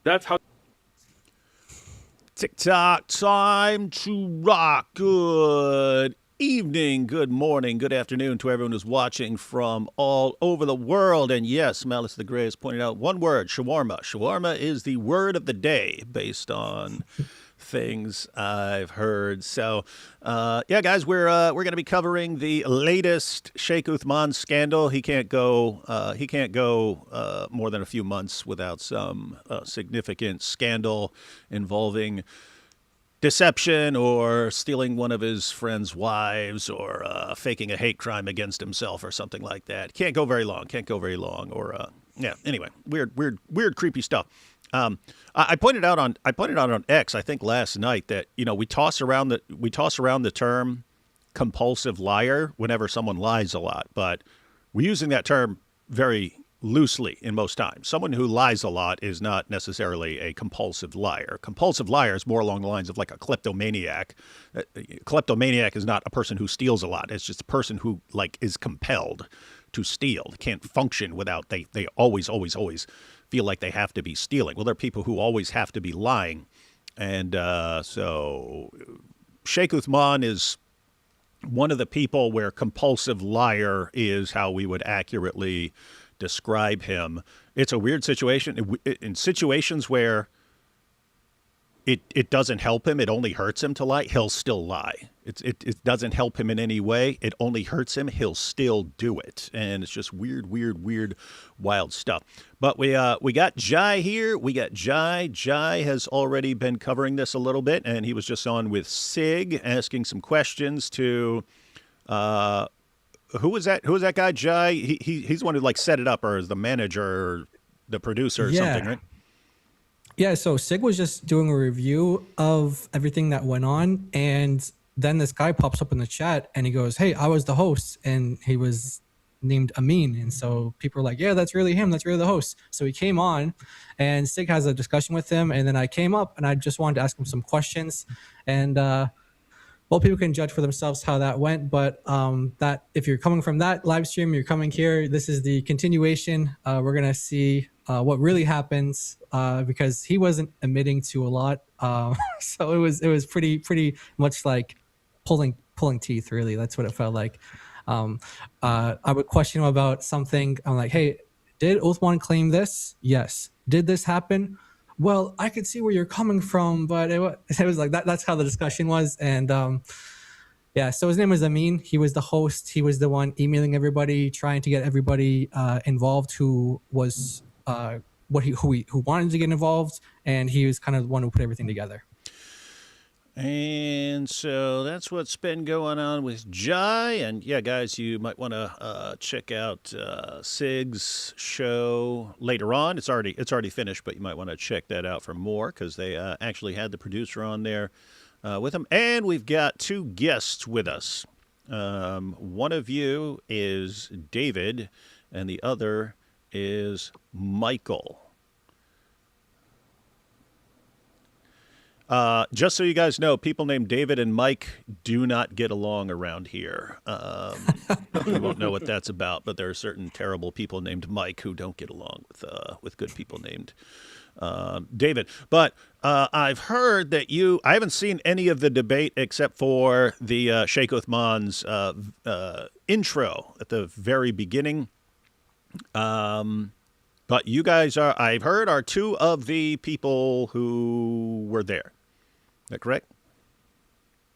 That's how. TikTok time to rock. Good evening, good morning, good afternoon to everyone who's watching from all over the world. And yes, Malice the Gray has pointed out one word, shawarma. Shawarma is the word of the day based on things I've heard. So, yeah, guys, we're going to be covering the latest Sheikh Uthman scandal. He can't go more than a few months without some significant scandal involving deception or stealing one of his friends' wives or faking a hate crime against himself or something like that. Can't go very long. Can't go very long. Or yeah. Anyway, weird, creepy stuff. I pointed out on X, I think last night, that we toss around the term compulsive liar whenever someone lies a lot, but we're using that term very loosely in most times. Someone who lies a lot is not necessarily a compulsive liar. Compulsive liar is more along the lines of like a kleptomaniac. Kleptomaniac is not a person who steals a lot. It's just a person who like is compelled to steal. They can't function without they always feel like they have to be stealing. Well, there are people who always have to be lying. And so Sheikh Uthman is one of the people where compulsive liar is how we would accurately describe him. It's a weird situation. In situations where it doesn't help him, it only hurts him to lie, he'll still lie. It doesn't help him in any way. It only hurts him. He'll still do it. And it's just weird, wild stuff. But we got Jai here. We got Jai. Jai has already been covering this a little bit, and he was just on with Sig asking some questions to who was that guy, Jai? He's the one who like set it up, or is the manager or the producer or something, right? Yeah, so Sig was just doing a review of everything that went on, and then this guy pops up in the chat and he goes, "Hey, I was the host," and he was named Amin, and so people are like, "Yeah, that's really him. That's really the host." So he came on, and Sig has a discussion with him, and then I came up and I just wanted to ask him some questions, and well, people can judge for themselves how that went, but that if you're coming from that live stream, you're coming here. This is the continuation. We're gonna see what really happens because he wasn't admitting to a lot, so it was pretty much like pulling teeth. Really, that's what it felt like. I would question him about something. I'm like, "Hey, did Uthman claim this? Yes. Did this happen? Well, I could see where you're coming from, but it was like that. That's how the discussion was." And yeah, so his name was Amin. He was the host. He was the one emailing everybody, trying to get everybody involved who was who wanted to get involved, and he was kind of the one who put everything together. And so that's what's been going on with Jai. And yeah, guys, you might want to check out Sig's show later on. It's already finished, but you might want to check that out for more because they actually had the producer on there with them. And we've got two guests with us. One of you is David, and the other is Michael. Just so you guys know, people named David and Mike do not get along around here. You won't know what that's about, but there are certain terrible people named Mike who don't get along with good people named David. But I've heard that I haven't seen any of the debate except for the Sheikh Uthman's intro at the very beginning. But you guys I've heard, are two of the people who were there. Is that correct?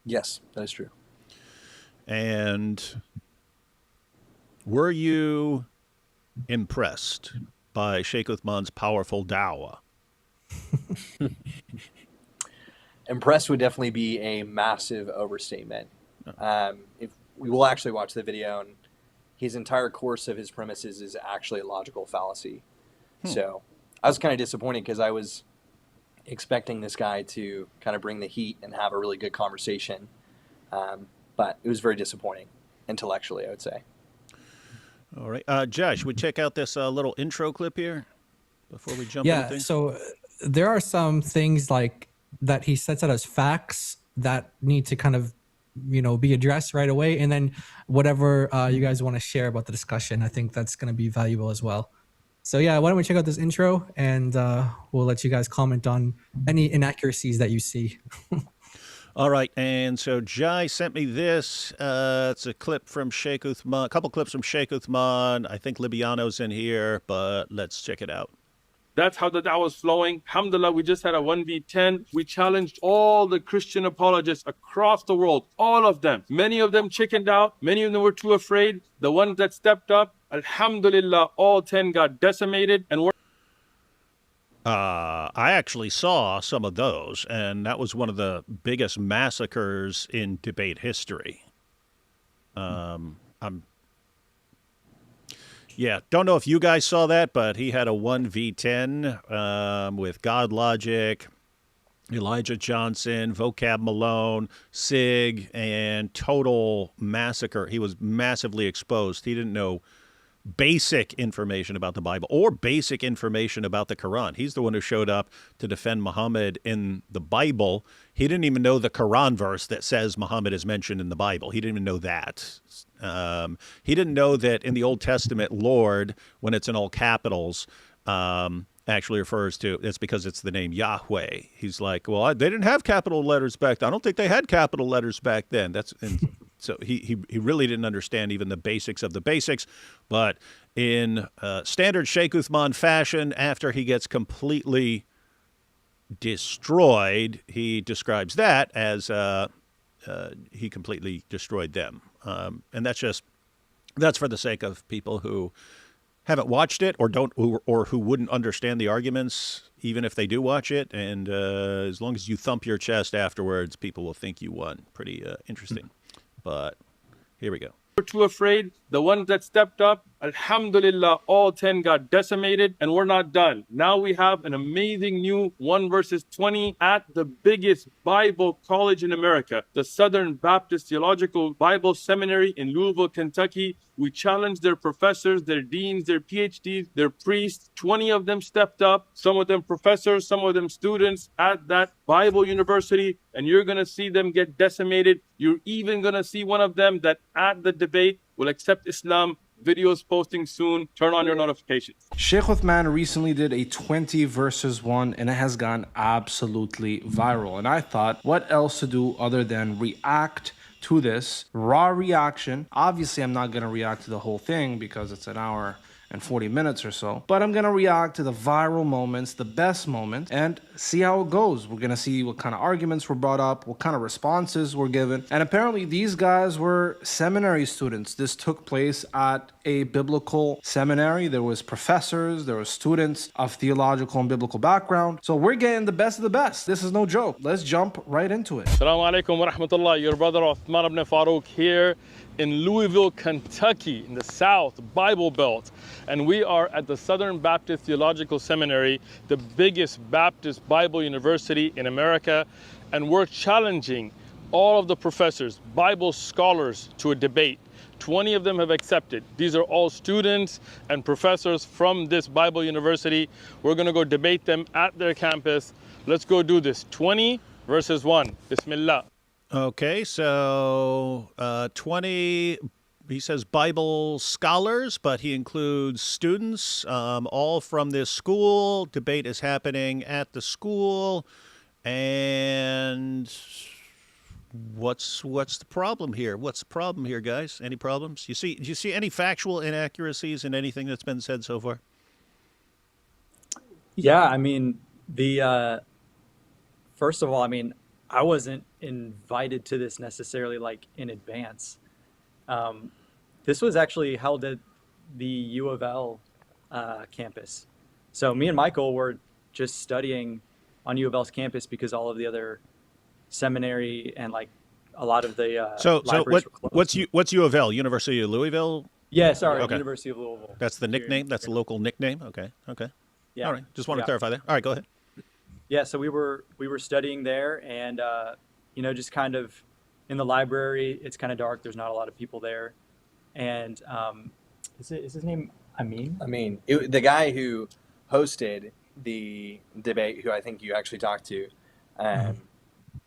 Yes, that is true. And were you impressed by Sheikh Uthman's powerful dawah? Impressed would definitely be a massive overstatement. If we will actually watch the video, and his entire course of his premises is actually a logical fallacy. So I was kind of disappointed because I was expecting this guy to kind of bring the heat and have a really good conversation. But it was very disappointing intellectually, I would say. All right. Josh, we check out this little intro clip here before we jump into Yeah, things? so there are some things like that he sets out as facts that need to kind of, be addressed right away. And then whatever you guys want to share about the discussion, I think that's going to be valuable as well. So yeah, why don't we check out this intro and we'll let you guys comment on any inaccuracies that you see. All right, and so Jai sent me this. It's a clip from Sheikh Uthman, a couple clips from Sheikh Uthman. I think Libiano's in here, but let's check it out. That's how the da'wah was flowing. Alhamdulillah, we just had a 1v10. We challenged all the Christian apologists across the world, all of them. Many of them chickened out. Many of them were too afraid. The ones that stepped up, alhamdulillah, all 10 got decimated. And we're I actually saw some of those, and that was one of the biggest massacres in debate history. Don't know if you guys saw that, but he had a 1v10 with God Logic, Elijah Johnson, Vocab Malone, Sig, and total massacre. He was massively exposed. He didn't know basic information about the Bible or basic information about the Quran. He's the one who showed up to defend Muhammad in the Bible. He didn't even know the Quran verse that says Muhammad is mentioned in the Bible. He didn't even know that. He didn't know that in the Old Testament, Lord, when it's in all capitals, actually refers to, it's because it's the name Yahweh. He's like, well, they didn't have capital letters back then. I don't think they had capital letters back then. So he really didn't understand even the basics of the basics. But in standard Sheikh Uthman fashion, after he gets completely destroyed, he describes that as he completely destroyed them. And that's for the sake of people who haven't watched it or who wouldn't understand the arguments, even if they do watch it. And as long as you thump your chest afterwards, people will think you won. Pretty interesting. But here we go. We're too afraid. The ones that stepped up, alhamdulillah, all 10 got decimated, and we're not done. Now we have an amazing new 1 versus 20 at the biggest Bible college in America, the Southern Baptist Theological Bible Seminary in Louisville, Kentucky. We challenged their professors, their deans, their PhDs, their priests. 20 of them stepped up, some of them professors, some of them students at that Bible university, and you're going to see them get decimated. You're even going to see one of them that at the debate will accept Islam. Videos posting soon. Turn on your notifications. Sheikh Uthman recently did a 20 versus 1 and it has gone absolutely viral. And I thought, what else to do other than react to this raw reaction? Obviously, I'm not going to react to the whole thing because it's an hour and 40 minutes or so, but I'm going to react to the viral moments, the best moments, and see how it goes. We're going to see what kind of arguments were brought up, what kind of responses were given. And apparently these guys were seminary students. This took place at a biblical seminary. There was professors, there were students of theological and biblical background. So we're getting the best of the best. This is no joke. Let's jump right into it. Assalamu alaikum wa rahmatullah. Your brother Uthman ibn Farouk here in Louisville, Kentucky, in the South Bible Belt. And we are at the Southern Baptist Theological Seminary, the biggest Baptist Bible university in America. And we're challenging all of the professors, Bible scholars, to a debate. 20 of them have accepted. These are all students and professors from this Bible university. We're going to go debate them at their campus. Let's go do this. 20 versus 1. Bismillah. Okay, so 20, he says Bible scholars, but he includes students, all from this school. Debate is happening at the school. And what's the problem here? What's the problem here, guys? Any problems? Do you see any factual inaccuracies in anything that's been said so far? Yeah, I mean, first of all, I mean, I wasn't invited to this necessarily like in advance. This was actually held at the U of L campus. So me and Michael were just studying on U of L's campus because all of the other seminary and like a lot of the libraries were closed. What's U of L? University of Louisville? Yeah, sorry, Okay. University of Louisville. That's the nickname. That's the local nickname. Okay. Yeah. All right. Just want to Yeah. clarify that. All right, go ahead. Yeah, so we were studying there, and just kind of in the library. It's kind of dark. There's not a lot of people there, and is his name Amin? The guy who hosted the debate, who I think you actually talked to,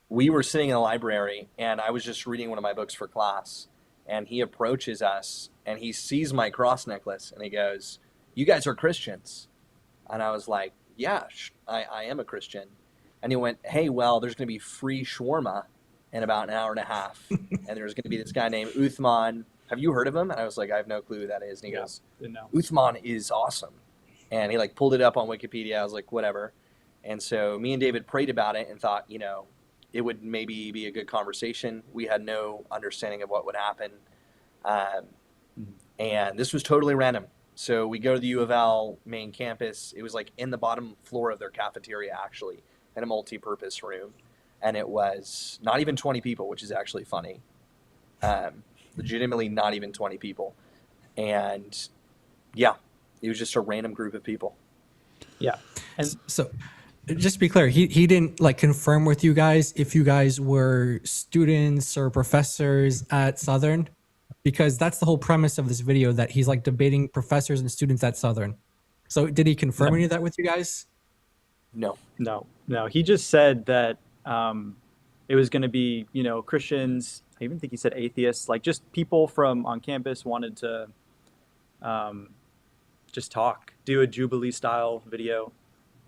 we were sitting in the library, and I was just reading one of my books for class, and he approaches us, and he sees my cross necklace, and he goes, you guys are Christians. And I was like, yeah, I am a Christian. And he went, hey, well, there's going to be free shawarma in about an hour and a half. And there's going to be this guy named Uthman. Have you heard of him? And I was like, I have no clue who that is. And he goes, no. Uthman is awesome. And he like pulled it up on Wikipedia. I was like, whatever. And so me and David prayed about it and thought, you know, it would maybe be a good conversation. We had no understanding of what would happen. And this was totally random. So we go to the U of L main campus. It was like in the bottom floor of their cafeteria, actually, in a multi-purpose room. And it was not even 20 people, which is actually funny. Legitimately not even 20 people. And yeah, it was just a random group of people. Yeah. And So just to be clear, he didn't like confirm with you guys if you guys were students or professors at Southern, because that's the whole premise of this video, that he's like debating professors and students at Southern. So did he confirm any of that with you guys? No. He just said that it was going to be, you know, Christians. I even think he said atheists, like just people from on campus wanted to just talk, do a Jubilee style video.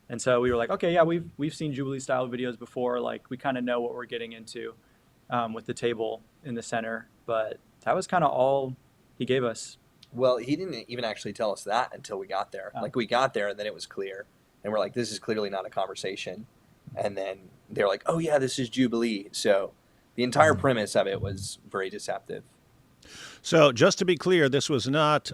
And so we were like, okay, yeah, we've seen Jubilee style videos before. Like we kind of know what we're getting into with the table in the center. But that was kind of all he gave us. Well, he didn't even actually tell us that until we got there. Like we got there and then it was clear. And we're like, this is clearly not a conversation. And then they're like, oh yeah, this is Jubilee. So the entire premise of it was very deceptive. So just to be clear, this was not,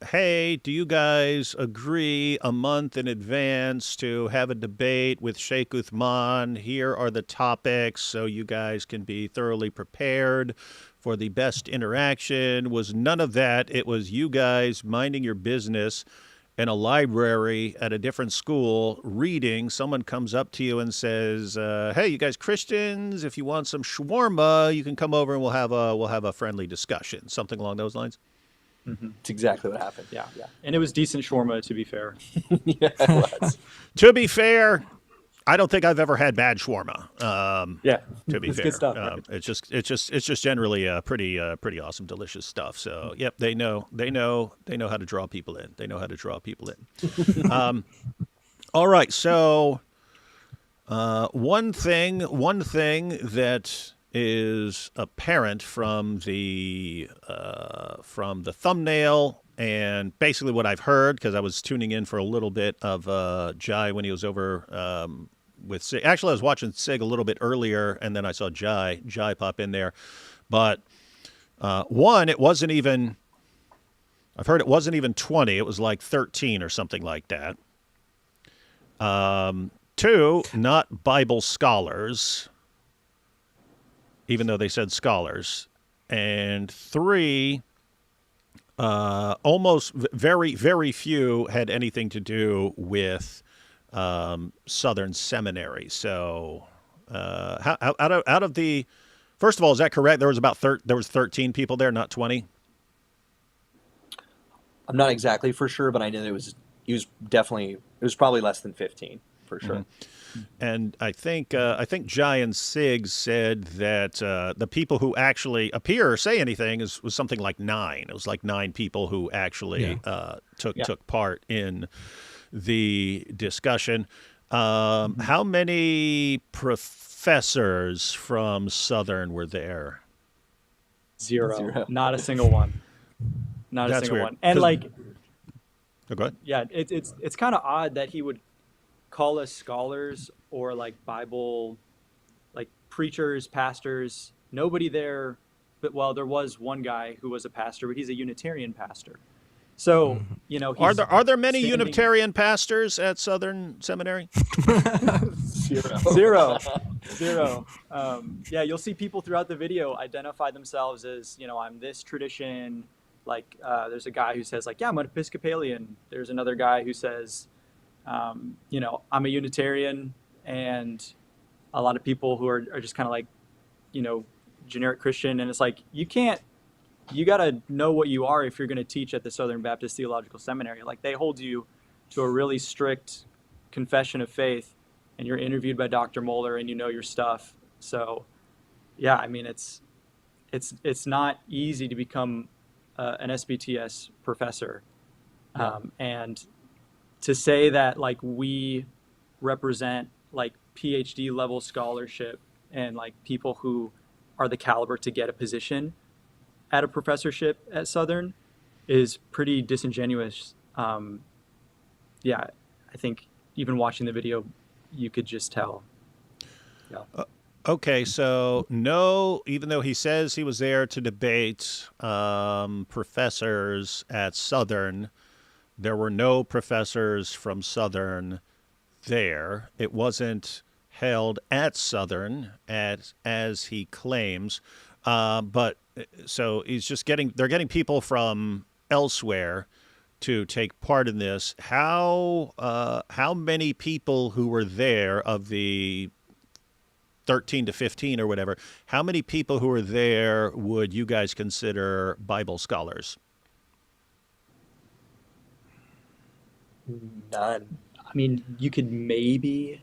hey, do you guys agree a month in advance to have a debate with Sheikh Uthman? Here are the topics so you guys can be thoroughly prepared for the best interaction. Was none of that. It was you guys minding your business in a library at a different school reading. Someone comes up to you and says, hey, you guys Christians, if you want some shawarma, you can come over and we'll have a friendly discussion, something along those lines. It's exactly what happened. Yeah. And it was decent shawarma, to be fair. Yeah, it was. To be fair, I don't think I've ever had bad shawarma. To be it's fair, good stuff, right? it's just generally pretty awesome, delicious stuff. So yep, they know how to draw people in. They know how to draw people in. All right, so one thing that is apparent from the thumbnail and basically what I've heard, because I was tuning in for a little bit of Jai when he was over with Sig. Actually, I was watching Sig a little bit earlier, and then I saw Jai pop in there. But one, it wasn't even. I've heard it wasn't even 20. It was like 13 or something like that. Two, not Bible scholars, even though they said scholars. And three, almost very, very few had anything to do with Southern Seminary. So out of the, first of all, is that correct? There was 13 people there, not 20? I'm not exactly for sure, but I know it was probably less than 15 for sure. Mm-hmm. And I think Jai and Sig said that the people who actually appear or say anything was something like 9. It was like 9 people who actually took part in the discussion. How many professors from Southern were there? Zero. Not a single one. Not a single one. And like, oh, go ahead. Yeah, it's kind of odd that he would call us scholars or like Bible, like preachers, pastors. Nobody there, but well, there was one guy who was a pastor, but he's a Unitarian pastor. So, you know, are there many Unitarian pastors at Southern Seminary? Zero. Yeah, you'll see people throughout the video identify themselves as, you know, I'm this tradition. Like, there's a guy who says, like, yeah, I'm an Episcopalian. There's another guy who says, you know, I'm a Unitarian. And a lot of people who are just kind of like, you know, generic Christian. And it's like, you got to know what you are if you're going to teach at the Southern Baptist Theological Seminary. Like, they hold you to a really strict confession of faith, and you're interviewed by Dr. Moeller and you know your stuff. So, yeah, I mean, it's not easy to become an SBTS professor. And to say that like we represent like PhD level scholarship and like people who are the caliber to get a position at a professorship at Southern is pretty disingenuous. Yeah, I think even watching the video, you could just tell. Yeah. Okay, so no, even though he says he was there to debate professors at Southern, there were no professors from Southern there. It wasn't held at Southern as he claims. But so he's just they're getting people from elsewhere to take part in this. How many people who were there of the 13 to 15 or whatever, how many people who were there would you guys consider Bible scholars? None. I mean, you could maybe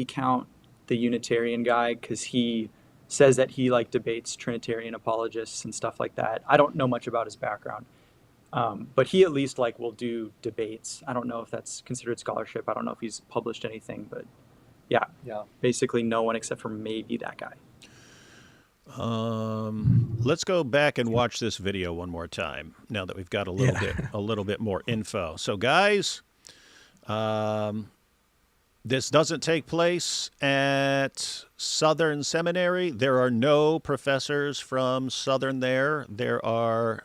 count the Unitarian guy because he says that he like debates Trinitarian apologists and stuff like that. I don't know much about his background, but he at least like will do debates. I don't know if that's considered scholarship. I don't know if he's published anything, but yeah, basically no one except for maybe that guy. Let's go back and watch this video one more time now that we've got a little bit more info. So guys, this doesn't take place at Southern Seminary. There are no professors from Southern there. There are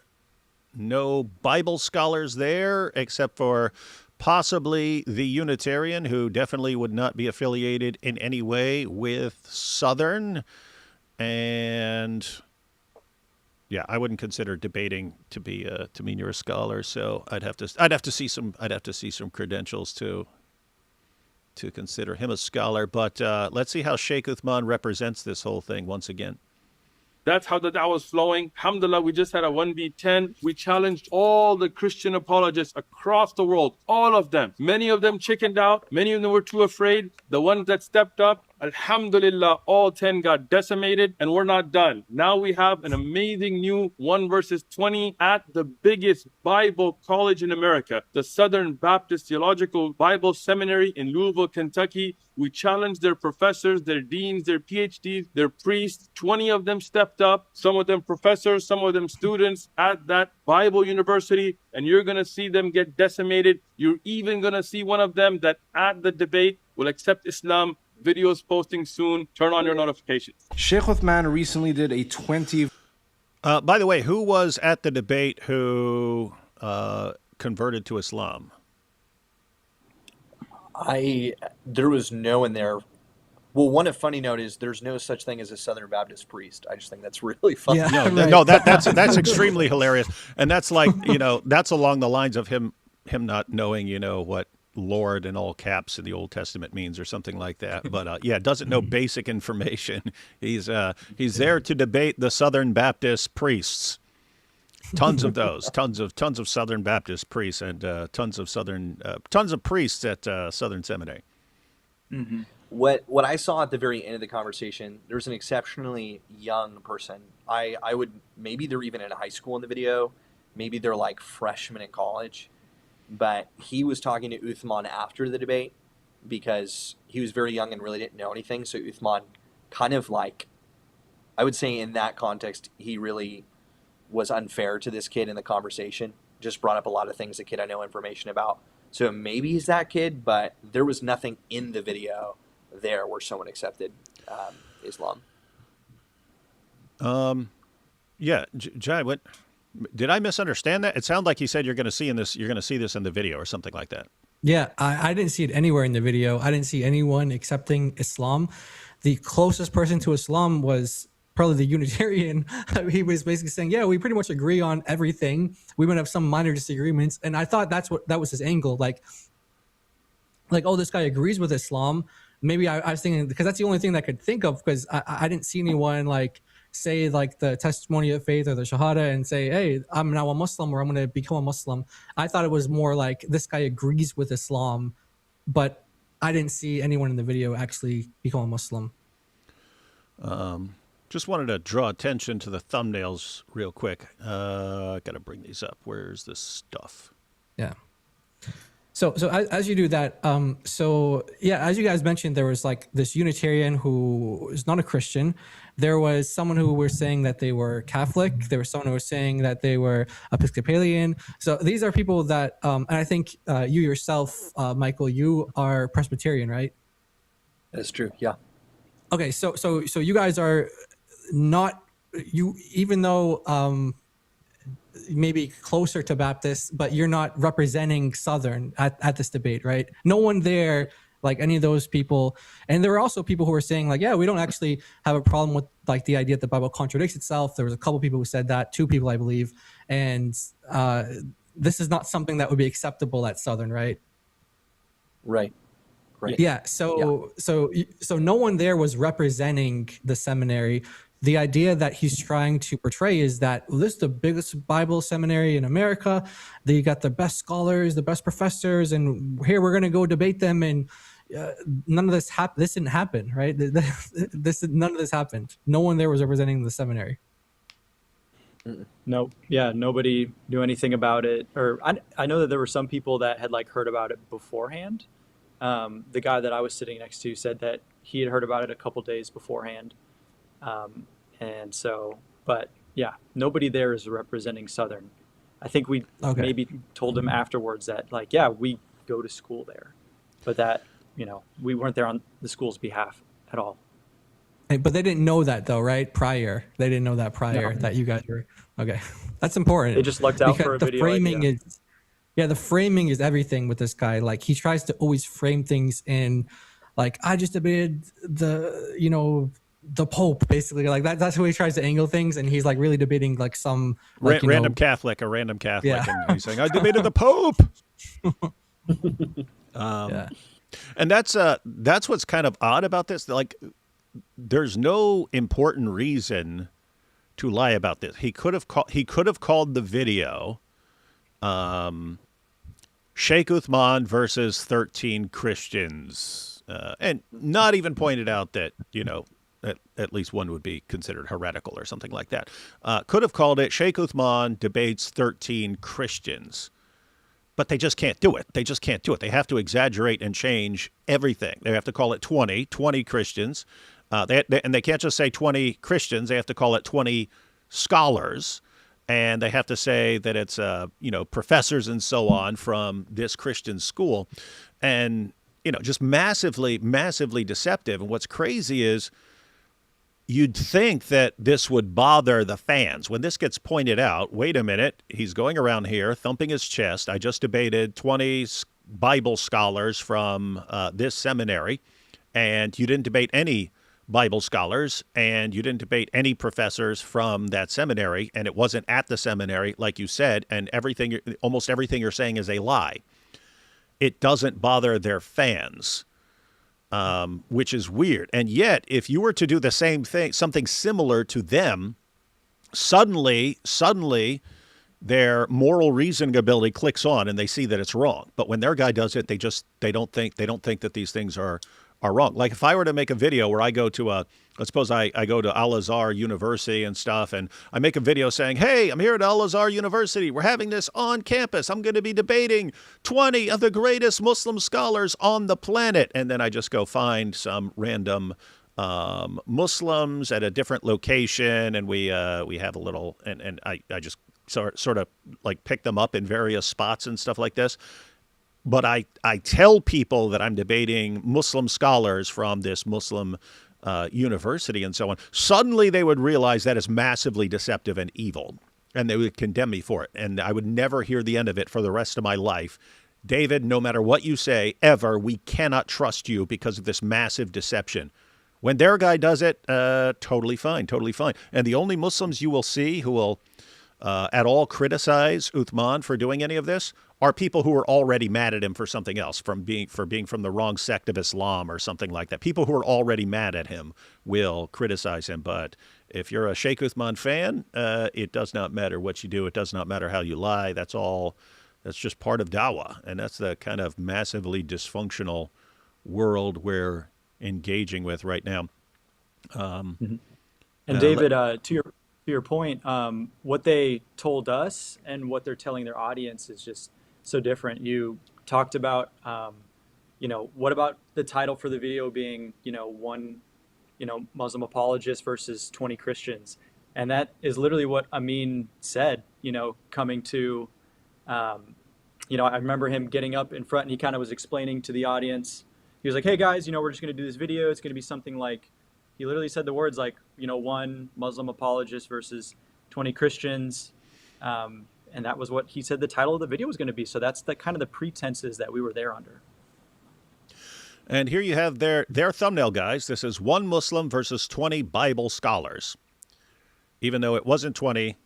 no Bible scholars there except for possibly the Unitarian, who definitely would not be affiliated in any way with Southern. And yeah, I wouldn't consider debating to mean you're a scholar. So I'd have to see some credentials to consider him a scholar. But let's see how Sheikh Uthman represents this whole thing once again. That's how the da'wah was flowing. Alhamdulillah, we just had a 1v10. We challenged all the Christian apologists across the world, all of them. Many of them chickened out. Many of them were too afraid. The ones that stepped up, alhamdulillah, all 10 got decimated, and we're not done. Now we have an amazing new 1 versus 20 at the biggest Bible college in America, the Southern Baptist Theological Bible Seminary in Louisville, Kentucky. We challenged their professors, their deans, their PhDs, their priests. 20 of them stepped up, some of them professors, some of them students at that Bible university, and you're going to see them get decimated. You're even going to see one of them that at the debate will accept Islam. Videos posting soon. Turn on your notifications. Sheikh Uthman recently did a 20. By the way, who was at the debate who converted to Islam? There was no one there. Well, one funny note is there's no such thing as a Southern Baptist priest. I just think that's really funny. Yeah, No, that's extremely hilarious, and that's like that's along the lines of him not knowing what Lord in all caps in the Old Testament means or something like that. But doesn't know basic information. He's there to debate the Southern Baptist priests. Tons of those, tons of Southern Baptist priests, and tons of priests at Southern Seminary. Mm-hmm. What I saw at the very end of the conversation, there's an exceptionally young person. I would, maybe they're even in high school in the video, maybe they're like freshmen in college, but he was talking to Uthman after the debate because he was very young and really didn't know anything. So Uthman kind of like, I would say in that context, he really was unfair to this kid in the conversation, just brought up a lot of things the kid I know information about. So maybe he's that kid, but there was nothing in the video there where someone accepted Islam. Jai, what did I misunderstand that? It sounded like he said you're going to see this in the video or something like that. Yeah, I didn't see it anywhere in the video. I didn't see anyone accepting Islam. The closest person to Islam was probably the Unitarian. He was basically saying, yeah, we pretty much agree on everything. We might have some minor disagreements. And I thought that was his angle. Like, oh, this guy agrees with Islam. Maybe I was thinking, because that's the only thing that I could think of, because I didn't see anyone like say like the testimony of faith or the Shahada and say, hey, I'm now a Muslim or I'm going to become a Muslim. I thought it was more like this guy agrees with Islam, but I didn't see anyone in the video actually become a Muslim. Just wanted to draw attention to the thumbnails real quick. Got to bring these up. Where's this stuff? Yeah. So as you do that, so yeah, as you guys mentioned, there was like this Unitarian who is not a Christian. There was someone who were saying that they were Catholic. There was someone who was saying that they were Episcopalian. So these are people that, and I think you yourself, Michael, you are Presbyterian, right? That's true. Yeah. Okay, so you guys are not you, even though maybe closer to Baptist, but you're not representing Southern at this debate, right? No one there, like any of those people. And there were also people who were saying like, yeah, we don't actually have a problem with like the idea that the Bible contradicts itself. There was a couple people who said that, 2 people, I believe. And this is not something that would be acceptable at Southern, right? Right. Right. Yeah. So no one there was representing the seminary. The idea that he's trying to portray is that this is the biggest Bible seminary in America. They got the best scholars, the best professors, and here we're going to go debate them. And none of this happened. This didn't happen, right? None of this happened. No one there was representing the seminary. Nope. Yeah, nobody knew anything about it. Or I know that there were some people that had like heard about it beforehand. The guy that I was sitting next to said that he had heard about it a couple days beforehand. And so, but yeah, nobody there is representing Southern. I think we maybe told him afterwards that like, yeah, we go to school there, but that, you know, we weren't there on the school's behalf at all. But they didn't know that though, right? Prior, they didn't know that prior that you guys were okay. That's important. They just lucked out for a the video framing idea. the framing is everything with this guy. Like he tries to always frame things in, like I just debated the Pope, basically. Like that's how he tries to angle things, and he's like really debating like some like, a random Catholic, Yeah. and he's saying, "I debated the Pope." Yeah. And that's what's kind of odd about this. Like, there's no important reason to lie about this. He could have called the video, Sheikh Uthman versus 13 Christians, and not even pointed out that at least one would be considered heretical or something like that. Could have called it Sheikh Uthman debates 13 Christians. But they just can't do it. They just can't do it. They have to exaggerate and change everything. They have to call it 20 Christians. And they can't just say 20 Christians. They have to call it 20 scholars. And they have to say that it's, professors and so on from this Christian school. And, just massively, massively deceptive. And what's crazy is, you'd think that this would bother the fans. When this gets pointed out, wait a minute, he's going around here thumping his chest. I just debated 20 Bible scholars from this seminary, and you didn't debate any Bible scholars, and you didn't debate any professors from that seminary, and it wasn't at the seminary, like you said, and almost everything you're saying is a lie. It doesn't bother their fans. Which is weird. And yet, if you were to do the same thing, something similar to them, suddenly their moral reasoning ability clicks on and they see that it's wrong. But when their guy does it, they don't think that these things are wrong. Like if I were to make a video where I go to let's suppose I go to Al-Azhar University and stuff, and I make a video saying, hey, I'm here at Al-Azhar University. We're having this on campus. I'm going to be debating 20 of the greatest Muslim scholars on the planet. And then I just go find some random Muslims at a different location, and we have a little, and I just sort of like pick them up in various spots and stuff like this. But I tell people that I'm debating Muslim scholars from this Muslim university and so on. Suddenly they would realize that is massively deceptive and evil, and they would condemn me for it. And I would never hear the end of it for the rest of my life. David, no matter what you say, ever, we cannot trust you because of this massive deception. When their guy does it, totally fine, totally fine. And the only Muslims you will see who will at all criticize Uthman for doing any of this are people who are already mad at him for something else, for being from the wrong sect of Islam or something like that. People who are already mad at him will criticize him. But if you're a Sheikh Uthman fan, it does not matter what you do. It does not matter how you lie. That's just part of dawah. And that's the kind of massively dysfunctional world we're engaging with right now. And David, to your point, what they told us and what they're telling their audience is just so different. You talked about, what about the title for the video being, one, Muslim apologist versus 20 Christians. And that is literally what Amin said, coming to, I remember him getting up in front and he kind of was explaining to the audience. He was like, hey guys, we're just going to do this video. It's going to be something like, he literally said the words like, one Muslim apologist versus 20 Christians. And that was what he said the title of the video was going to be. So that's the kind of the pretenses that we were there under. And here you have their thumbnail, guys. This is one Muslim versus 20 Bible scholars, even though it wasn't 20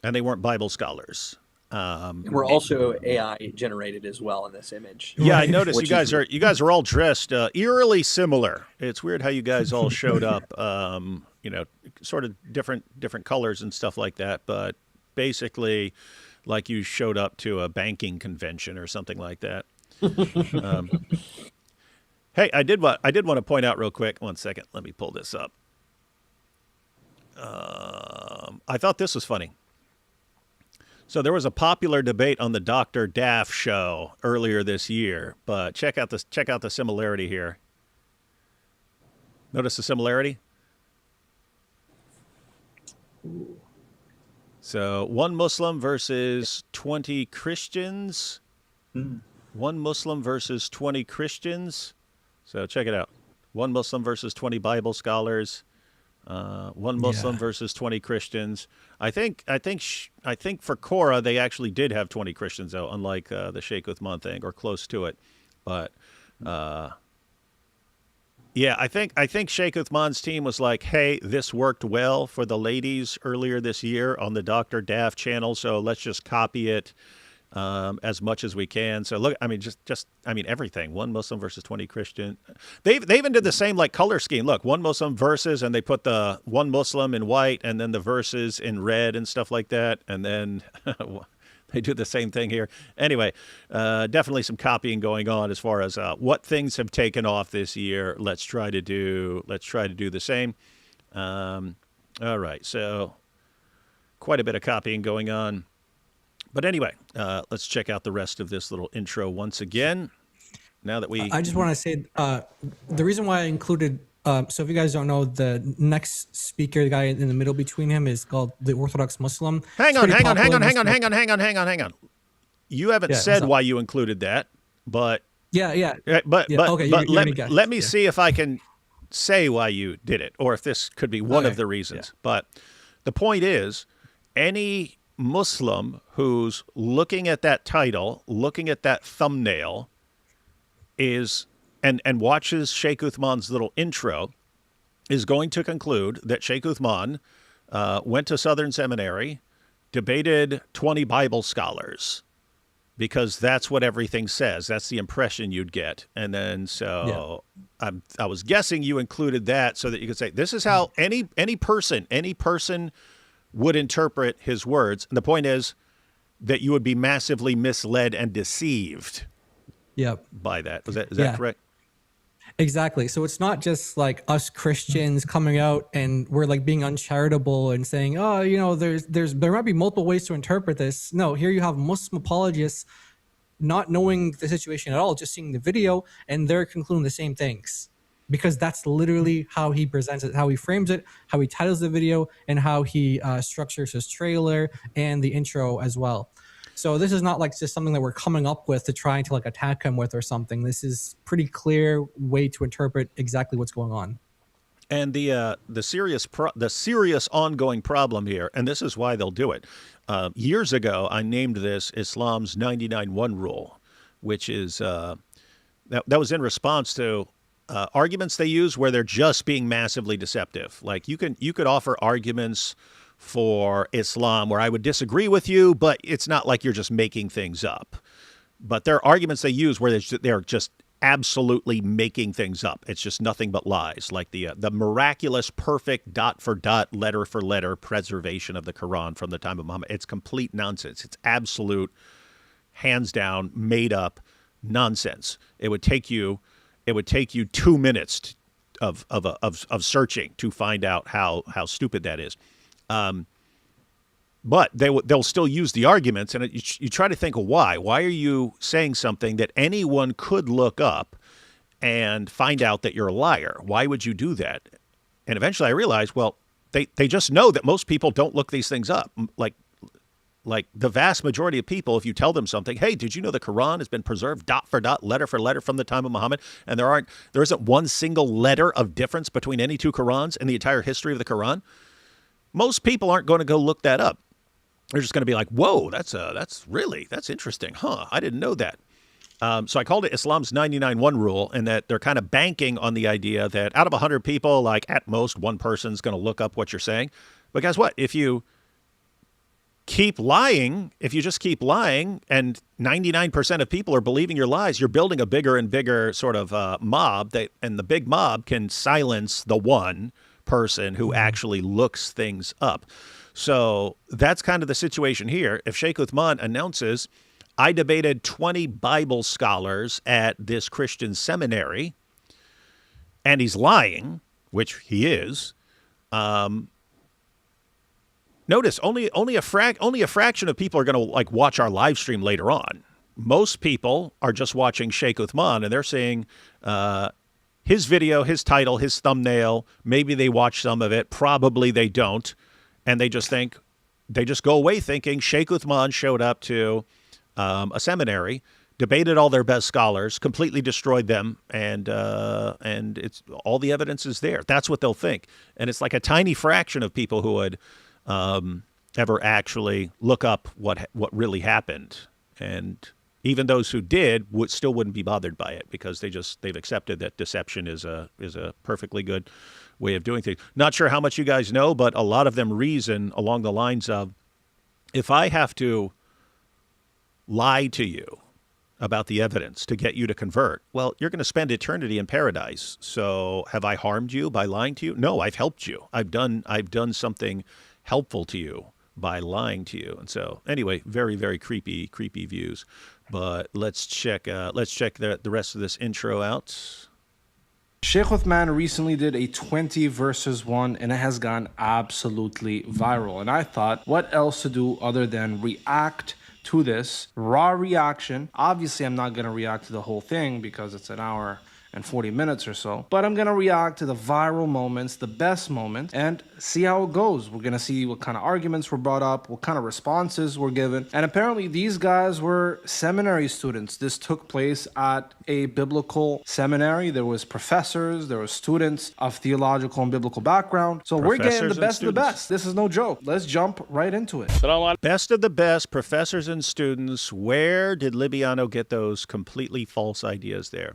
and they weren't Bible scholars. We're also AI generated as well in this image. Yeah, I noticed you guys are all dressed eerily similar. It's weird how you guys all showed up. Sort of different colors and stuff like that, but basically like you showed up to a banking convention or something like that. Hey, I did want to point out real quick. 1 second, let me pull this up. I thought this was funny. So there was a popular debate on the Dr. Daff show earlier this year, but check out the similarity here. Notice the similarity? So one Muslim versus 20 Christians. One Muslim versus 20 Christians. So check it out. One Muslim versus 20 Bible scholars. One Muslim versus 20 Christians. I think for Korah they actually did have 20 Christians though, unlike the Sheikh Uthman thing, or close to it. But yeah, I think Sheikh Uthman's team was like, hey, this worked well for the ladies earlier this year on the Dr. Daff channel, so let's just copy it as much as we can. So look, I mean, just everything. One Muslim versus 20 Christian. They even did the same like color scheme. Look, one Muslim versus, and they put the one Muslim in white and then the verses in red and stuff like that. And then they do the same thing here. Anyway, definitely some copying going on as far as what things have taken off this year. Let's try to do the same. All right, so quite a bit of copying going on. But anyway, let's check out the rest of this little intro once again. Now that I just want to say the reason why I included. So if you guys don't know, the next speaker, the guy in the middle between him, is called the Orthodox Muslim. Hang on. You haven't said why you included that, but But okay, let me see if I can say why you did it, or if this could be one of the reasons. Yeah. But the point is, any Muslim who's looking at that title, looking at that thumbnail, is and watches Sheikh Uthman's little intro, is going to conclude that Sheikh Uthman went to Southern Seminary, debated 20 Bible scholars, because that's what everything says. That's the impression you'd get. And then I was guessing you included that so that you could say, this is how any person would interpret his words. And the point is that you would be massively misled and deceived by that. Is that correct? Exactly. So it's not just like us Christians coming out and we're like being uncharitable and saying, oh, there might be multiple ways to interpret this. No, here you have Muslim apologists not knowing the situation at all, just seeing the video, and they're concluding the same things. Because that's literally how he presents it, how he frames it, how he titles the video, and how he structures his trailer and the intro as well. So this is not like just something that we're coming up with to try to like attack him with or something. This is pretty clear way to interpret exactly what's going on. And the serious ongoing problem here, and this is why they'll do it. Years ago, I named this Islam's 99-1 rule, which is that was in response to arguments they use where they're just being massively deceptive. Like you could offer arguments for Islam where I would disagree with you, but it's not like you're just making things up. But there are arguments they use where they're just absolutely making things up. It's just nothing but lies, like the miraculous, perfect, dot for dot, letter for letter preservation of the Quran from the time of Muhammad. It's complete nonsense. It's absolute, hands down, made up nonsense. It would take you 2 minutes of searching to find out how stupid that is. But they'll still use the arguments, and you try to think of why. Why are you saying something that anyone could look up and find out that you're a liar? Why would you do that? And eventually I realized, well, they just know that most people don't look these things up. Like the vast majority of people, if you tell them something, hey, did you know the Quran has been preserved dot for dot, letter for letter from the time of Muhammad? And there isn't one single letter of difference between any two Qurans in the entire history of the Quran. Most people aren't going to go look that up. They're just going to be like, whoa, that's interesting. Huh, I didn't know that. So I called it Islam's 99-1 rule, and that they're kind of banking on the idea that out of 100 people, like at most one person's going to look up what you're saying. But guess what? If you just keep lying and 99% of people are believing your lies, you're building a bigger and bigger sort of mob, and the big mob can silence the one person who actually looks things up. So that's kind of the situation here. If Sheikh Uthman announces, I debated 20 Bible scholars at this Christian seminary, and he's lying, which he is, notice only a fraction of people are going to like watch our live stream later on. Most people are just watching Sheikh Uthman, and they're seeing his video, his title, his thumbnail. Maybe they watch some of it. Probably they don't, and they just go away thinking Sheikh Uthman showed up to a seminary, debated all their best scholars, completely destroyed them, and it's all the evidence is there. That's what they'll think, and it's like a tiny fraction of people who would ever actually look up what really happened. And even those who did still wouldn't be bothered by it, because they've accepted that deception is a perfectly good way of doing things. Not sure how much you guys know, but a lot of them reason along the lines of, if I have to lie to you about the evidence to get you to convert, well, you're going to spend eternity in paradise. So have I harmed you by lying to you? No, I've helped you. I've done something helpful to you by lying to you. And so anyway, very, very creepy views. But let's check the rest of this intro out. Sheikh Uthman recently did a 20 versus 1, and it has gone absolutely viral. And I thought, what else to do other than react to this raw reaction? Obviously, I'm not going to react to the whole thing because it's an hour and 40 minutes or so, but I'm going to react to the viral moments, the best moments, and see how it goes. We're going to see what kind of arguments were brought up, what kind of responses were given. And apparently these guys were seminary students. This took place at a biblical seminary. There was professors, there were students of theological and biblical background. So we're getting the best of the best. This is no joke. Let's jump right into it. Best of the best, professors and students. Where did Libiano get those completely false ideas there?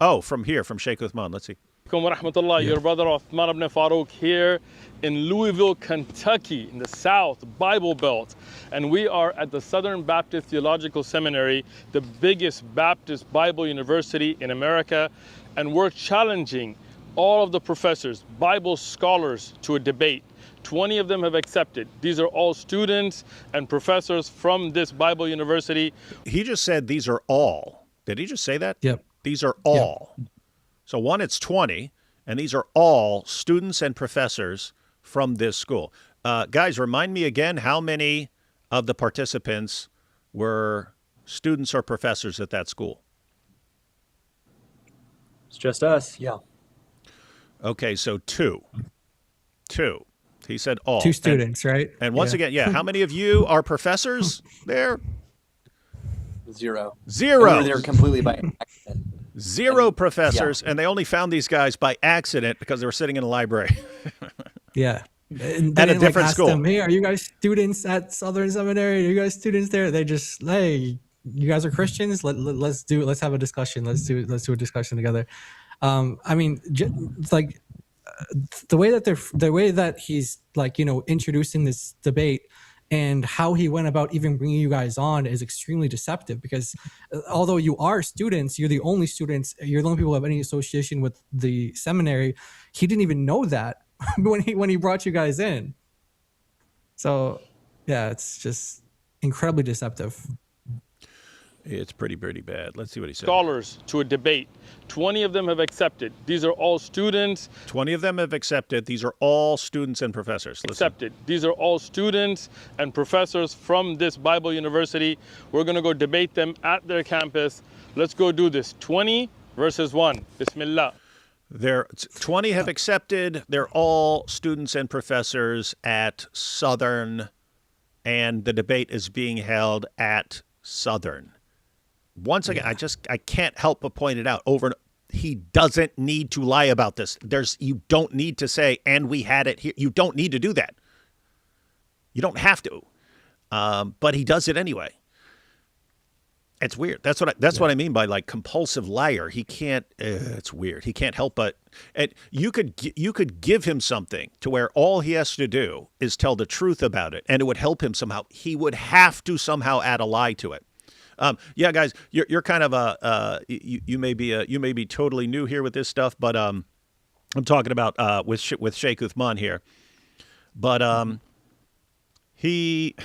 Oh, from Sheikh Uthman. Let's see. Your brother Uthman ibn Farouk here in Louisville, Kentucky, in the South Bible Belt. And we are at the Southern Baptist Theological Seminary, the biggest Baptist Bible university in America. And we're challenging all of the professors, Bible scholars, to a debate. 20 of them have accepted. These are all students and professors from this Bible university. He just said these are all. Did he just say that? Yep. These are all. Yep. So one, it's 20, and these are all students and professors from this school. Guys, remind me again, how many of the participants were students or professors at that school? It's just us. Yeah. Okay, so two. He said all. 2 students, right? And once again, how many of you are professors there? Zero. They're completely by accident. Zero professors, and they only found these guys by accident because they were sitting in a library. Yeah. And at a different school. Them, hey, are you guys students at Southern Seminary? Are you guys students there? They just, hey, you guys are Christians. Let's have a discussion. Let's do a discussion together. I mean, it's like the way that he's like, introducing this debate and how he went about even bringing you guys on is extremely deceptive, because although you are students, you're the only people who have any association with the seminary. He didn't even know that when he brought you guys in. So yeah, it's just incredibly deceptive. It's pretty bad. Let's see what he said. Scholars to a debate. 20 of them have accepted. These are all students. 20 of them have accepted. These are all students and professors. Listen. Accepted. These are all students and professors from this Bible university. We're going to go debate them at their campus. Let's go do this. 20 versus 1. Bismillah. 20 have accepted. They're all students and professors at Southern, and the debate is being held at Southern. Once again, I can't help but point it out over and he doesn't need to lie about this. You don't need to say, and we had it here. You don't need to do that. You don't have to. But he does it anyway. It's weird. That's what I mean by like compulsive liar. He can't. It's weird. He can't help but. And you could give him something to where all he has to do is tell the truth about it, and it would help him somehow. He would have to somehow add a lie to it. Yeah, guys, you're kind of you may be totally new here with this stuff, but I'm talking about with Sheikh Uthman here, but he.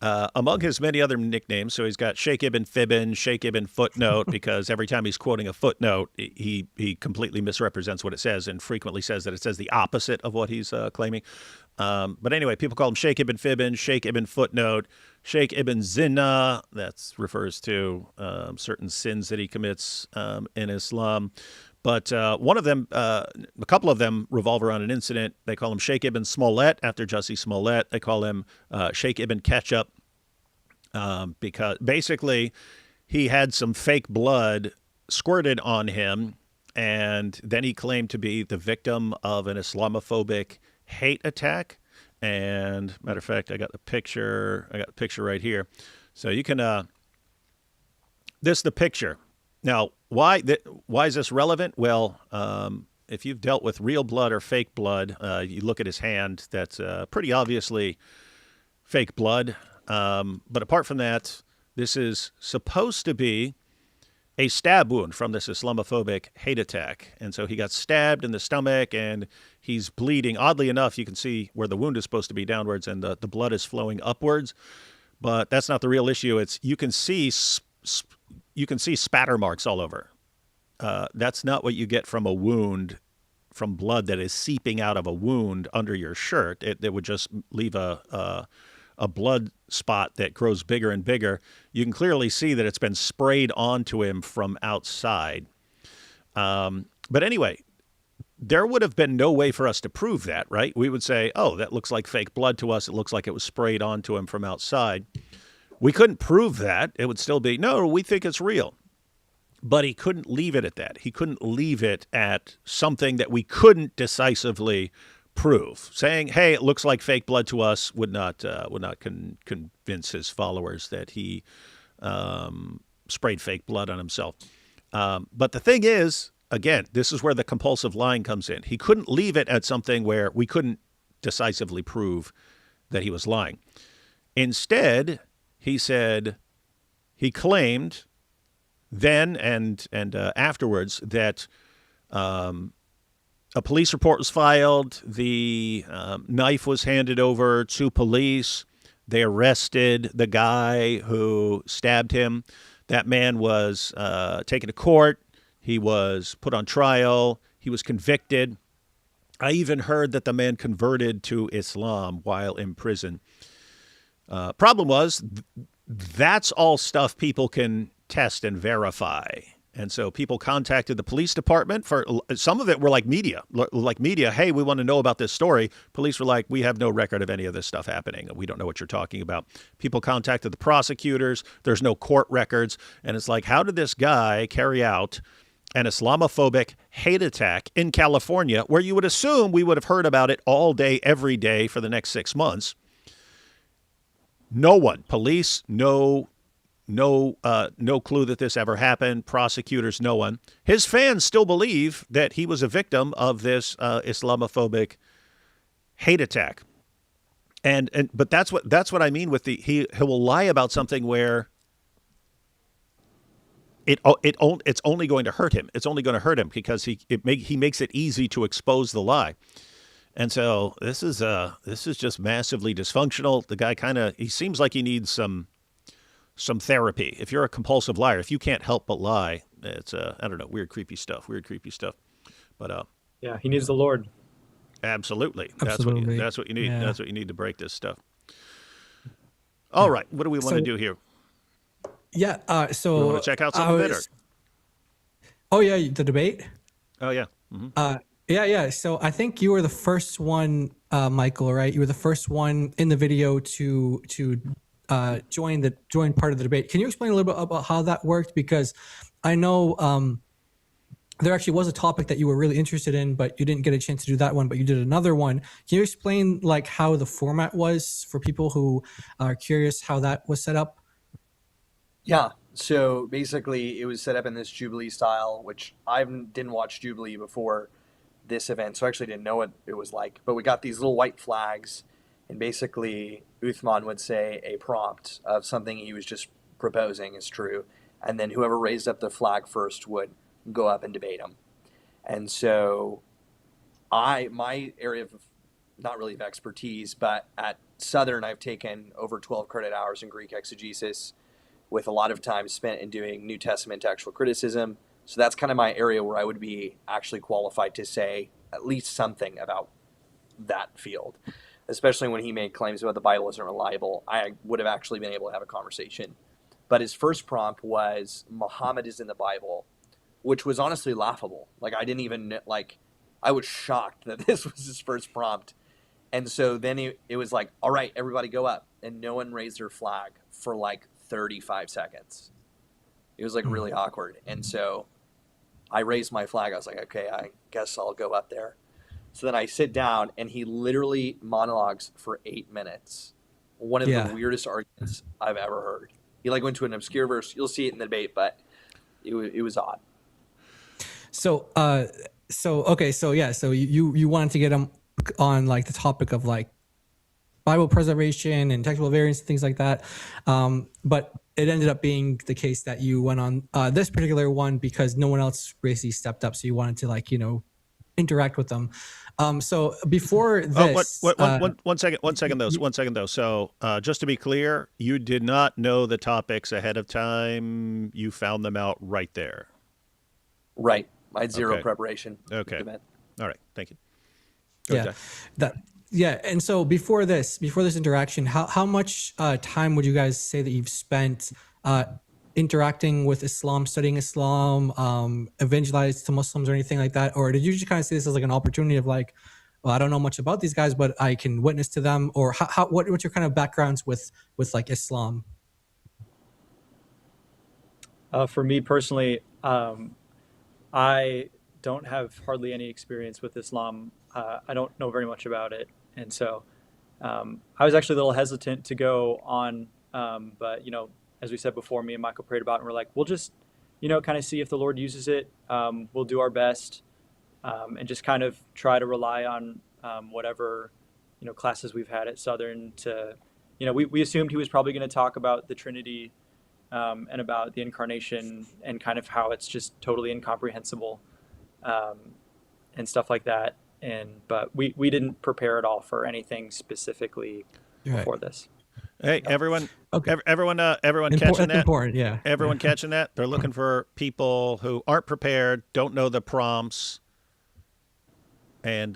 Among his many other nicknames, so he's got Sheikh Ibn Fibbin, Sheikh Ibn Footnote, because every time he's quoting a footnote, he completely misrepresents what it says and frequently says that it says the opposite of what he's claiming. But anyway, people call him Sheikh Ibn Fibbin, Sheikh Ibn Footnote, Sheikh Ibn Zina. That refers to certain sins that he commits in Islam. But one of them, a couple of them revolve around an incident. They call him Sheikh Ibn Smollett after Jussie Smollett. They call him Sheikh Ibn Ketchup because basically he had some fake blood squirted on him, and then he claimed to be the victim of an Islamophobic hate attack. And matter of fact, I got the picture right here. So you can this is the picture. Now, why is this relevant? Well, if you've dealt with real blood or fake blood, you look at his hand, that's pretty obviously fake blood. But apart from that, this is supposed to be a stab wound from this Islamophobic hate attack. And so he got stabbed in the stomach and he's bleeding. Oddly enough, you can see where the wound is supposed to be downwards and the blood is flowing upwards. But that's not the real issue. It's you can see spatter marks all over. That's not what you get from a wound, from blood that is seeping out of a wound under your shirt. It would just leave a blood spot that grows bigger and bigger. You can clearly see that it's been sprayed onto him from outside. But anyway, there would have been no way for us to prove that, right? We would say, oh, that looks like fake blood to us. It looks like it was sprayed onto him from outside. We couldn't prove that. It would still be, no, we think it's real. But he couldn't leave it at that. He couldn't leave it at something that we couldn't decisively prove. Saying, hey, it looks like fake blood to us would not convince his followers that he sprayed fake blood on himself. But the thing is, again, this is where the compulsive lying comes in. He couldn't leave it at something where we couldn't decisively prove that he was lying. Instead, he said, he claimed then and afterwards that a police report was filed. The knife was handed over to police. They arrested the guy who stabbed him. That man was taken to court. He was put on trial. He was convicted. I even heard that the man converted to Islam while in prison. Problem was, that's all stuff people can test and verify. And so people contacted the police department for some of it were like media, hey, we want to know about this story. Police were like, we have no record of any of this stuff happening. We don't know what you're talking about. People contacted the prosecutors. There's no court records. And it's like, how did this guy carry out an Islamophobic hate attack in California where you would assume we would have heard about it all day, every day for the next 6 months? No one, police, no clue that this ever happened. Prosecutors, no one. His fans still believe that he was a victim of this Islamophobic hate attack, but that's what I mean with he will lie about something where it's only going to hurt him. It's only going to hurt him because he makes it easy to expose the lie. And so this is just massively dysfunctional. The guy he seems like he needs some some therapy. If you're a compulsive liar, if you can't help but lie, it's I don't know, weird, creepy stuff. But Yeah, he needs the Lord. absolutely, Absolutely. that's what you need. Yeah. That's what you need to break this stuff. All right, what do we want to So- do here? Yeah. So You want to check out some of it? Or? Oh yeah, the debate. Oh yeah. Yeah. So I think you were the first one, Michael, right? You were the first one in the video to join part of the debate. Can you explain a little bit about how that worked? Because I know there actually was a topic that you were really interested in, but you didn't get a chance to do that one, but you did another one. Can you explain like how the format was for people who are curious how that was set up? Yeah. So basically, it was set up in this Jubilee style, which I didn't watch Jubilee before this event, so I actually didn't know what it was like. But we got these little white flags, and basically, Uthman would say a prompt of something he was just proposing is true, and then whoever raised up the flag first would go up and debate him. And so, my area of not really of expertise, but at Southern, I've taken over 12 credit hours in Greek exegesis, with a lot of time spent in doing New Testament textual criticism. So that's kind of my area where I would be actually qualified to say at least something about that field, especially when he made claims about the Bible isn't reliable. I would have actually been able to have a conversation. But his first prompt was Muhammad is in the Bible, which was honestly laughable. Like I didn't even I was shocked that this was his first prompt. And so then it was like, all right, everybody go up. And no one raised their flag for like 35 seconds. It was like really awkward. And so I raised my flag. I was like, okay, I guess I'll go up there. So then I sit down and he literally monologues for 8 minutes. One of the weirdest arguments I've ever heard. He like went to an obscure verse. You'll see it in the debate, but it was odd. So you wanted to get him on like the topic of like Bible preservation and textual variants and things like that. But it ended up being the case that you went on this particular one because no one else basically stepped up. So you wanted to like, interact with them. So before this, one second though. So just to be clear, you did not know the topics ahead of time. You found them out right there. Right. I had zero preparation. Okay. All right. Thank you. And so before this interaction, how much time would you guys say that you've spent interacting with Islam, studying Islam, evangelized to Muslims or anything like that? Or did you just kind of see this as like an opportunity of like, well, I don't know much about these guys, but I can witness to them? Or what's your kind of backgrounds with like Islam? For me personally, I don't have hardly any experience with Islam. I don't know very much about it. And so I was actually a little hesitant to go on. But, as we said before, me and Michael prayed about it, and we're like, we'll just, kind of see if the Lord uses it. We'll do our best and just kind of try to rely on whatever, classes we've had at Southern to, we assumed he was probably going to talk about the Trinity and about the incarnation and kind of how it's just totally incomprehensible and stuff like that. But we didn't prepare at all for anything specifically before this. Hey, everyone! Okay. Everyone catching that? Important, yeah. Everyone catching that? They're looking for people who aren't prepared, don't know the prompts, and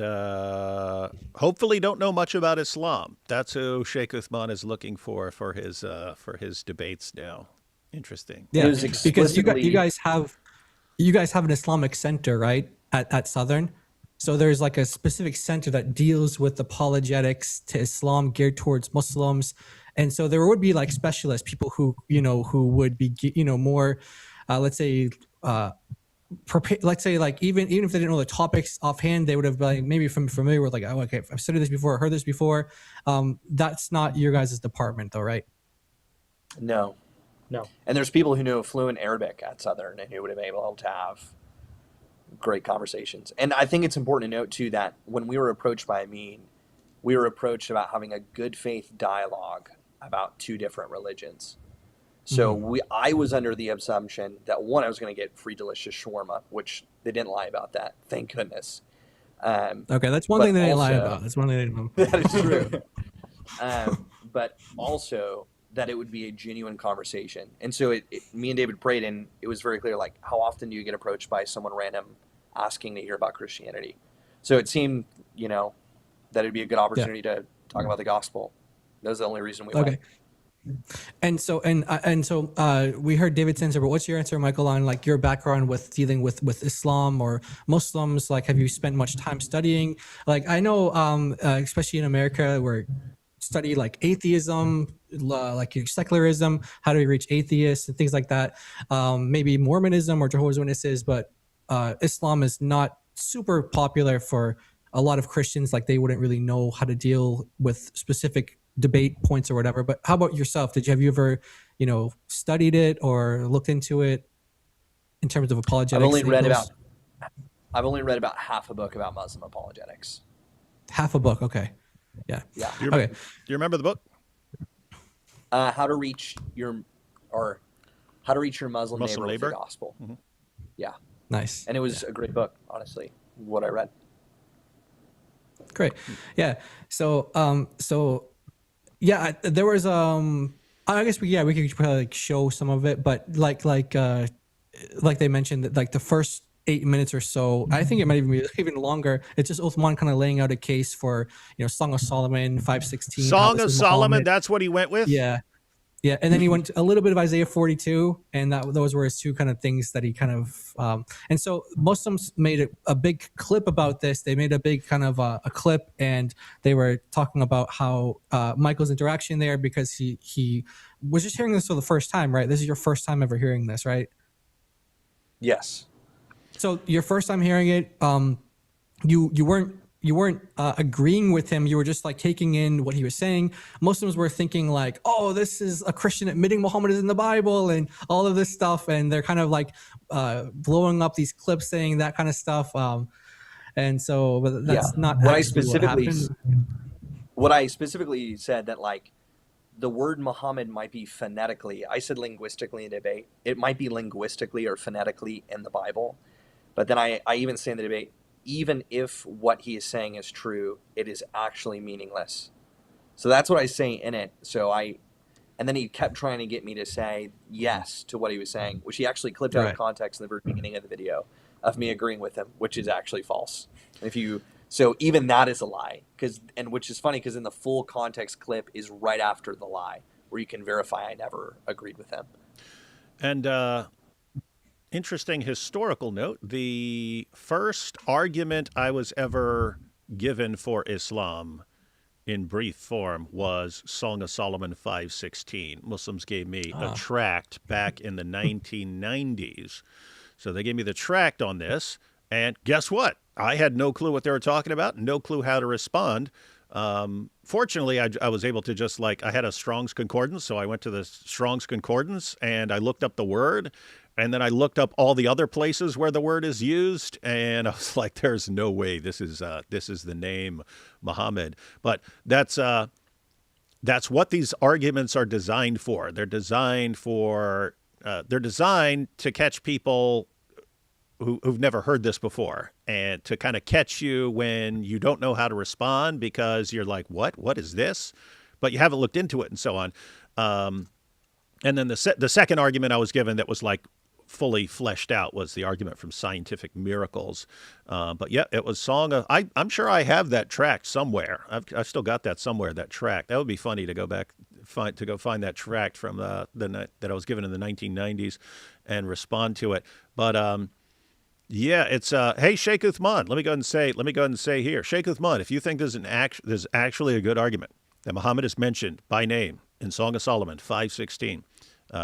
hopefully don't know much about Islam. That's who Sheikh Uthman is looking for his debates now. Interesting. Yeah, because you guys have an Islamic center, right, at Southern. So there's like a specific center that deals with apologetics to Islam geared towards Muslims. And so there would be like specialists, people who would be, more, let's say like even if they didn't know the topics offhand, they would have been maybe familiar with like, oh, okay, I've studied this before, heard this before. That's not your guys' department though, right? No. And there's people who know fluent Arabic at Southern and who would have been able to have great conversations. And I think it's important to note too that when we were approached by Amin, we were approached about having a good faith dialogue about two different religions. So I was under the assumption that one, I was going to get free delicious shawarma, which they didn't lie about that, thank goodness. Okay, that's one thing they didn't lie about. That's one thing they didn't know. That is true. But also that it would be a genuine conversation. And so me and David prayed, and it was very clear, like, how often do you get approached by someone random asking to hear about Christianity? So it seemed, that it'd be a good opportunity to talk about the gospel. That was the only reason we went. And so we heard David's answer, but what's your answer, Michael, on like your background with dealing with Islam or Muslims? Like, have you spent much time studying? Like, I know, especially in America, where study like atheism, like secularism, how do we reach atheists and things like that. Maybe Mormonism or Jehovah's Witnesses, but Islam is not super popular for a lot of Christians. Like, they wouldn't really know how to deal with specific debate points or whatever. But how about yourself? Have you ever, studied it or looked into it in terms of apologetics? I've only read about half a book about Muslim apologetics. Half a book, okay. Yeah. Do you remember the book? How to reach your Muslim neighbor with the gospel. Mm-hmm. Yeah. Nice. And it was a great book, honestly, what I read. Great. Yeah. So there was I guess we could probably like show some of it, but like they mentioned that like the first 8 minutes or so, I think it might even be even longer. It's just Uthman kind of laying out a case for, Song of Solomon 5:16. Song of Solomon, that's what he went with? Yeah. Yeah. And then he went a little bit of Isaiah 42, and those were his two kind of things that he kind of, and so Muslims made a big clip about this. They made a big kind of a clip, and they were talking about how Michael's interaction there, because he was just hearing this for the first time, right? This is your first time ever hearing this, right? Yes. So your first time hearing it, you weren't agreeing with him. You were just like taking in what he was saying. Muslims were thinking like, oh, this is a Christian admitting Muhammad is in the Bible and all of this stuff. And they're kind of like blowing up these clips saying that kind of stuff. And so but that's not what I specifically said, that like the word Muhammad might be phonetically, I said linguistically in debate, it might be linguistically or phonetically in the Bible. But then I even say in the debate, even if what he is saying is true, it is actually meaningless. So that's what I say in it. And then he kept trying to get me to say yes to what he was saying, which he actually clipped out of context in the very beginning of the video of me agreeing with him, which is actually false. So even that is a lie, which is funny because in the full context clip is right after the lie, where you can verify I never agreed with him. And interesting historical note, the first argument I was ever given for Islam in brief form was Song of Solomon 5:16. Muslims gave me a tract back in the 1990s. So they gave me the tract on this, and guess what? I had no clue what they were talking about, no clue how to respond. Fortunately, I was able to just I had a Strong's Concordance, so I went to the Strong's Concordance and I looked up the word, and then I looked up all the other places where the word is used, and I was like, "There's no way this is the name Muhammad." But that's what these arguments are designed for. They're designed to catch people who've never heard this before, and to kind of catch you when you don't know how to respond because you're like, what is this? But you haven't looked into it and so on. And then the second argument I was given that was fully fleshed out was the argument from Scientific Miracles. But yeah, it was Song of, I'm sure I have that tract somewhere. I've still got that somewhere, that tract. That would be funny to go back, find that tract from that I was given in the 1990s and respond to it. But, yeah, it's hey, Sheikh Uthman. Let me go ahead and say here, Sheikh Uthman, if you think there's actually a good argument that Muhammad is mentioned by name in Song of Solomon 5:16,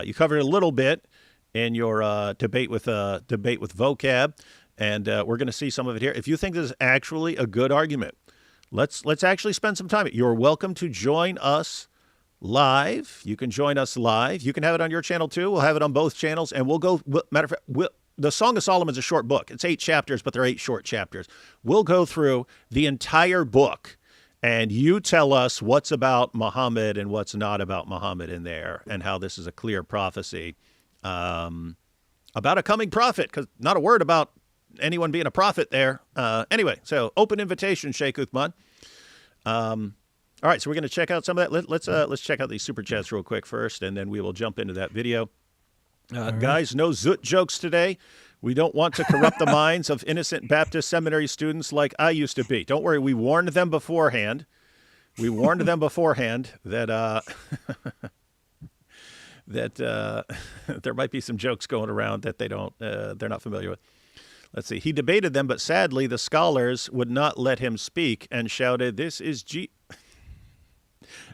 you covered a little bit in your debate with vocab, and we're going to see some of it here. If you think there's actually a good argument, let's actually spend some time. You're welcome to join us live. You can join us live. You can have it on your channel too. We'll have it on both channels, and we'll go. Matter of fact, the Song of Solomon is a short book. It's 8 chapters, but they're 8 short chapters. We'll go through the entire book, and you tell us what's about Muhammad and what's not about Muhammad in there, and how this is a clear prophecy about a coming prophet, because not a word about anyone being a prophet there. Anyway, so open invitation, Sheikh Uthman. All right, so we're going to check out some of that. Let's check out these super chats real quick first, and then we will jump into that video. Guys, no Zoot jokes today. We don't want to corrupt the minds of innocent Baptist seminary students like I used to be. Don't worry, we warned them beforehand. We warned them beforehand that that there might be some jokes going around that they're not familiar with. Let's see. He debated them, but sadly the scholars would not let him speak and shouted, "This is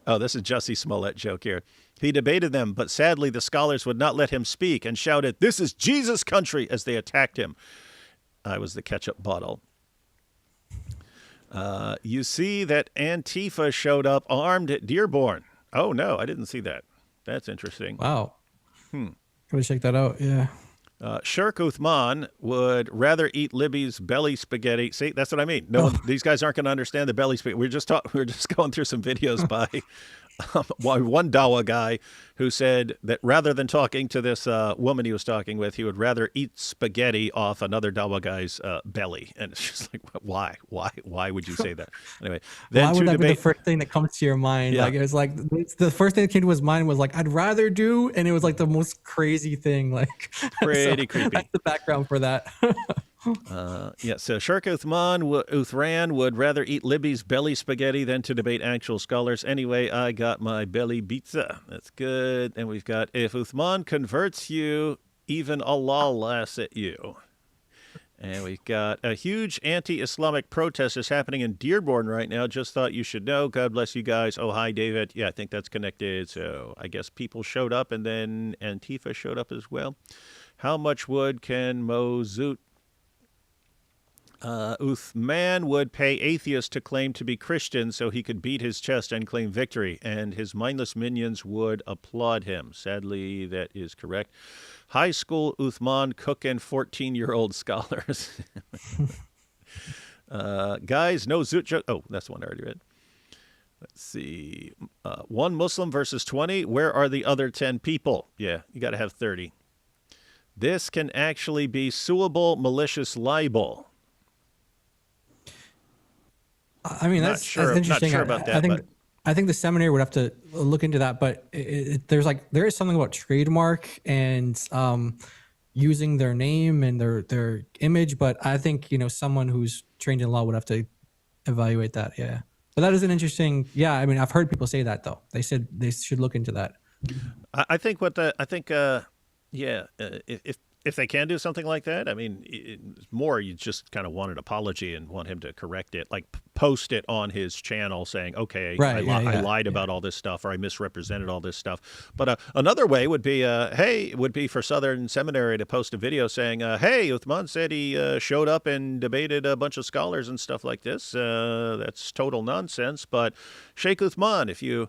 Oh, this is Jussie Smollett joke here. He debated them, but sadly the scholars would not let him speak and shouted, "This is Jesus' country," as they attacked him. I was the ketchup bottle. You see that Antifa showed up armed at Dearborn. Oh, no, I didn't see that. That's interesting. Wow. Gotta check that out. Yeah. Sheikh Uthman would rather eat Libby's belly spaghetti. See, that's what I mean. No, these guys aren't going to understand the belly spaghetti. We're just going through some videos by one Dawa guy who said that rather than talking to this woman he was talking with, he would rather eat spaghetti off another Dawa guy's belly. And it's just like, why would you say that? Anyway, then why would that be the first thing that comes to your mind? Yeah. Like, it was like the first thing that came to his mind was like, I'd rather do, and it was like the most crazy thing. Like, pretty creepy. That's the background for that. So Sheikh Uthman would rather eat Libby's belly spaghetti than to debate actual scholars. Anyway, I got my belly pizza. That's good. And we've got, if Uthman converts you, even Allah laughs at you. And we've got a huge anti-Islamic protest is happening in Dearborn right now. Just thought you should know. God bless you guys. Oh, hi, David. Yeah, I think that's connected. So I guess people showed up and then Antifa showed up as well. How much wood can Mo Zoot? Uthman would pay atheists to claim to be Christian so he could beat his chest and claim victory, and his mindless minions would applaud him. Sadly, that is correct. High school Uthman cooking 14-year-old scholars. Guys, no Zoot joke. Oh, that's the one I already read. Let's see. One Muslim versus 20. Where are the other 10 people? Yeah, you got to have 30. This can actually be suable malicious libel. I mean, that's interesting. Not sure about that. I think the seminary would have to look into that, but there is something about trademark and using their name and their image. But I think someone who's trained in law would have to evaluate that. Yeah, but that is an interesting. Yeah, I mean, I've heard people say that though. They said they should look into that. If they can do something like that, I mean, you just kind of want an apology and want him to correct it, like post it on his channel saying, okay, I lied about all this stuff, or I misrepresented all this stuff. But another way would be, for Southern Seminary to post a video saying, hey, Uthman said he showed up and debated a bunch of scholars and stuff like this. That's total nonsense. But Sheikh Uthman, if you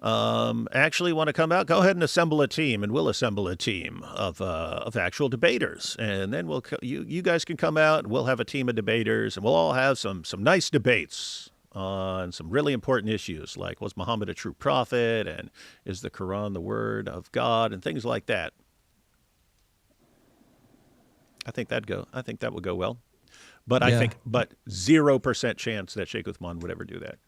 actually want to come out, go ahead and assemble a team, and we'll assemble a team of actual debaters, and then you guys can come out, and we'll have a team of debaters, and we'll all have some nice debates on some really important issues, like was Muhammad a true prophet, and is the Quran the word of God, and things like that. I think that would go well, but I think 0% chance that Sheikh Uthman would ever do that.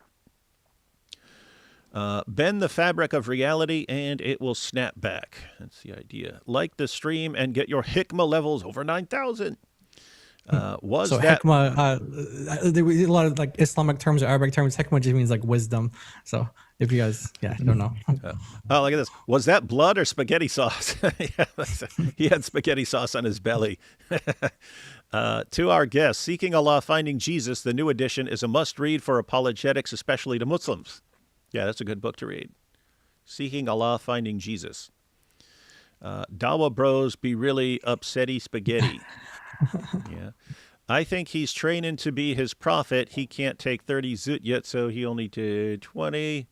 Bend the fabric of reality and it will snap back. That's the idea. Like the stream and get your hikmah levels over 9,000. Hikmah, there was a lot of like Islamic terms or Arabic terms. Hikmah just means like wisdom. So if you guys, don't know. Oh, look at this. Was that blood or spaghetti sauce? He had spaghetti sauce on his belly. To our guests, Seeking Allah, Finding Jesus, the new edition, is a must-read for apologetics, especially to Muslims. Yeah, that's a good book to read. Seeking Allah, Finding Jesus. Dawa bros be really upsetty spaghetti. Yeah. I think he's training to be his prophet. He can't take 30 zut yet, so he only did 20.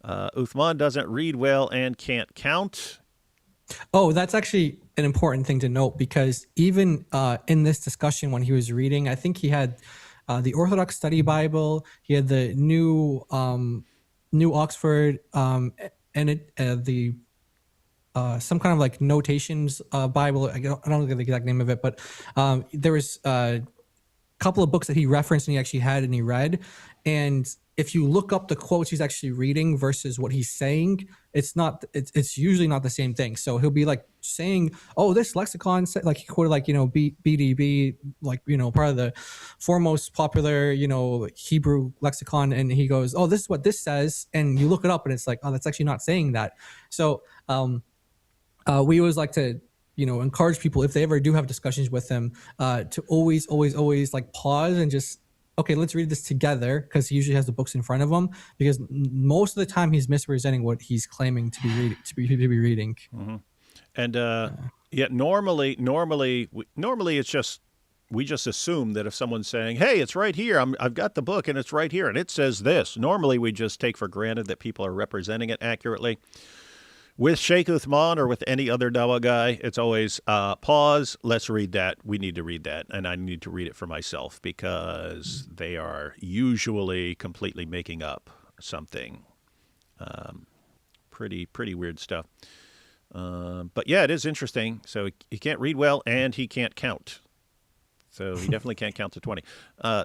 Uthman doesn't read well and can't count. Oh, that's actually an important thing to note, because even in this discussion when he was reading, I think he had the Orthodox Study Bible, he had the New Oxford, and the some kind of like notations Bible. I don't know the exact name of it, but there was a couple of books that he referenced and he actually had and he read. And if you look up the quotes he's actually reading versus what he's saying, it's usually not the same thing. So he'll be like saying, oh, this lexicon like he quoted like, BDB, like, part of the foremost popular, Hebrew lexicon, and he goes, oh, this is what this says, and you look it up and it's like, oh, that's actually not saying that. So we always like to encourage people, if they ever do have discussions with him, to always like pause and just, okay, let's read this together, because he usually has the books in front of him, because most of the time he's misrepresenting what he's claiming to be reading. Mm-hmm. And yeah, normally it's just, we just assume that if someone's saying, hey, it's right here, I've got the book and it's right here and it says this, normally we just take for granted that people are representing it accurately. With Sheikh Uthman or with any other Dawah guy, it's always pause, let's read that. We need to read that, and I need to read it for myself, because they are usually completely making up something. Pretty weird stuff. But yeah, it is interesting. So he can't read well, and he can't count. So he definitely can't count to 20.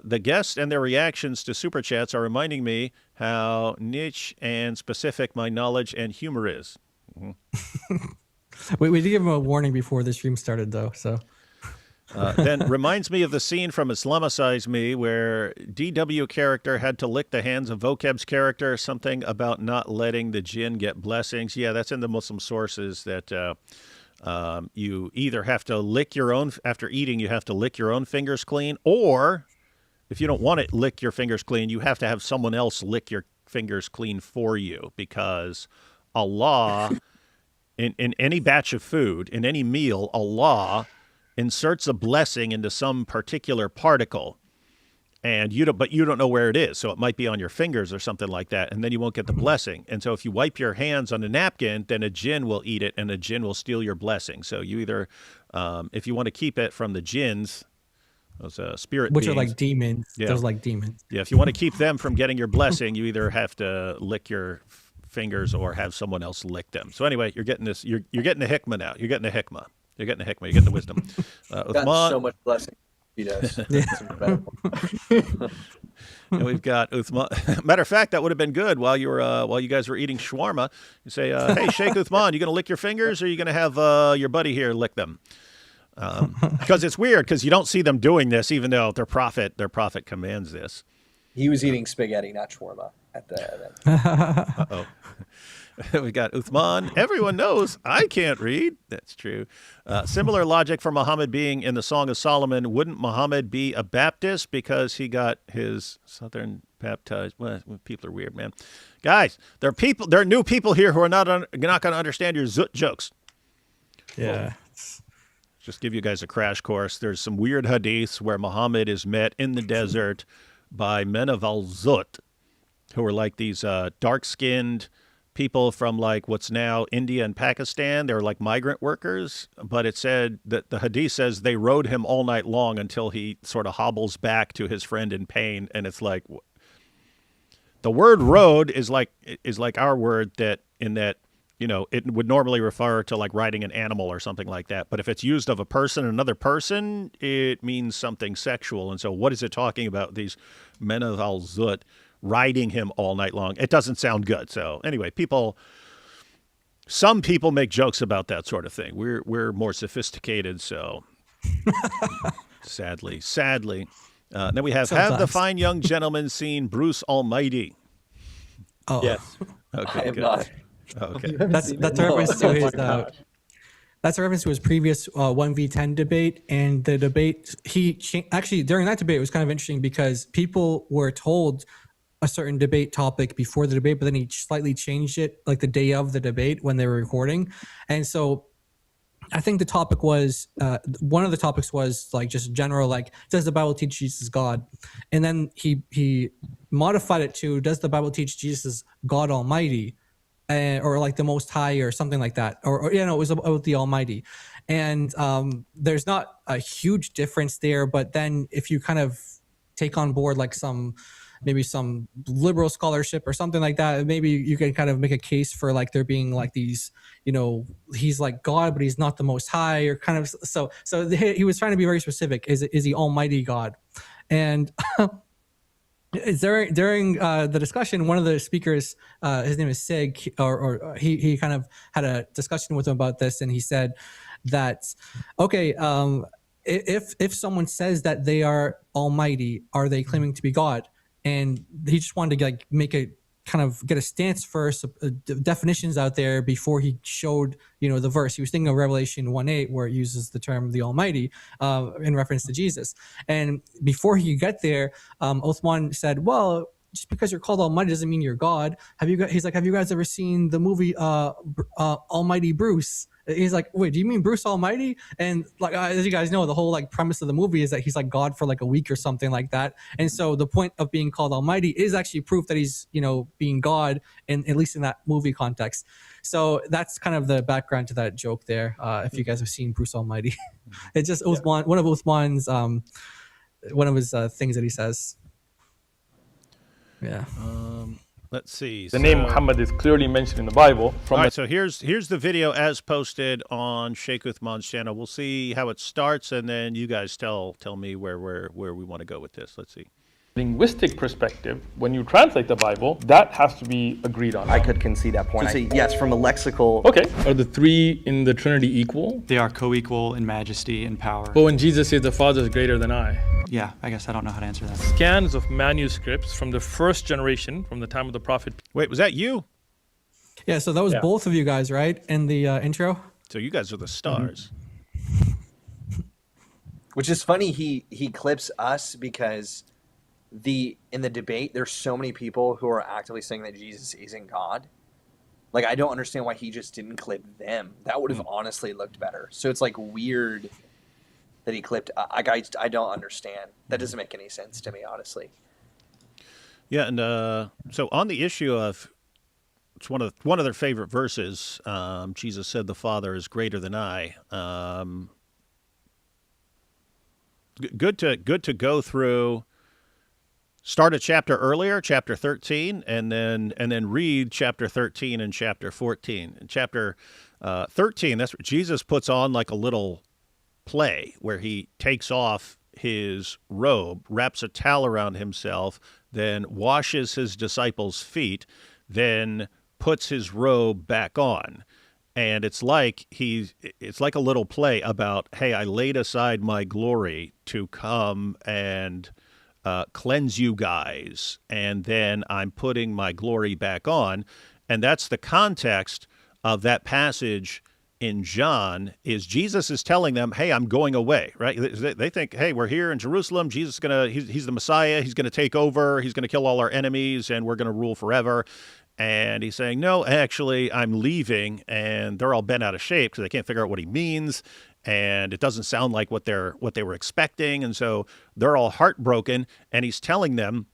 The guests and their reactions to Super Chats are reminding me how niche and specific my knowledge and humor is. Mm-hmm. We did give him a warning before the stream started, though. So then reminds me of the scene from Islamicize Me where DW character had to lick the hands of Vocab's character, something about not letting the jinn get blessings. Yeah, that's in the Muslim sources, that you either have to lick your own, after eating, you have to lick your own fingers clean, or if you don't want to lick your fingers clean, you have to have someone else lick your fingers clean for you, because Allah, in any batch of food, in any meal, Allah inserts a blessing into some particular particle, and you don't know where it is. So it might be on your fingers or something like that, and then you won't get the blessing. And so if you wipe your hands on a napkin, then a jinn will eat it, and a jinn will steal your blessing. So you either, if you want to keep it from the jinns, those spirit which beings, are like demons. Yeah. Those like demons. Yeah, if you want to keep them from getting your blessing, you either have to lick your fingers or have someone else lick them. So anyway, you're getting this. You're getting the hikmah now. You're getting the hikmah. You're getting the hikmah. You're getting the wisdom. Got so much blessing. He does. It's incredible. And we've got Uthman. Matter of fact, that would have been good while you guys were eating shawarma. You say, "Hey, Sheikh Uthman, you going to lick your fingers, or are you going to have your buddy here lick them?" Because it's weird, because you don't see them doing this, even though their prophet commands this. He was eating spaghetti, not shawarma, at the event. Uh-oh. We got Uthman. Everyone knows I can't read. That's true. Similar logic for Muhammad being in the Song of Solomon. Wouldn't Muhammad be a Baptist because he got his Southern baptized? Well, people are weird, man. Guys, there are new people here who are not going to understand your zut jokes. Yeah. Well, just give you guys a crash course. There's some weird hadiths where Muhammad is met in the desert by men of al-Zut, who are like these dark-skinned people from like what's now India and Pakistan. They're like migrant workers, but it said that the hadith says they rode him all night long until he sort of hobbles back to his friend in pain. And it's like, the word rode is like our word, that in that, it would normally refer to like riding an animal or something like that. But if it's used of a person, another person, it means something sexual. And so what is it talking about? These men of al-Zut riding him all night long. It doesn't sound good. So anyway, some people make jokes about that sort of thing. We're more sophisticated. So sadly. Then we have the fine young gentleman seen Bruce Almighty? Oh, yes. I Okay, have good. not. Okay. That's a reference to his. That's a reference to his previous 1v10 debate, and the debate actually during that debate it was kind of interesting because people were told a certain debate topic before the debate, but then he slightly changed it like the day of the debate when they were recording, and so I think the topic was one of the topics was like just general, like, does the Bible teach Jesus is God? And then he modified it to, does the Bible teach Jesus is God Almighty? Or like the Most High or something like that, or it was about the Almighty. And there's not a huge difference there, but then if you kind of take on board like maybe some liberal scholarship or something like that, maybe you can kind of make a case for like there being like these, he's like God, but he's not the Most High, or kind of so he was trying to be very specific. Is he Almighty God? And During the discussion, one of the speakers, his name is Sig, or he kind of had a discussion with him about this, and he said that, okay, if someone says that they are almighty, are they claiming to be God? And he just wanted to like make a kind of get a stance first, definitions out there before he showed the verse. He was thinking of Revelation 1:8, where it uses the term the Almighty in reference to Jesus. And before he could get there, Uthman said, well, just because you're called Almighty doesn't mean you're God. He's like, have you guys ever seen the movie Almighty Bruce? He's like, wait, do you mean Bruce Almighty? And like, as you guys know, the whole like premise of the movie is that he's like God for like a week or something like that. And so the point of being called Almighty is actually proof that he's being God, in at least in that movie context. So that's kind of the background to that joke there. If you guys have seen Bruce Almighty, it was one of Uthman's one of his things that he says. Yeah. Let's see. The name Muhammad is clearly mentioned in the Bible. All right, so here's the video as posted on Sheikh Uthman's channel. We'll see how it starts, and then you guys tell me where we want to go with this. Let's see. Linguistic perspective, when you translate the Bible, that has to be agreed on. I could concede that point. Yes, from a lexical. Okay. Are the three in the Trinity equal? They are co-equal in majesty and power. But when Jesus says the Father is greater than I. Yeah, I guess I don't know how to answer that. Scans of manuscripts from the first generation, from the time of the prophet. Wait, was that you? Yeah, so that was both of you guys, right? In the intro? So you guys are the stars. Which is funny, he clips us because in the debate, there's so many people who are actively saying that Jesus isn't God. Like, I don't understand why he just didn't clip them. That would have honestly looked better. So it's like weird that he clipped. I don't understand. That doesn't make any sense to me, honestly. Yeah, and so on the issue of, it's one of their favorite verses. Jesus said, "The Father is greater than I." Good to go through. Start a chapter earlier, chapter 13, and then read chapter 13 and chapter 14. In chapter 13, that's what Jesus puts on like a little play where he takes off his robe, wraps a towel around himself, then washes his disciples' feet, then puts his robe back on. And it's like a little play about, hey, I laid aside my glory to come and cleanse you guys, and then I'm putting my glory back on. And that's the context of that passage in John, is Jesus is telling them, hey, I'm going away, right? They think, hey, we're here in Jerusalem. Jesus is he's the Messiah. He's going to take over. He's going to kill all our enemies, and we're going to rule forever. And he's saying, no, actually, I'm leaving. And they're all bent out of shape because they can't figure out what he means. And it doesn't sound like what they were expecting. And so they're all heartbroken. And he's telling them,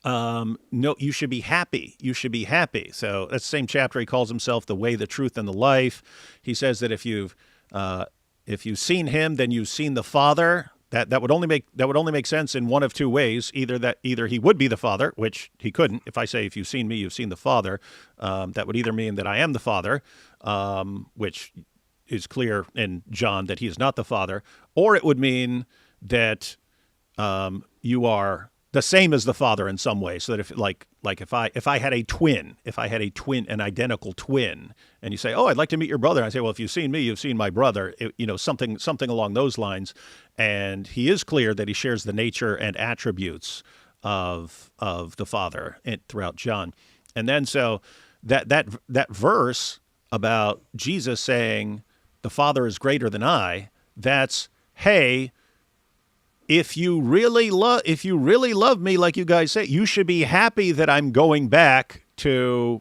no, you should be happy. You should be happy. So that's the same chapter. He calls himself the way, the truth, and the life. He says that if you've seen him, then you've seen the Father. That would only make sense in one of two ways. Either he would be the Father, which he couldn't. If I say, if you've seen me, you've seen the Father, that would either mean that I am the Father, which is clear in John that he is not the Father, or it would mean that you are the same as the Father in some way. So that if I had a twin, an identical twin, and you say, oh, I'd like to meet your brother, and I say, well, if you've seen me, you've seen my brother, something along those lines. And he is clear that he shares the nature and attributes of the Father throughout John. And then so that verse about Jesus saying the Father is greater than I, that's, hey, if you really love me, like you guys say, you should be happy that I'm going back to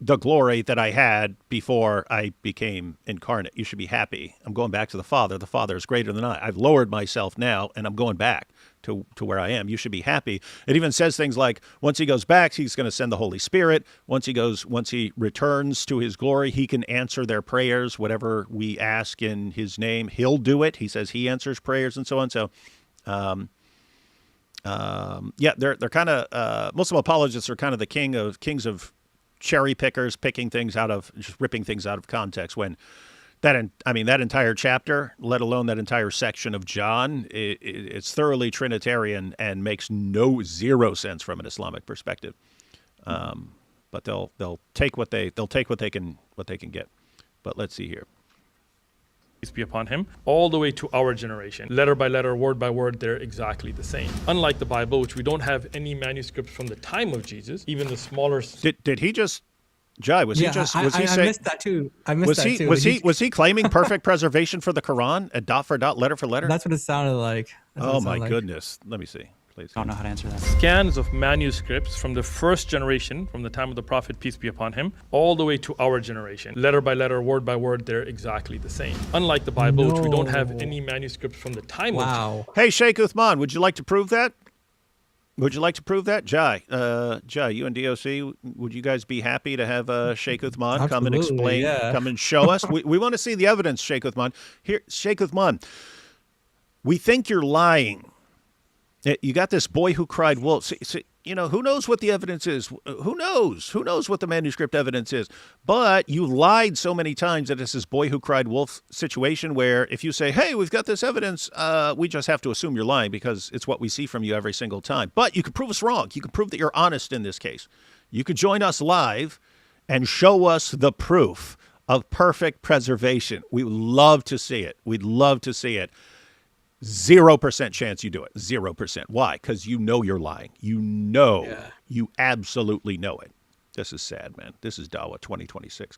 the glory that I had before I became incarnate. You should be happy. I'm going back to the Father. The Father is greater than I. I've lowered myself now, and I'm going back to where I am. You should be happy. It even says things like, once he goes back, he's going to send the Holy Spirit. Once he returns to his glory, he can answer their prayers. Whatever we ask in his name, he'll do it. He says he answers prayers and so on. So, they're kind of Muslim apologists are kind of the kings of cherry pickers, picking things just ripping things out of context, when that entire chapter, let alone that entire section of John, it's thoroughly Trinitarian and makes zero sense from an Islamic perspective. But they'll take what they can get. But let's see here. Peace be upon him, all the way to our generation. Letter by letter, word by word, they're exactly the same. Unlike the Bible, which we don't have any manuscripts from the time of Jesus, even the smaller. Did he just? Jai, was he just? Was he saying? I missed that too. Was he claiming perfect preservation for the Quran, dot for dot, letter for letter? That's what it sounded like. Oh my goodness! Let me see, please. I don't know how to answer that. Scans of manuscripts from the first generation, from the time of the Prophet, peace be upon him, all the way to our generation. Letter by letter, word by word, they're exactly the same. Unlike the Bible, which we don't have any manuscripts from the time of Jesus. Hey, Sheikh Uthman, would you like to prove that? Jai, you and DOC, would you guys be happy to have Sheikh Uthman come and explain, come and show us? We want to see the evidence, Sheikh Uthman. Here, Sheikh Uthman, we think you're lying. You got this boy who cried wolf. See, who knows what the evidence is? Who knows? Who knows what the manuscript evidence is? But you lied so many times that it's this boy who cried wolf situation where if you say, hey, we've got this evidence, we just have to assume you're lying because it's what we see from you every single time. But you could prove us wrong. You could prove that you're honest in this case. You could join us live and show us the proof of perfect preservation. We would love to see it. We'd love to see it. 0% chance you do it. 0%. Why? Because you know you're lying. You absolutely know it. This is sad, man. This is Dawah 2026.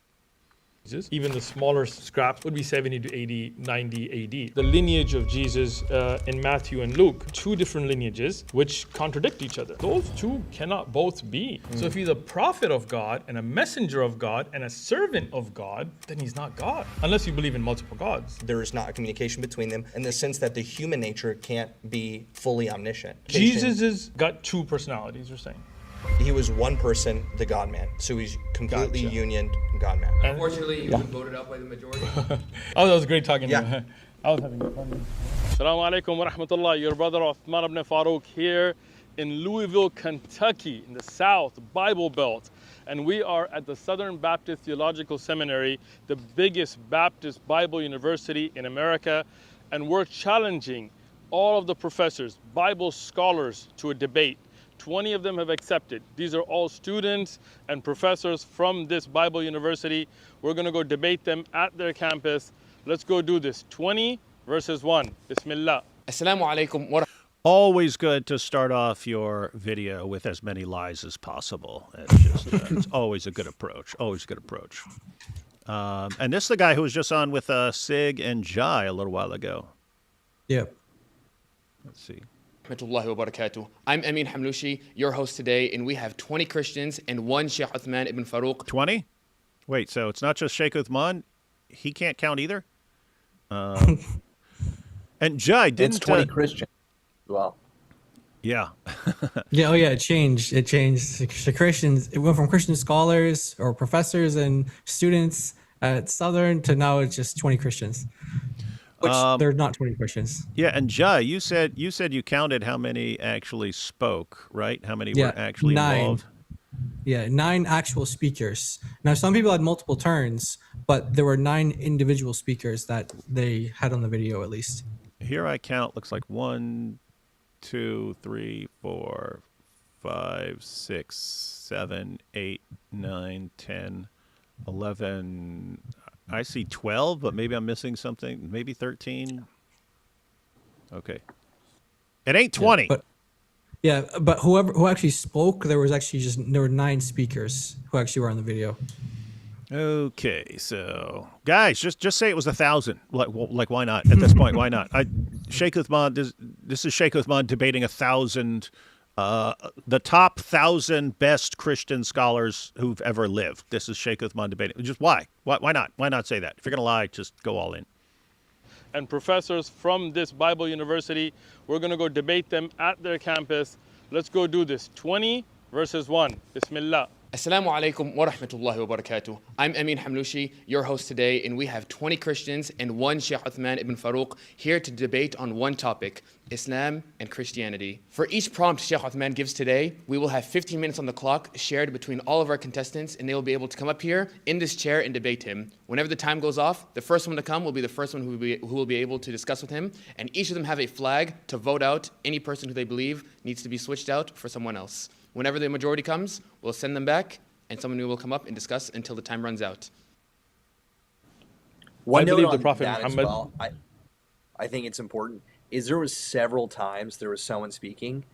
Even the smaller scraps would be 70 to 80, 90 AD. The lineage of Jesus in Matthew and Luke, two different lineages which contradict each other. Those two cannot both be. So if he's a prophet of God and a messenger of God and a servant of God, then he's not God. Unless you believe in multiple gods. There is not a communication between them in the sense that the human nature can't be fully omniscient. Jesus has got two personalities, you're saying. He was one person, the God-man. So he's completely unioned God-man. Unfortunately, he was voted out by the majority. Oh, that was great talking to Yeah. you. I was having fun. Assalamu alaikum wa rahmatullah. Your brother Uthman ibn Farouk here in Louisville, Kentucky, in the South, Bible Belt. And we are at the Southern Baptist Theological Seminary, the biggest Baptist Bible university in America. And we're challenging all of the professors, Bible scholars, to a debate. 20 of them have accepted. These are all students and professors from this Bible university. We're going to go debate them at their campus. Let's go do this. 20 versus 1. Bismillah. Assalamu alaikum wa Always good to start off your video with as many lies as possible. It's always a good approach. Always a good approach. And this is the guy who was just on with Sig and Jai a little while ago. Yep. Let's see. rahmatullahi wa barakatuh. I'm Amin Hamloushi, your host today, and we have 20 Christians and one Sheikh Uthman Ibn Farouk. 20? Wait, so it's not just Sheikh Uthman? He can't count either? And Jai didn't... It's 20 Christians as well. Yeah. Yeah, it changed. It changed to Christians. It went from Christian scholars or professors and students at Southern to now it's just 20 Christians. Which they're not 20 Christians. Yeah, and Jai, you said you counted how many actually spoke, right? How many were actually 9. involved? Yeah, 9 actual speakers. Now, some people had multiple turns, but there were 9 individual speakers that they had on the video at least. Here I count, looks like 1, 2, 3, 4, 5, 6, 7, 8, 9, 10, 11... I see 12, but maybe I'm missing something. Maybe 13. Okay. It ain't 20. But who actually spoke, there were 9 speakers who actually were on the video. Okay, so guys, just say it was 1,000. Like why not? At this point, why not? Sheikh Uthman. This is Sheikh Uthman debating 1,000. The top 1,000 best Christian scholars who've ever lived. This is Sheikh Uthman debating. Just why? Why not? Why not say that? If you're going to lie, just go all in. And professors from this Bible university, we're going to go debate them at their campus. Let's go do this. 20 versus 1. Bismillah. Assalamu alaikum wa rahmatullahi wa barakatuh. I'm Amin Hamloushi, your host today, and we have 20 Christians and one Sheikh Uthman ibn Farouk here to debate on one topic, Islam and Christianity. For each prompt Sheikh Uthman gives today, we will have 15 minutes on the clock shared between all of our contestants, and they will be able to come up here in this chair and debate him. Whenever the time goes off, the first one to come will be the first one who will be able to discuss with him, and each of them have a flag to vote out any person who they believe needs to be switched out for someone else. Whenever the majority comes, we'll send them back, and someone new will come up and discuss until the time runs out. One I note believe the on Prophet that as Muhammad. well, I think it's important, is there was several times there was someone speaking,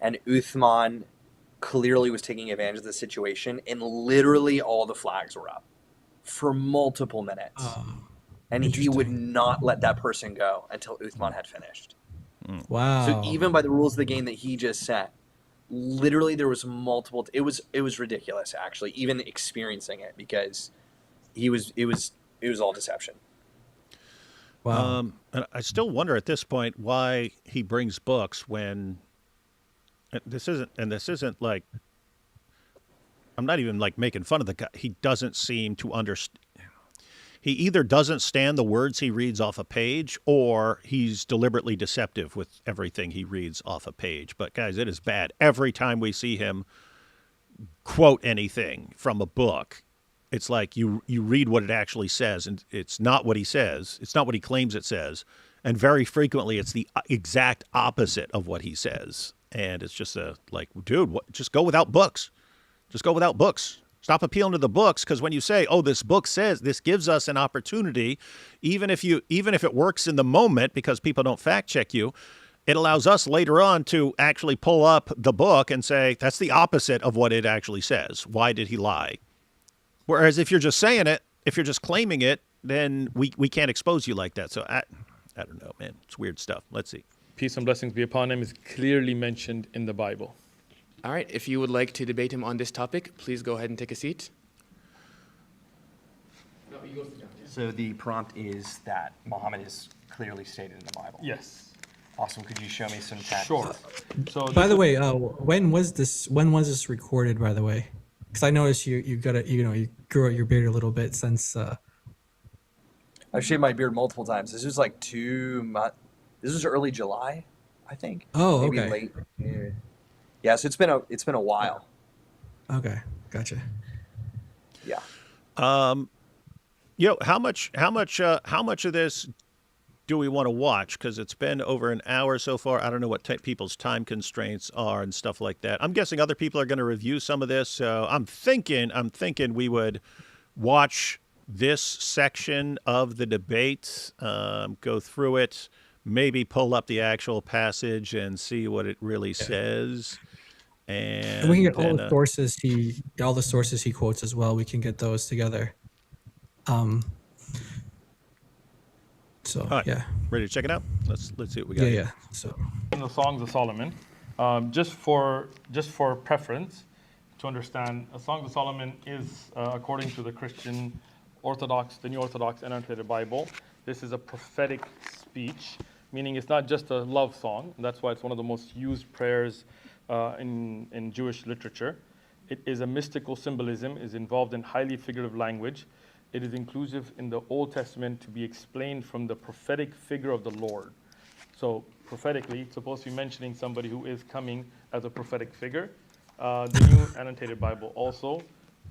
and Uthman clearly was taking advantage of the situation, and literally all the flags were up for multiple minutes. And he would not let that person go until Uthman had finished. Wow. So even by the rules of the game that he just set, literally there was multiple it was ridiculous, actually, even experiencing it, because it was all deception. Wow. And I still wonder at this point why he brings books when this isn't like, I'm not even like making fun of the guy. He doesn't seem to understand. He either doesn't stand the words he reads off a page, or he's deliberately deceptive with everything he reads off a page. But guys, it is bad. Every time we see him quote anything from a book, it's like you read what it actually says, and it's not what he says. It's not what he claims it says. And very frequently, it's the exact opposite of what he says. And it's just dude, just go without books. Just go without books. Stop appealing to the books, because when you say, oh, this book says, this gives us an opportunity, even if it works in the moment because people don't fact check you, it allows us later on to actually pull up the book and say, that's the opposite of what it actually says. Why did he lie? Whereas if you're just saying it, if you're just claiming it, then we can't expose you like that. So I don't know, man. It's weird stuff. Let's see. Peace and blessings be upon him is clearly mentioned in the Bible. All right, if you would like to debate him on this topic, please go ahead and take a seat. So the prompt is that Muhammad is clearly stated in the Bible. Yes. Awesome. Could you show me some text? Sure. So By the way, when was this recorded, by the way? Because I noticed you grew out your beard a little bit since. I've shaved my beard multiple times. This was like 2 months. This was early July, I think. Oh, maybe okay. late. Yeah, so it's been a while. Okay, gotcha. Yeah. How much of this do we want to watch? Because it's been over an hour so far. I don't know what people's time constraints are and stuff like that. I'm guessing other people are going to review some of this. So I'm thinking we would watch this section of the debate, go through it, maybe pull up the actual passage and see what it really says. And we can get all the sources he quotes as well. We can get those together. So right. yeah, ready to check it out? Let's see what we got. Yeah. So in the Songs of Solomon, just for preference to understand, a Songs of Solomon is according to the Christian Orthodox, the New Orthodox Annotated Bible. This is a prophetic speech, meaning it's not just a love song. And that's why it's one of the most used prayers in Jewish literature. It is a mystical symbolism, is involved in highly figurative language. It is inclusive in the Old Testament to be explained from the prophetic figure of the Lord. So prophetically, it's supposed to be mentioning somebody who is coming as a prophetic figure. The New Annotated Bible also,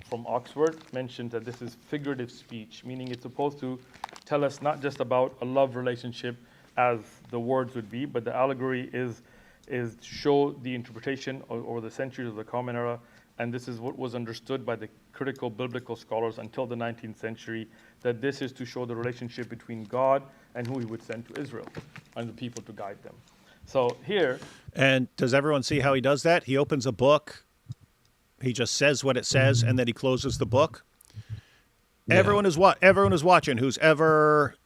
from Oxford, mentioned that this is figurative speech, meaning it's supposed to tell us not just about a love relationship as the words would be, but the allegory is to show the interpretation over the centuries of the Common Era, and this is what was understood by the critical biblical scholars until the 19th century, that this is to show the relationship between God and who he would send to Israel and the people to guide them. So here... And does everyone see how he does that? He opens a book, he just says what it says, and then he closes the book. Yeah. Everyone is watching who's ever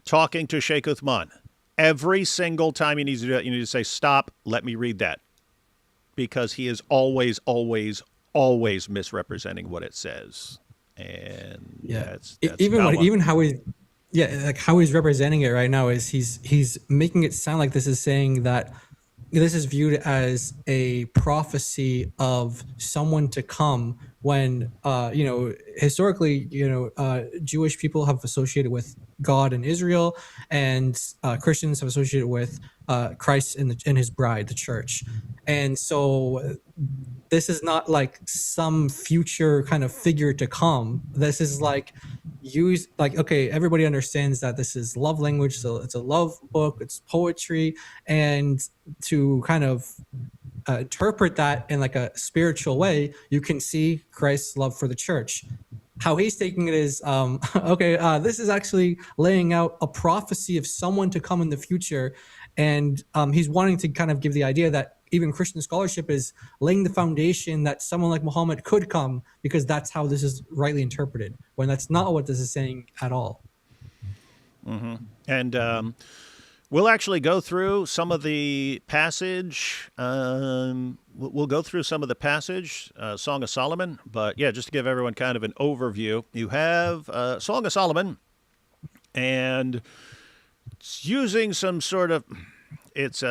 talking to Sheikh Uthman. Every single time you need to do it, you need to say, stop, let me read that. Because he is always misrepresenting what it says. And that's how he's representing it right now is he's making it sound like this is saying that this is viewed as a prophecy of someone to come when, historically, Jewish people have associated with God and Israel, and Christians have associated with Christ and his bride, the church. And so this is not like some future kind of figure to come. This is like okay, everybody understands that this is love language, so it's a love book, it's poetry, and to kind of interpret that in like a spiritual way, you can see Christ's love for the church. How he's taking it is, this is actually laying out a prophecy of someone to come in the future, and he's wanting to kind of give the idea that even Christian scholarship is laying the foundation that someone like Muhammad could come, because that's how this is rightly interpreted, when that's not what this is saying at all. Mm-hmm. And we'll actually go through some of the passage. We'll go through some of the passage, Song of Solomon. But yeah, just to give everyone kind of an overview, you have Song of Solomon, and it's using some sort of, it's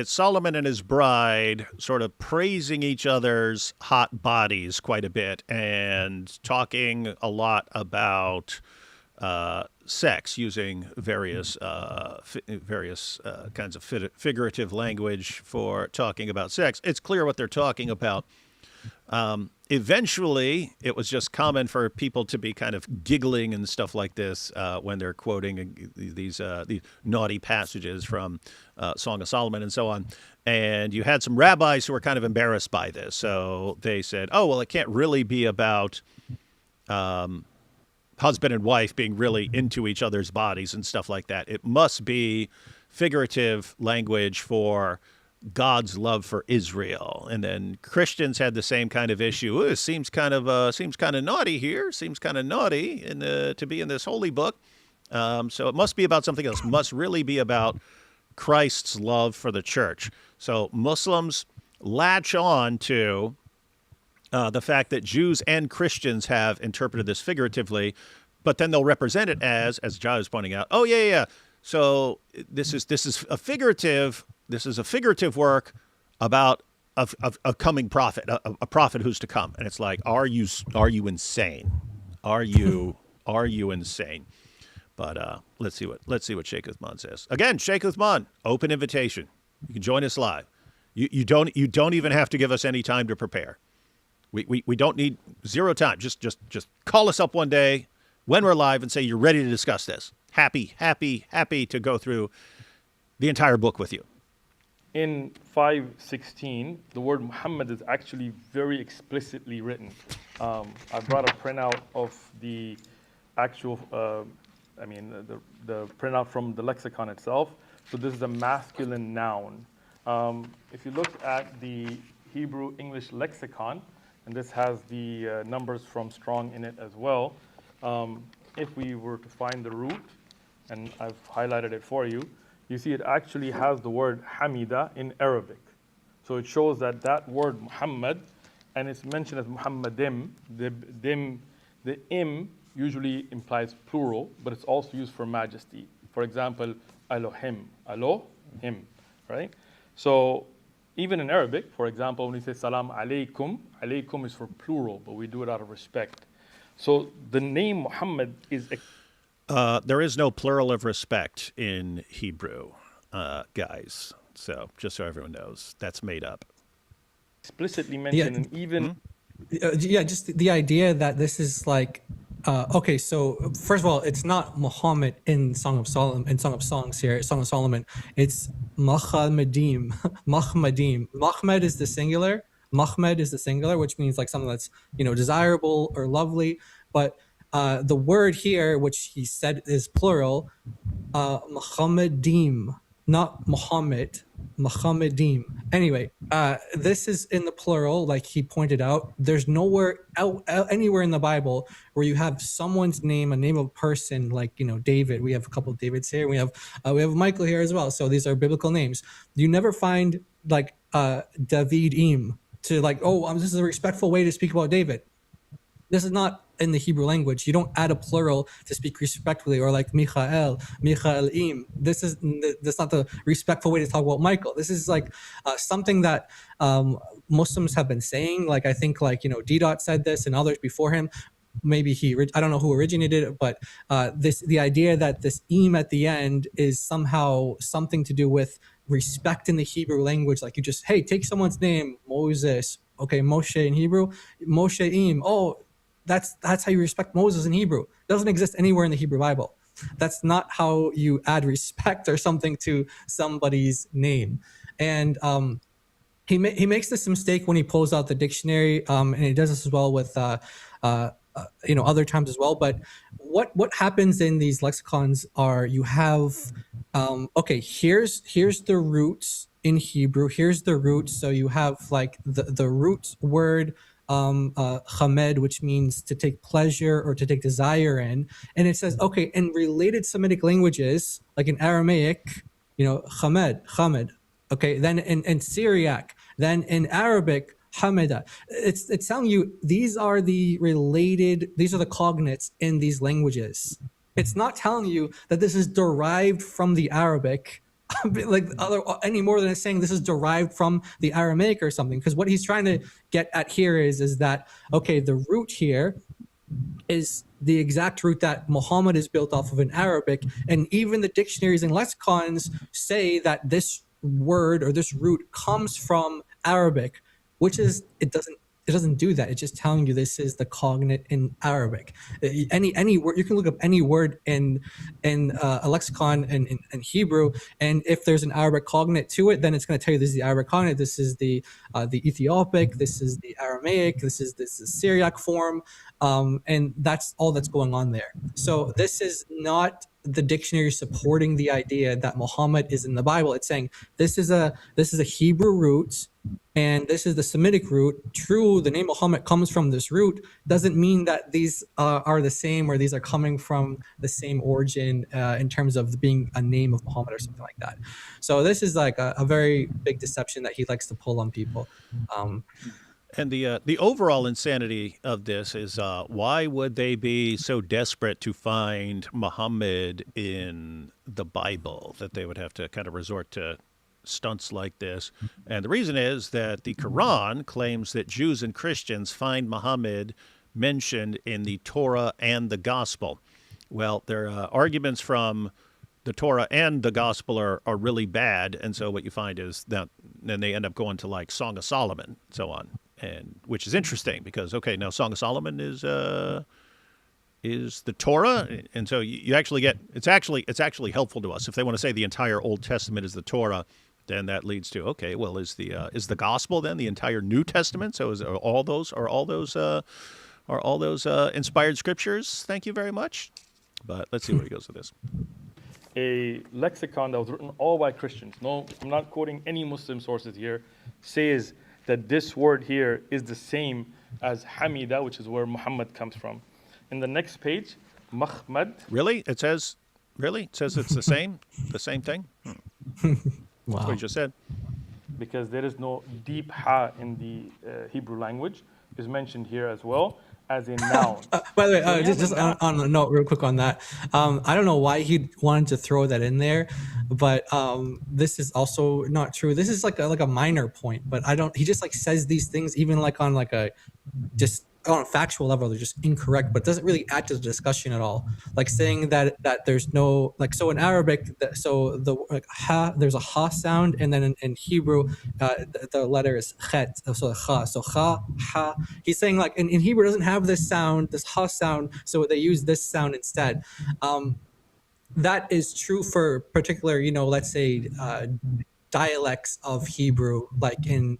Solomon and his bride sort of praising each other's hot bodies quite a bit, and talking a lot about sex, using various kinds of figurative language for talking about sex. It's clear what they're talking about. Eventually, it was just common for people to be kind of giggling and stuff like this when they're quoting these naughty passages from Song of Solomon and so on. And you had some rabbis who were kind of embarrassed by this. So they said, oh, well, it can't really be about husband and wife being really into each other's bodies and stuff like that. It must be figurative language for God's love for Israel. And then Christians had the same kind of issue. It seems kind of naughty here. Seems kind of naughty to be in this holy book. So it must be about something else. It must really be about Christ's love for the church. So Muslims latch on to the fact that Jews and Christians have interpreted this figuratively, but then they'll represent it as Jai was pointing out. Oh yeah. So this is a figurative. This is a figurative work about a coming prophet, a prophet who's to come. And it's like, are you insane? Are you insane? But let's see what Sheikh Uthman says. Again, Sheikh Uthman, open invitation. You can join us live. You don't even have to give us any time to prepare. We don't need zero time. Just call us up one day when we're live and say you're ready to discuss this. Happy to go through the entire book with you. In 5:16, the word Muhammad is actually very explicitly written. I brought a printout of the actual, the printout from the lexicon itself. So this is a masculine noun. If you look at the Hebrew English lexicon, and this has the numbers from Strong in it as well, if we were to find the root, and I've highlighted it for you, you see it actually has the word Hamida in Arabic. So it shows that word Muhammad, and it's mentioned as Muhammadim. The im usually implies plural, but it's also used for majesty. For example, Elohim, him, right? So even in Arabic, for example, when we say Salam Alaikum, Alaikum is for plural, but we do it out of respect. So the name Muhammad is... There is no plural of respect in Hebrew, guys. So just so everyone knows, that's made up. Explicitly mentioned, and even... just the idea that this is like... okay, so first of all, it's not Muhammad in Song of Solomon, in Song of Songs here, Song of Solomon. It's Mahmadim. Mahmad is the singular. Mahmad is the singular, which means like something that's, desirable or lovely. But the word here, which he said is plural, Muhammadim, not Muhammad, Muhammadim. Anyway, this is in the plural, like he pointed out. There's nowhere anywhere in the Bible where you have someone's name, a name of a person, like David. We have a couple of Davids here. We have Michael here as well. So these are biblical names. You never find like Davidim to like, this is a respectful way to speak about David. This is not in the Hebrew language. You don't add a plural to speak respectfully, or like Michael, Michaelim. That's not the respectful way to talk about Michael. This is like something that Muslims have been saying. Like I think like D-Dot said this and others before him. Maybe I don't know who originated it, but the idea that this im at the end is somehow something to do with respect in the Hebrew language. Like you just, hey, take someone's name, Moses. Okay, Moshe in Hebrew, Moshe im. Oh, that's how you respect Moses in Hebrew. It doesn't exist anywhere in the Hebrew Bible. That's not how you add respect or something to somebody's name. And he makes this mistake when he pulls out the dictionary, and he does this as well with other times as well. But what happens in these lexicons are you have here's the roots in Hebrew. Here's the roots. So you have like the root word chamed, which means to take pleasure or to take desire in, and it says okay, in related Semitic languages like in Aramaic, chamed. Okay, then in Syriac, then in Arabic, hamida. It's telling you these are the cognates in these languages. It's not telling you that this is derived from the Arabic, any more than it's saying this is derived from the Aramaic or something. Because what he's trying to get at here is that okay, the root here is the exact root that Muhammad is built off of in Arabic, and even the dictionaries and lexicons say that this word or this root comes from Arabic, which is it doesn't do that. It's just telling you this is the cognate in Arabic. Any word, you can look up any word in a lexicon in Hebrew, and if there's an Arabic cognate to it, then it's going to tell you this is the Arabic cognate, this is the Ethiopic, this is the Aramaic, this is Syriac form, and that's all that's going on there. So this is not the dictionary supporting the idea that Muhammad is in the Bible. It's saying this is a Hebrew root and this is the Semitic root. True, the name Muhammad comes from this root, doesn't mean that these are the same or these are coming from the same origin in terms of being a name of Muhammad or something like that. So this is like a very big deception that he likes to pull on people. And the overall insanity of this is why would they be so desperate to find Muhammad in the Bible that they would have to kind of resort to stunts like this? And the reason is that the Quran claims that Jews and Christians find Muhammad mentioned in the Torah and the Gospel. Well, their arguments from the Torah and the Gospel are really bad, and so what you find is that then they end up going to like Song of Solomon and so on. And which is interesting because okay, now Song of Solomon is the Torah, and so you actually get it's actually helpful to us if they want to say the entire Old Testament is the Torah. Then that leads to okay, well is the Gospel then the entire New Testament? So are all those inspired scriptures? Thank you very much. But let's see where he goes with this. A lexicon that was written all by Christians. No, I'm not quoting any Muslim sources here. Says that this word here is the same as Hamida, which is where Muhammad comes from. In the next page, Mahmad. Really? It says it's the same thing? Wow. That's what you just said. Because there is no deep ha in the Hebrew language. Is mentioned here as well as a noun. By the way, just on a note, real quick on that. I don't know why he wanted to throw that in there, but this is also not true. This is like a minor point, but he just like says these things even like on like a just on a factual level, they're just incorrect, but doesn't really add to the discussion at all. Like saying that there's no like so in Arabic, so the like ha, there's a ha sound, and then in Hebrew, the letter is chet, so ha, so ha, ha. He's saying like in Hebrew doesn't have this sound, this ha sound, so they use this sound instead. That is true for particular, let's say dialects of Hebrew, like in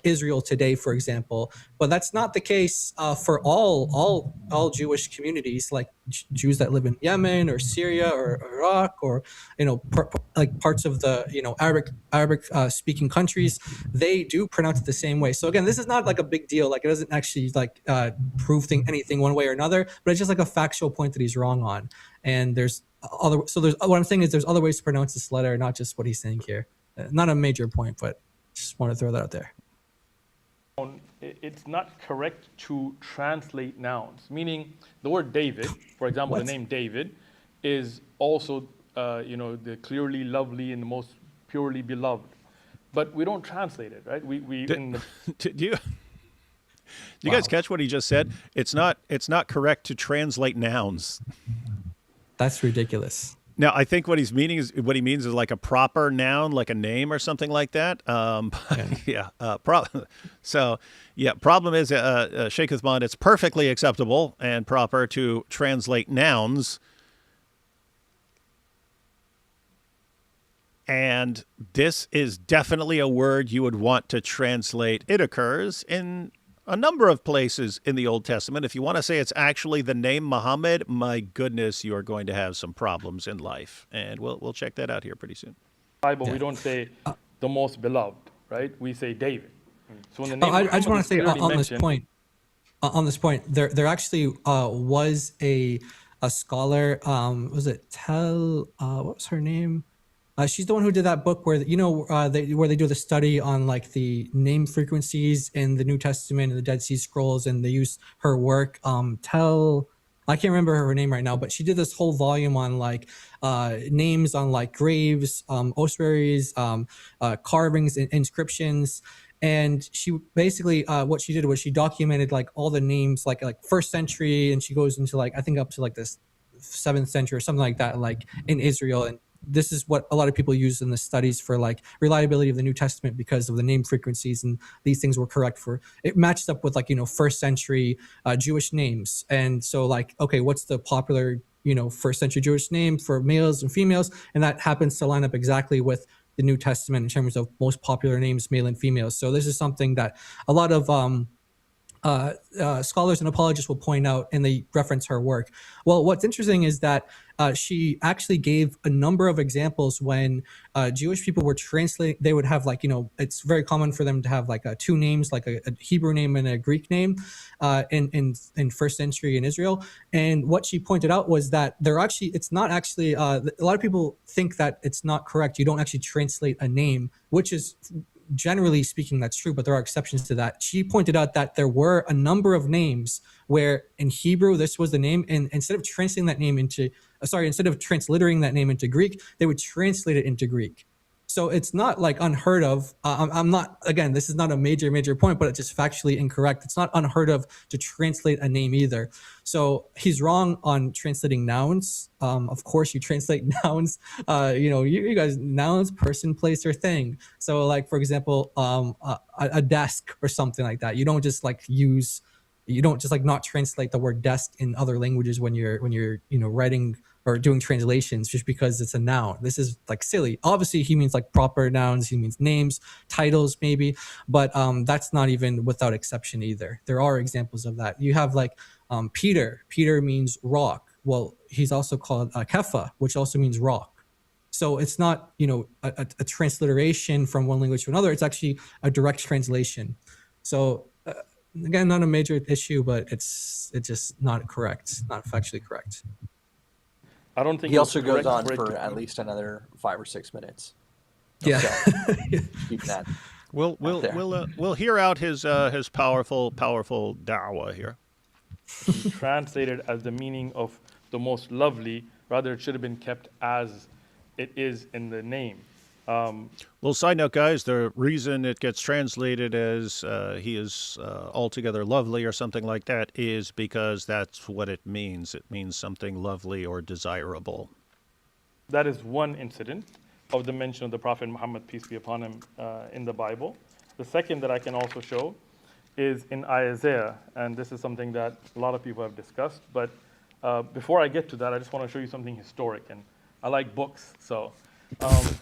Israel today, for example. But that's not the case for all Jewish communities, like Jews that live in Yemen or Syria or Iraq or like parts of the Arabic speaking countries. They do pronounce it the same way. So again, this is not like a big deal. Like it doesn't actually like prove anything one way or another. But it's just like a factual point that he's wrong on. And there's what I'm saying is there's other ways to pronounce this letter, not just what he's saying here. Not a major point, but just want to throw that out there. it's not correct to translate nouns. Meaning, the word David, for example, the name David, is also, the clearly lovely and the most purely beloved. But we don't translate it, right? Do you guys catch what he just said? It's not correct to translate nouns. That's ridiculous. Now, I think what he means is like a proper noun, like a name or something like that. Problem is, Sheikh Uthman, it's perfectly acceptable and proper to translate nouns. And this is definitely a word you would want to translate. It occurs in a number of places in the Old Testament. If you want to say it's actually the name Muhammad, my goodness, you are going to have some problems in life. And we'll check that out here pretty soon. Bible, we don't say the most beloved, right? We say David. So when the name I just want to say on this point, there actually was a scholar. Was it what was her name? She's the one who did that book where where they do the study on like the name frequencies in the New Testament and the Dead Sea Scrolls, and they use her work. I can't remember her name right now, but she did this whole volume on like names on like graves, ossuaries, carvings, and inscriptions. And she basically what she did was she documented like all the names like first century, and she goes into like I think up to like this 7th century or something like that, like in Israel. And this is what a lot of people use in the studies for like reliability of the New Testament because of the name frequencies, and these things were correct for it matched up with like first century Jewish names. And so like, okay, what's the popular first century Jewish name for males and females, and that happens to line up exactly with the New Testament in terms of most popular names, male and female. So this is something that a lot of scholars and apologists will point out, and they reference her work. Well, what's interesting is that she actually gave a number of examples when Jewish people were translating. They would have like, it's very common for them to have like two names, like a Hebrew name and a Greek name in first century in Israel. And what she pointed out was that it's not actually, a lot of people think that it's not correct. You don't actually translate a name, which is generally speaking, that's true, but there are exceptions to that. She pointed out that there were a number of names where in Hebrew, this was the name, and instead of translating that name instead of transliterating that name into Greek, they would translate it into Greek. So it's not like unheard of. I'm not, again, this is not a major point, but it's just factually incorrect. It's not unheard of to translate a name either. So he's wrong on translating nouns. Of course, you translate nouns. You guys, nouns, person, place, or thing. So like, for example, a desk or something like that. You don't just not translate the word desk in other languages when you're writing or doing translations just because it's a noun. This is like silly. Obviously, he means like proper nouns. He means names, titles, maybe, but that's not even without exception either. There are examples of that. You have like Peter. Peter means rock. Well, he's also called Kefa, which also means rock. So it's not a transliteration from one language to another. It's actually a direct translation. So again, not a major issue, but it's just not correct, not factually correct. I don't think he also goes on for at least another 5 or 6 minutes. Yeah, so, keep that. We'll hear out his powerful da'wah here. Translated as the meaning of the most lovely. Rather, it should have been kept as it is in the name. Little side note, guys, the reason it gets translated as he is altogether lovely or something like that is because that's what it means. It means something lovely or desirable. That is one incident of the mention of the Prophet Muhammad, peace be upon him, in the Bible. The second that I can also show is in Isaiah, and this is something that a lot of people have discussed. But before I get to that, I just want to show you something historic, and I like books, so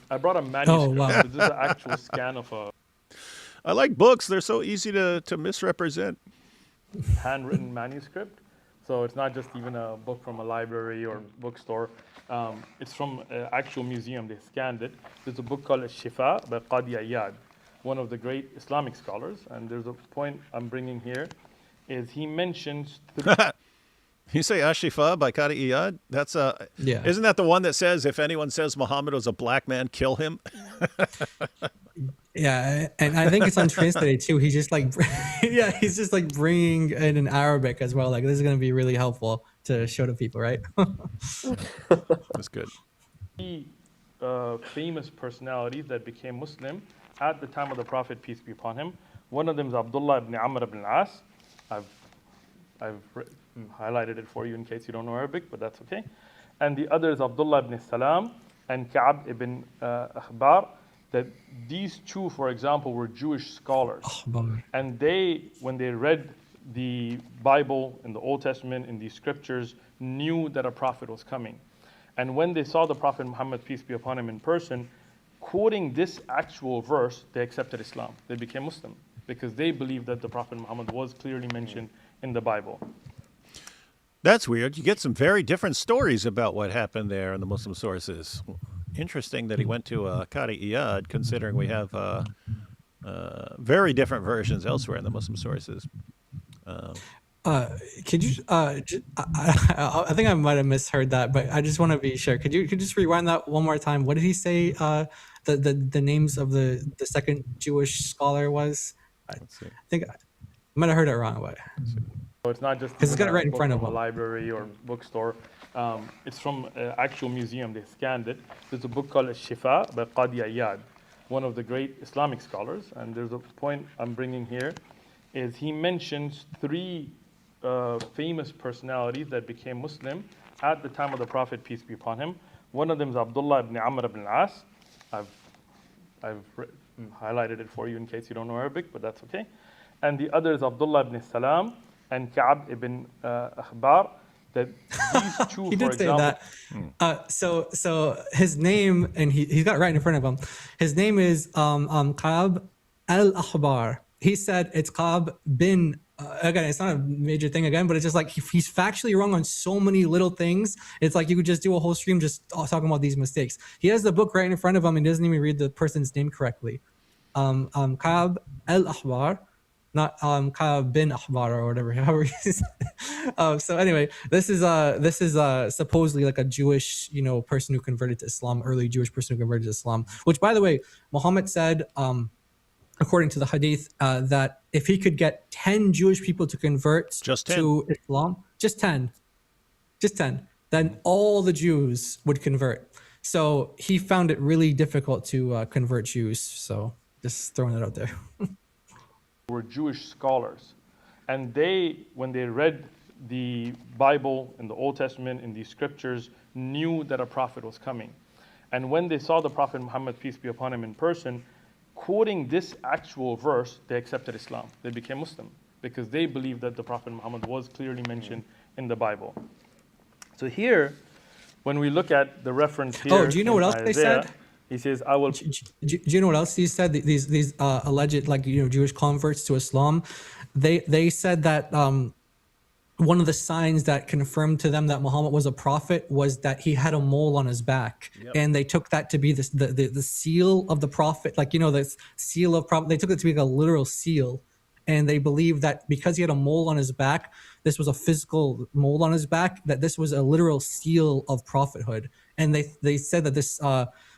I brought a manuscript. Oh, wow. So this is an actual scan of a I like books. They're so easy to misrepresent. handwritten manuscript. So it's not just even a book from a library or bookstore. It's from an actual museum. They scanned it. There's a book called Shifa by Qadi Ayyad, one of the great Islamic scholars. And there's a point I'm bringing here is he mentions You say Ashifa by Qadi Iyad? That's Yeah. Isn't that the one that says if anyone says Muhammad was a black man, kill him? Yeah, and I think it's untranslated too. He's just like, yeah, he's just like bringing in Arabic as well. Like this is going to be really helpful to show to people, right? That's good. Famous personalities that became Muslim at the time of the Prophet, peace be upon him. One of them is Abdullah ibn Amr ibn al-As. I've highlighted it for you in case you don't know Arabic, but that's okay. And the other is Abdullah ibn Salam and Ka'b ibn Akhbar. That these two, for example, were Jewish scholars. And they, when they read the Bible in the Old Testament, in these scriptures, knew that a prophet was coming. And when they saw the Prophet Muhammad, peace be upon him, in person, quoting this actual verse, they accepted Islam. They became Muslim because they believed that the Prophet Muhammad was clearly mentioned in the Bible. That's weird. You get some very different stories about what happened there in the Muslim sources. Interesting that he went to Qadi Iyad, considering we have very different versions elsewhere in the Muslim sources. Could you? I think I might have misheard that, but I just want to be sure. Could you just rewind that one more time? What did he say? The names of the second Jewish scholar was. I think I might have heard it wrong, but. So it's not just because he's got it right in front of a him. library or bookstore. It's from an actual museum. They scanned it. There's a book called Shifa by Qadi Iyad, one of the great Islamic scholars. And there's a point I'm bringing here, is he mentions three famous personalities that became Muslim at the time of the Prophet, peace be upon him. One of them is Abdullah ibn Amr ibn al-As. I've highlighted it for you in case you don't know Arabic, but that's okay. And the other is Abdullah ibn Salam and Ka'b ibn Akhbar. That these two, he did for example, say that. So his name, and he's got it right in front of him. His name is Ka'b al-Akhbar. He said it's Ka'b bin. Again, it's not a major thing again, but it's just like he's factually wrong on so many little things. It's like you could just do a whole stream just talking about these mistakes. He has the book right in front of him and doesn't even read the person's name correctly. Ka'b al-Akhbar. Not Ka'b bin Ahbar or whatever. However he said. So anyway, this is supposedly like a Jewish, person who converted to Islam, early Jewish person who converted to Islam. Which, by the way, Muhammad said, according to the Hadith, that if he could get 10 Jewish people to convert to Islam, just 10, then all the Jews would convert. So he found it really difficult to convert Jews. So just throwing that out there. Were Jewish scholars. And they, when they read the Bible in the Old Testament, in these scriptures, knew that a prophet was coming. And when they saw the Prophet Muhammad, peace be upon him, in person, quoting this actual verse, they accepted Islam. They became Muslim because they believed that the Prophet Muhammad was clearly mentioned in the Bible. So here, when we look at the reference here, oh, do you know what else Isaiah, they said? He says, "I will." Do you know what else he said? These alleged Jewish converts to Islam, they said that one of the signs that confirmed to them that Muhammad was a prophet was that he had a mole on his back, and they took that to be the seal of the prophet, the seal of prophet. They took it to be a literal seal, and they believed that because he had a mole on his back, this was a physical mole on his back, that this was a literal seal of prophethood, and they said that this.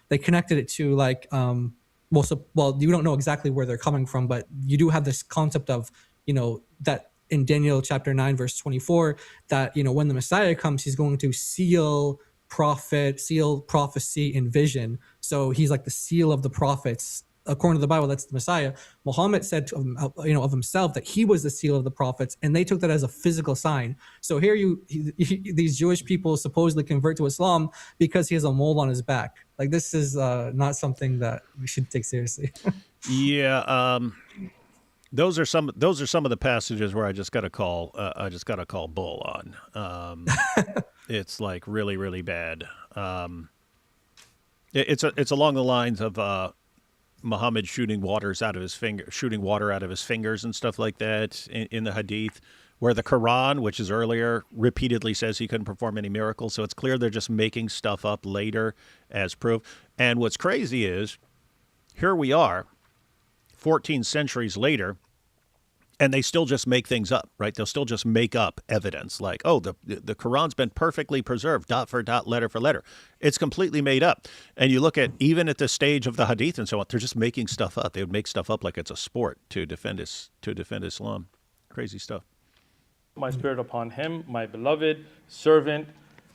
They connected it to you don't know exactly where they're coming from, but you do have this concept of, that in Daniel chapter 9, verse 24, that, when the Messiah comes, he's going to seal prophecy and vision. So he's like the seal of the prophets. According to the Bible, that's the Messiah. Muhammad said of himself that he was the seal of the prophets, and they took that as a physical sign. So here these Jewish people supposedly convert to Islam because he has a mole on his back. Like this is not something that we should take seriously. Yeah, those are some of the passages where I just got to call bull on. It's like really, really bad. It's along the lines of. Muhammad shooting water out of his fingers and stuff like that in the Hadith, where the Quran, which is earlier, repeatedly says he couldn't perform any miracles. So it's clear they're just making stuff up later as proof. And what's crazy is, here we are, 14 centuries later, And they still just make things up, right? They'll still just make up evidence like, oh, the Quran's been perfectly preserved, dot for dot, letter for letter. It's completely made up. And you look at, even at the stage of the hadith and so on, they're just making stuff up. They would make stuff up like it's a sport to defend Islam. Crazy stuff. My spirit upon him, my beloved servant.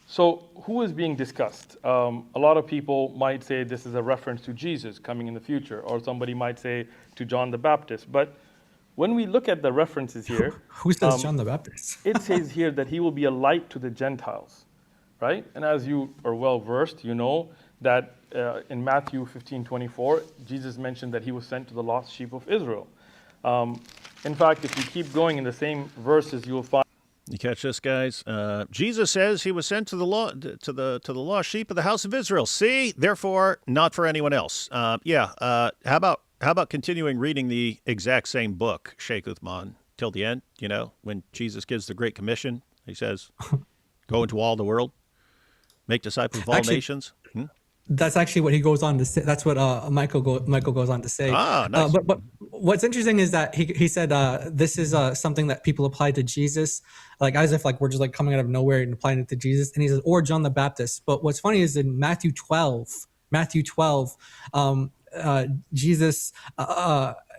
So who is being discussed? A lot of people might say this is a reference to Jesus coming in the future, or somebody might say to John the Baptist. But when we look at the references here, Who says John the Baptist? it says here that he will be a light to the Gentiles, right? And as you are well versed, you know that in Matthew 15:24, Jesus mentioned that he was sent to the lost sheep of Israel. In fact, if you keep going in the same verses, you will find. You catch this, guys? Jesus says he was sent to the lost sheep of the house of Israel. See, therefore, not for anyone else. How about continuing reading the exact same book, Sheikh Uthman, till the end? You know, when Jesus gives the Great Commission, he says, "Go into all the world, make disciples of all nations." That's actually what he goes on to say. That's what Michael goes on to say. Ah, nice. But what's interesting is that he said this is something that people apply to Jesus, like as if like we're just like coming out of nowhere and applying it to Jesus. And he says, or John the Baptist. But what's funny is in Matthew 12, Jesus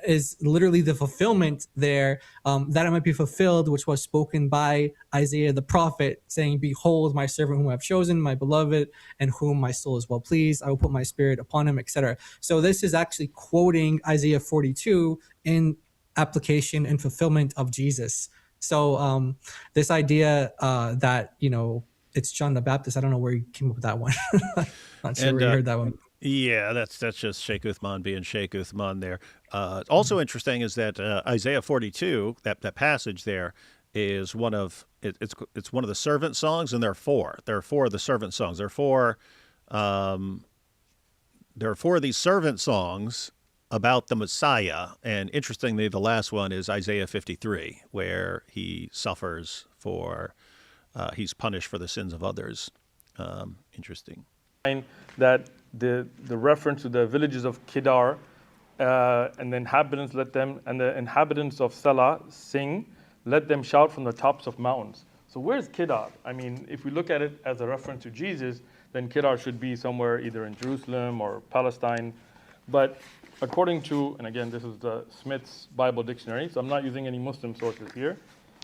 is literally the fulfillment there, that it might be fulfilled, which was spoken by Isaiah the prophet, saying, "Behold, my servant whom I have chosen, my beloved, and whom my soul is well pleased. I will put my spirit upon him," etc. So this is actually quoting Isaiah 42 in application and fulfillment of Jesus. So this idea that, you know, it's John the Baptist, I don't know where you came up with that one. Not sure where you heard that one. Yeah, that's just Sheikh Uthman being Sheikh Uthman there. Also interesting is that Isaiah 42, that passage there, is one of it's one of the servant songs, and there are four. There are four of the servant songs. There are four of these servant songs about the Messiah, and interestingly, the last one is Isaiah 53, where he suffers for he's punished for the sins of others. Interesting. That the reference to the villages of Kedar and the inhabitants of Salah sing, let them shout from the tops of mountains. So where's Kedar? I mean, if we look at it as a reference to Jesus, then Kedar should be somewhere either in Jerusalem or Palestine. But according to, and again, this is the Smith's Bible Dictionary, so I'm not using any Muslim sources here.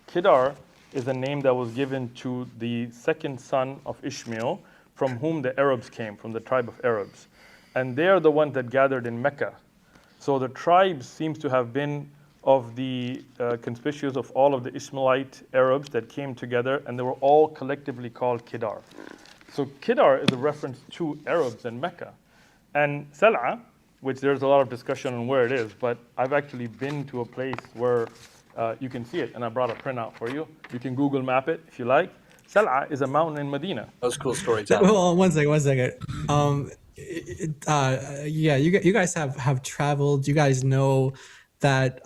Kedar is a name that was given to the second son of Ishmael, from whom the Arabs came, from the tribe of Arabs. And they are the ones that gathered in Mecca. So the tribe seems to have been of the conspicuous of all of the Ishmaelite Arabs that came together, and they were all collectively called Kedar. So Kedar is a reference to Arabs in Mecca. And Sal'a, which there's a lot of discussion on where it is, but I've actually been to a place where you can see it, and I brought a printout for you. You can Google map it if you like. Sal'a is a mountain in Medina. That was cool storytelling. Well, one second. Yeah, you guys have traveled. You guys know that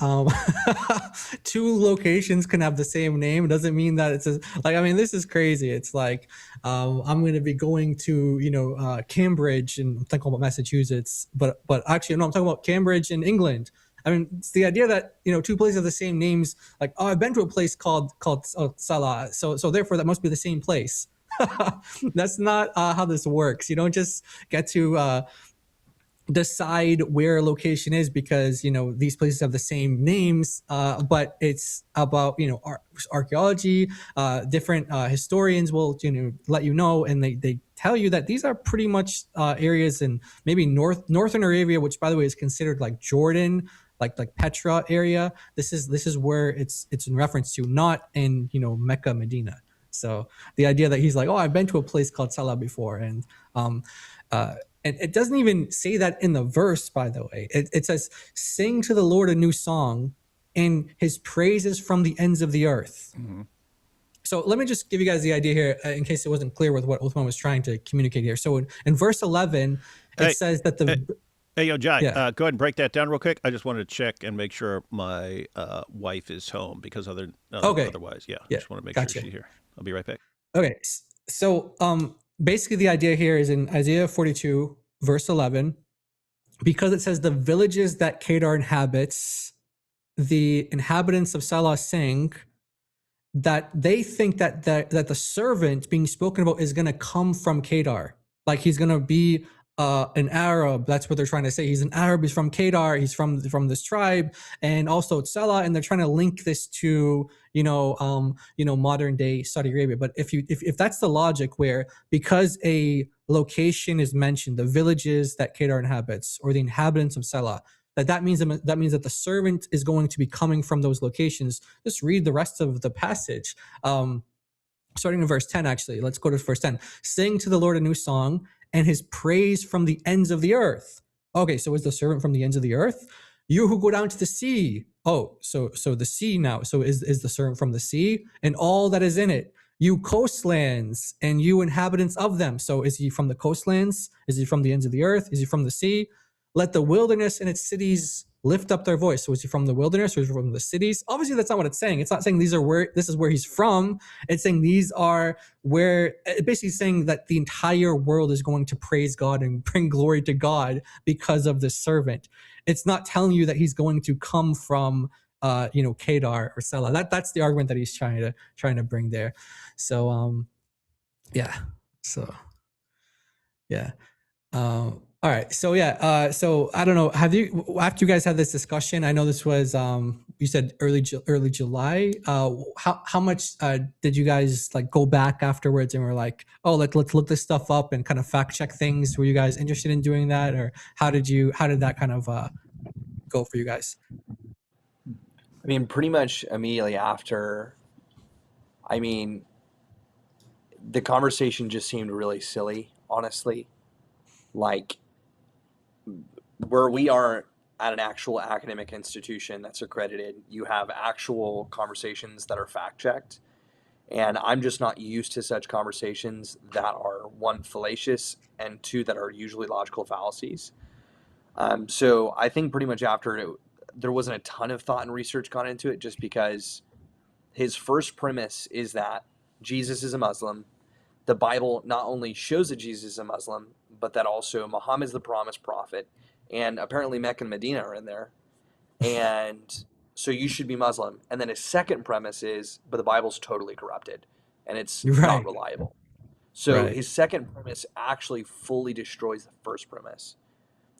two locations can have the same name. It doesn't mean that it's like, I mean, this is crazy. It's like I'm going to be going to Cambridge, and I'm thinking about Massachusetts, but actually no, I'm talking about Cambridge in England. I mean, it's the idea that, two places have the same names. Like, oh, I've been to a place called Salah, so therefore that must be the same place. That's not how this works. You don't just get to decide where a location is because these places have the same names, but it's about archaeology. Different historians will let you know, and they tell you that these are pretty much areas in maybe northern Arabia, which by the way is considered like Jordan, like Petra area. This is where it's in reference to, not in Mecca, Medina. So the idea that he's like, oh, I've been to a place called Salah before, and it doesn't even say that in the verse, by the way. It says, sing to the Lord a new song, and his praises from the ends of the earth. Mm-hmm. So let me just give you guys the idea here, in case it wasn't clear with what Uthman was trying to communicate here. So in verse 11, it says that Hey, yo, Jai, Yeah. go ahead and break that down real quick. I just wanted to check and make sure my wife is home, because otherwise, I just want to make gotcha. sure she's here. I'll be right back. Okay, so basically the idea here is in Isaiah 42, verse 11, because it says the villages that Kedar inhabits, the inhabitants of Salah saying that they think that the servant being spoken about is going to come from Kedar, like he's going to be an Arab. That's what they're trying to say. He's an Arab. He's from Kedar. He's from this tribe, and also it's Salah. And they're trying to link this to modern day Saudi Arabia. But if that's the logic, where because a location is mentioned, the villages that Kedar inhabits or the inhabitants of Salah, that means that the servant is going to be coming from those locations. Just read the rest of the passage. Starting in verse 10, actually. Let's go to verse 10. Sing to the Lord a new song, and his praise from the ends of the earth. Okay, so is the servant from the ends of the earth? You who go down to the sea. Oh, so the sea now. So is the servant from the sea and all that is in it? You coastlands and you inhabitants of them. So is he from the coastlands? Is he from the ends of the earth? Is he from the sea? Let the wilderness and its cities lift up their voice. So is he from the wilderness or is he from the cities? Obviously, that's not what it's saying. It's not saying this is where he's from. It's saying these are where, basically saying that the entire world is going to praise God and bring glory to God because of this servant. It's not telling you that he's going to come from Kedar or Salah. That's the argument that he's trying to bring there. So yeah. So yeah. All right. So yeah. So I don't know. Have you, after you guys had this discussion, I know this was you said early July. How much did you guys like go back afterwards and were like, oh, let's look this stuff up and kind of fact check things? Were you guys interested in doing that, or how did that kind of go for you guys? I mean, pretty much immediately after. I mean, the conversation just seemed really silly, honestly. Like, where we are at an actual academic institution that's accredited, you have actual conversations that are fact checked. And I'm just not used to such conversations that are, one, fallacious, and two, that are usually logical fallacies. So I think pretty much after it, there wasn't a ton of thought and research gone into it, just because his first premise is that Jesus is a Muslim. The Bible not only shows that Jesus is a Muslim, but that also Muhammad is the promised prophet, and apparently Mecca and Medina are in there. And so you should be Muslim. And then his second premise is, but the Bible's totally corrupted and it's not reliable. So his second premise actually fully destroys the first premise.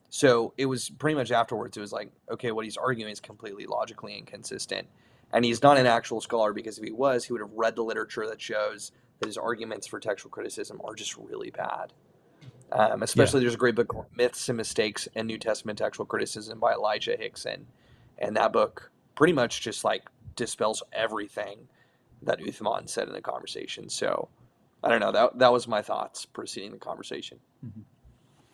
So it was pretty much afterwards, it was like, okay, what he's arguing is completely logically inconsistent. And he's not an actual scholar, because if he was, he would have read the literature that shows that his arguments for textual criticism are just really bad. Especially there's a great book called Myths and Mistakes in New Testament Textual Criticism by Elijah Hickson. And that book pretty much just like dispels everything that Uthman said in the conversation. So I don't know, that was my thoughts preceding the conversation. Mm-hmm.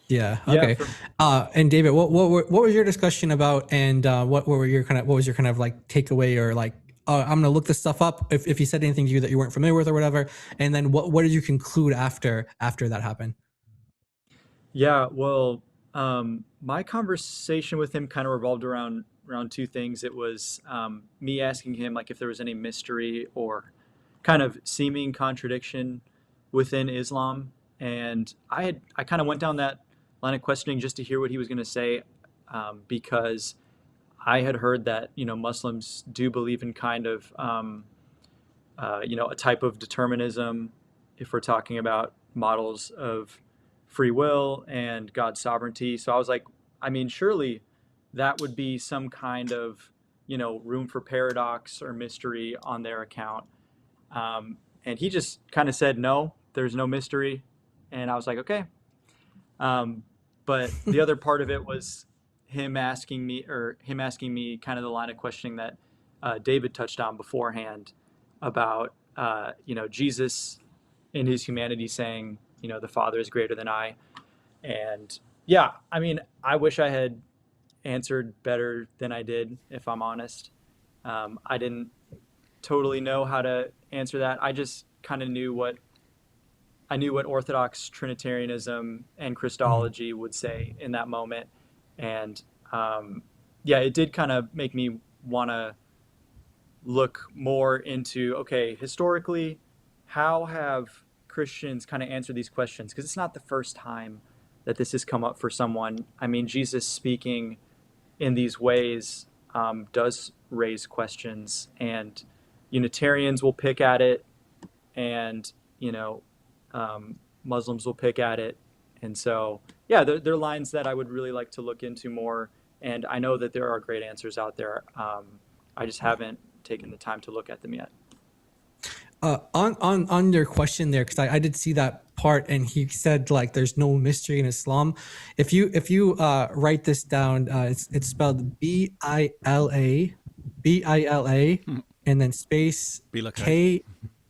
Yeah. Okay. And David, what was your discussion about, and what was your kind of like takeaway, or like, I'm going to look this stuff up if he said anything to you that you weren't familiar with or whatever, and then what did you conclude after that happened? Yeah, well, my conversation with him kind of revolved around two things. It was me asking him like if there was any mystery or kind of seeming contradiction within Islam, and I kind of went down that line of questioning just to hear what he was going to say, because I had heard that Muslims do believe in kind of a type of determinism, if we're talking about models of free will and God's sovereignty. So I was like, I mean, surely that would be some kind of room for paradox or mystery on their account. And he just kind of said, no, there's no mystery. And I was like, okay. But the other part of it was him asking me kind of the line of questioning that David touched on beforehand about, Jesus in his humanity saying, the Father is greater than I. And yeah, I mean, I wish I had answered better than I did, if I'm honest. I didn't totally know how to answer that. I just kind of knew what Orthodox Trinitarianism and Christology would say in that moment. And it did kind of make me want to look more into, okay, historically, how have Christians kind of answered these questions? Because it's not the first time that this has come up for someone. I mean, Jesus speaking in these ways does raise questions, and Unitarians will pick at it, and Muslims will pick at it. And so, yeah, they're lines that I would really like to look into more. And I know that there are great answers out there. I just haven't taken the time to look at them yet. On your question there, because I did see that part, and he said like there's no mystery in Islam. If you write this down, it's spelled Bila, and then space K,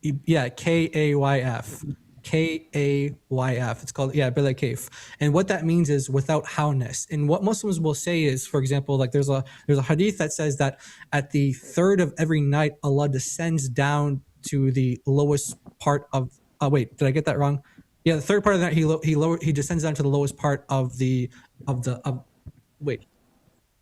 Kayf. Kayf. It's called Bila Kayf. And what that means is without howness. And what Muslims will say is, for example, like there's a hadith that says that at the third of every night, Allah descends down to the lowest part of. Wait, did I get that wrong? Yeah, the third part of the night he descends down to the lowest part of the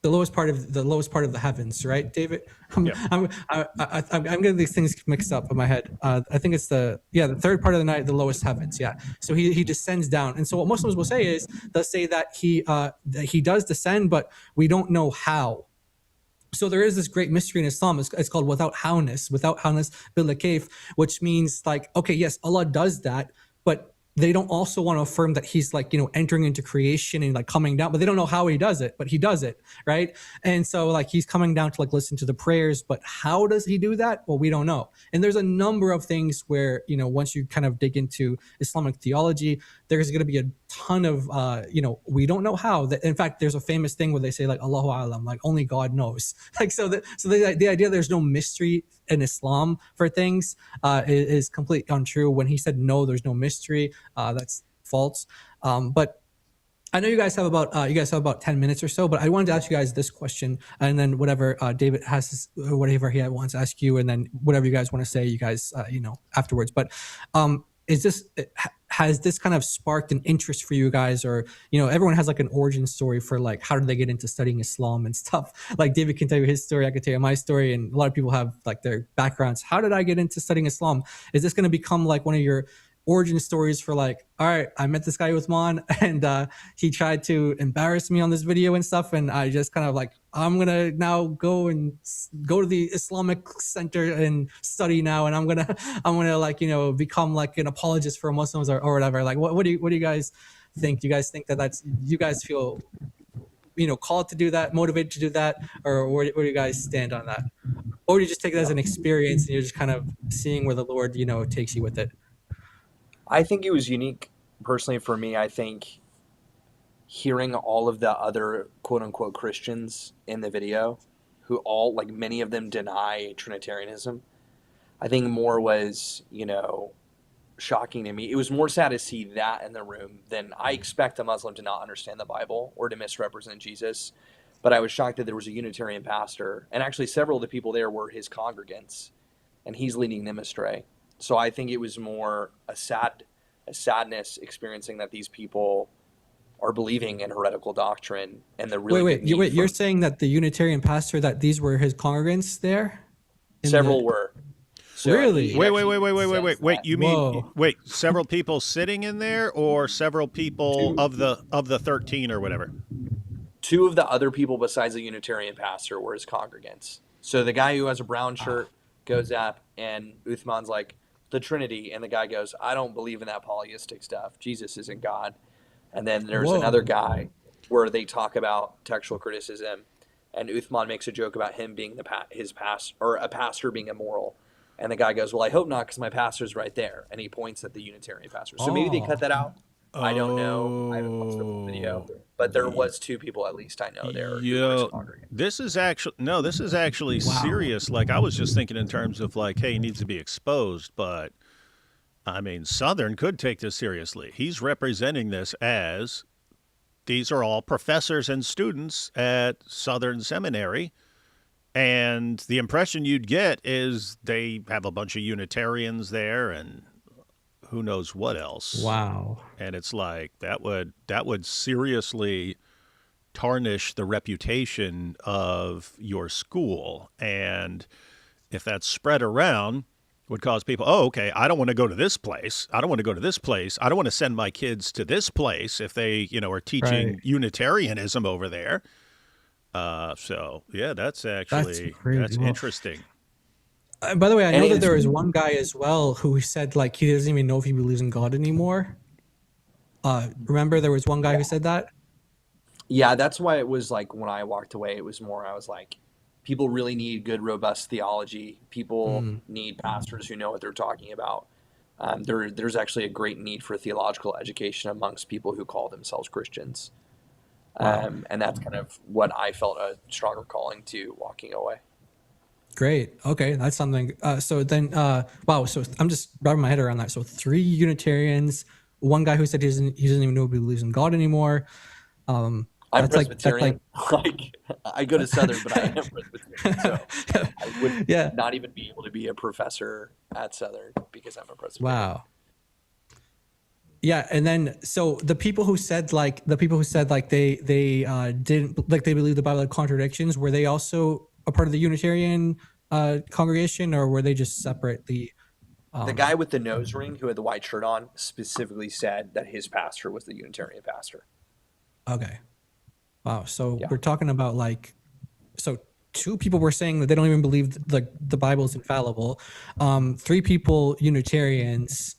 lowest part of the heavens, right, David? I'm getting these things mixed up in my head. I think it's the third part of the night, the lowest heavens. Yeah. So he descends down, and so what Muslims will say is they'll say that he does descend, but we don't know how. So there is this great mystery in Islam. It's called without howness, bila kayf, which means like, okay, yes, Allah does that, but they don't also want to affirm that he's like, entering into creation and like coming down, but they don't know how he does it, but he does it, right? And so like he's coming down to like listen to the prayers, but how does he do that? Well, we don't know. And there's a number of things where, once you kind of dig into Islamic theology, there's going to be a ton of, we don't know how. In fact, there's a famous thing where they say like Allahu Alam, like only God knows. Like the idea there's no mystery in Islam for things is completely untrue. When he said no, there's no mystery, that's false. But I know you guys have about 10 minutes or so, but I wanted to ask you guys this question, and then whatever David whatever he wants to ask you, and then whatever you guys want to say, you guys afterwards. But has this kind of sparked an interest for you guys, or everyone has like an origin story for like how did they get into studying Islam and stuff? Like David can tell you his story, I can tell you my story, and a lot of people have like their backgrounds. How did I get into studying Islam? Is this going to become like one of your origin stories for like, all right, I met this guy Uthman, and he tried to embarrass me on this video and stuff, and I just kind of like, I'm gonna now go to the Islamic Center and study now, and I'm gonna like become like an apologist for Muslims or whatever. Like, what do you guys think? Do you guys think you guys feel called to do that, motivated to do that, or where do you guys stand on that? Or do you just take it as an experience and you're just kind of seeing where the Lord takes you with it? I think it was unique personally for me. I think hearing all of the other quote unquote Christians in the video, who all, like many of them, deny Trinitarianism, I think more was, shocking to me. It was more sad to see that in the room than I expect a Muslim to not understand the Bible or to misrepresent Jesus. But I was shocked that there was a Unitarian pastor, and actually several of the people there were his congregants, and he's leading them astray. So I think it was more a sadness experiencing that these people are believing in heretical doctrine, and the really you're saying that the Unitarian pastor, that these were his congregants there? Several were. So really? Wait. You mean several people sitting in there, or several people of the 13 or whatever? Two of the other people besides the Unitarian pastor were his congregants. So the guy who has a brown shirt goes up, and Uthman's like, the Trinity, and the guy goes, I don't believe in that polyistic stuff. Jesus isn't God. And then there's another guy where they talk about textual criticism, and Uthman makes a joke about him being a pastor being immoral. And the guy goes, well, I hope not, because my pastor's right there. And he points at the Unitarian pastor. So maybe they cut that out. I don't know. I haven't watched the full video. But there was two people, at least I know, there. This is actually serious. Like, I was just thinking in terms of like, hey, he needs to be exposed. But, I mean, Southern could take this seriously. He's representing this as these are all professors and students at Southern Seminary. And the impression you'd get is they have a bunch of Unitarians there and who knows what else. Wow. And it's like that would seriously tarnish the reputation of your school. And if that's spread around, would cause people, oh, okay, I don't want to go to this place. I don't want to go to this place. I don't want to send my kids to this place if they, are teaching Unitarianism over there. So yeah, that's actually crazy. that's Well, interesting. by the way, I know And that there was one guy as well who said like he doesn't even know if he believes in God anymore. Remember there was one guy who said that? yeah, that's why it was like when I walked away, it was more, I was like, people really need good, robust theology. People need pastors who know what they're talking about. There's actually a great need for theological education amongst people who call themselves Christians. And that's kind of what I felt a stronger calling to walking away. Great. Okay, that's something. So then, wow. So I'm just wrapping my head around that. So 3 Unitarians, one guy who said he doesn't even know if he believes in God anymore. I'm That's Presbyterian. Like, I go to Southern, but I am Presbyterian, so I would Yeah. not even be able to be a professor at Southern because I'm a Presbyterian. Wow. Yeah, and then so the people who said like they didn't like they believe the Bible had contradictions, were they also a part of the Unitarian congregation, or were they just separately? The guy with the nose ring who had the white shirt on specifically said that his pastor was the Unitarian pastor. Okay. Wow. So Yeah. we're talking about like, so 2 people were saying that they don't even believe the Bible is infallible. 3 people, Unitarians.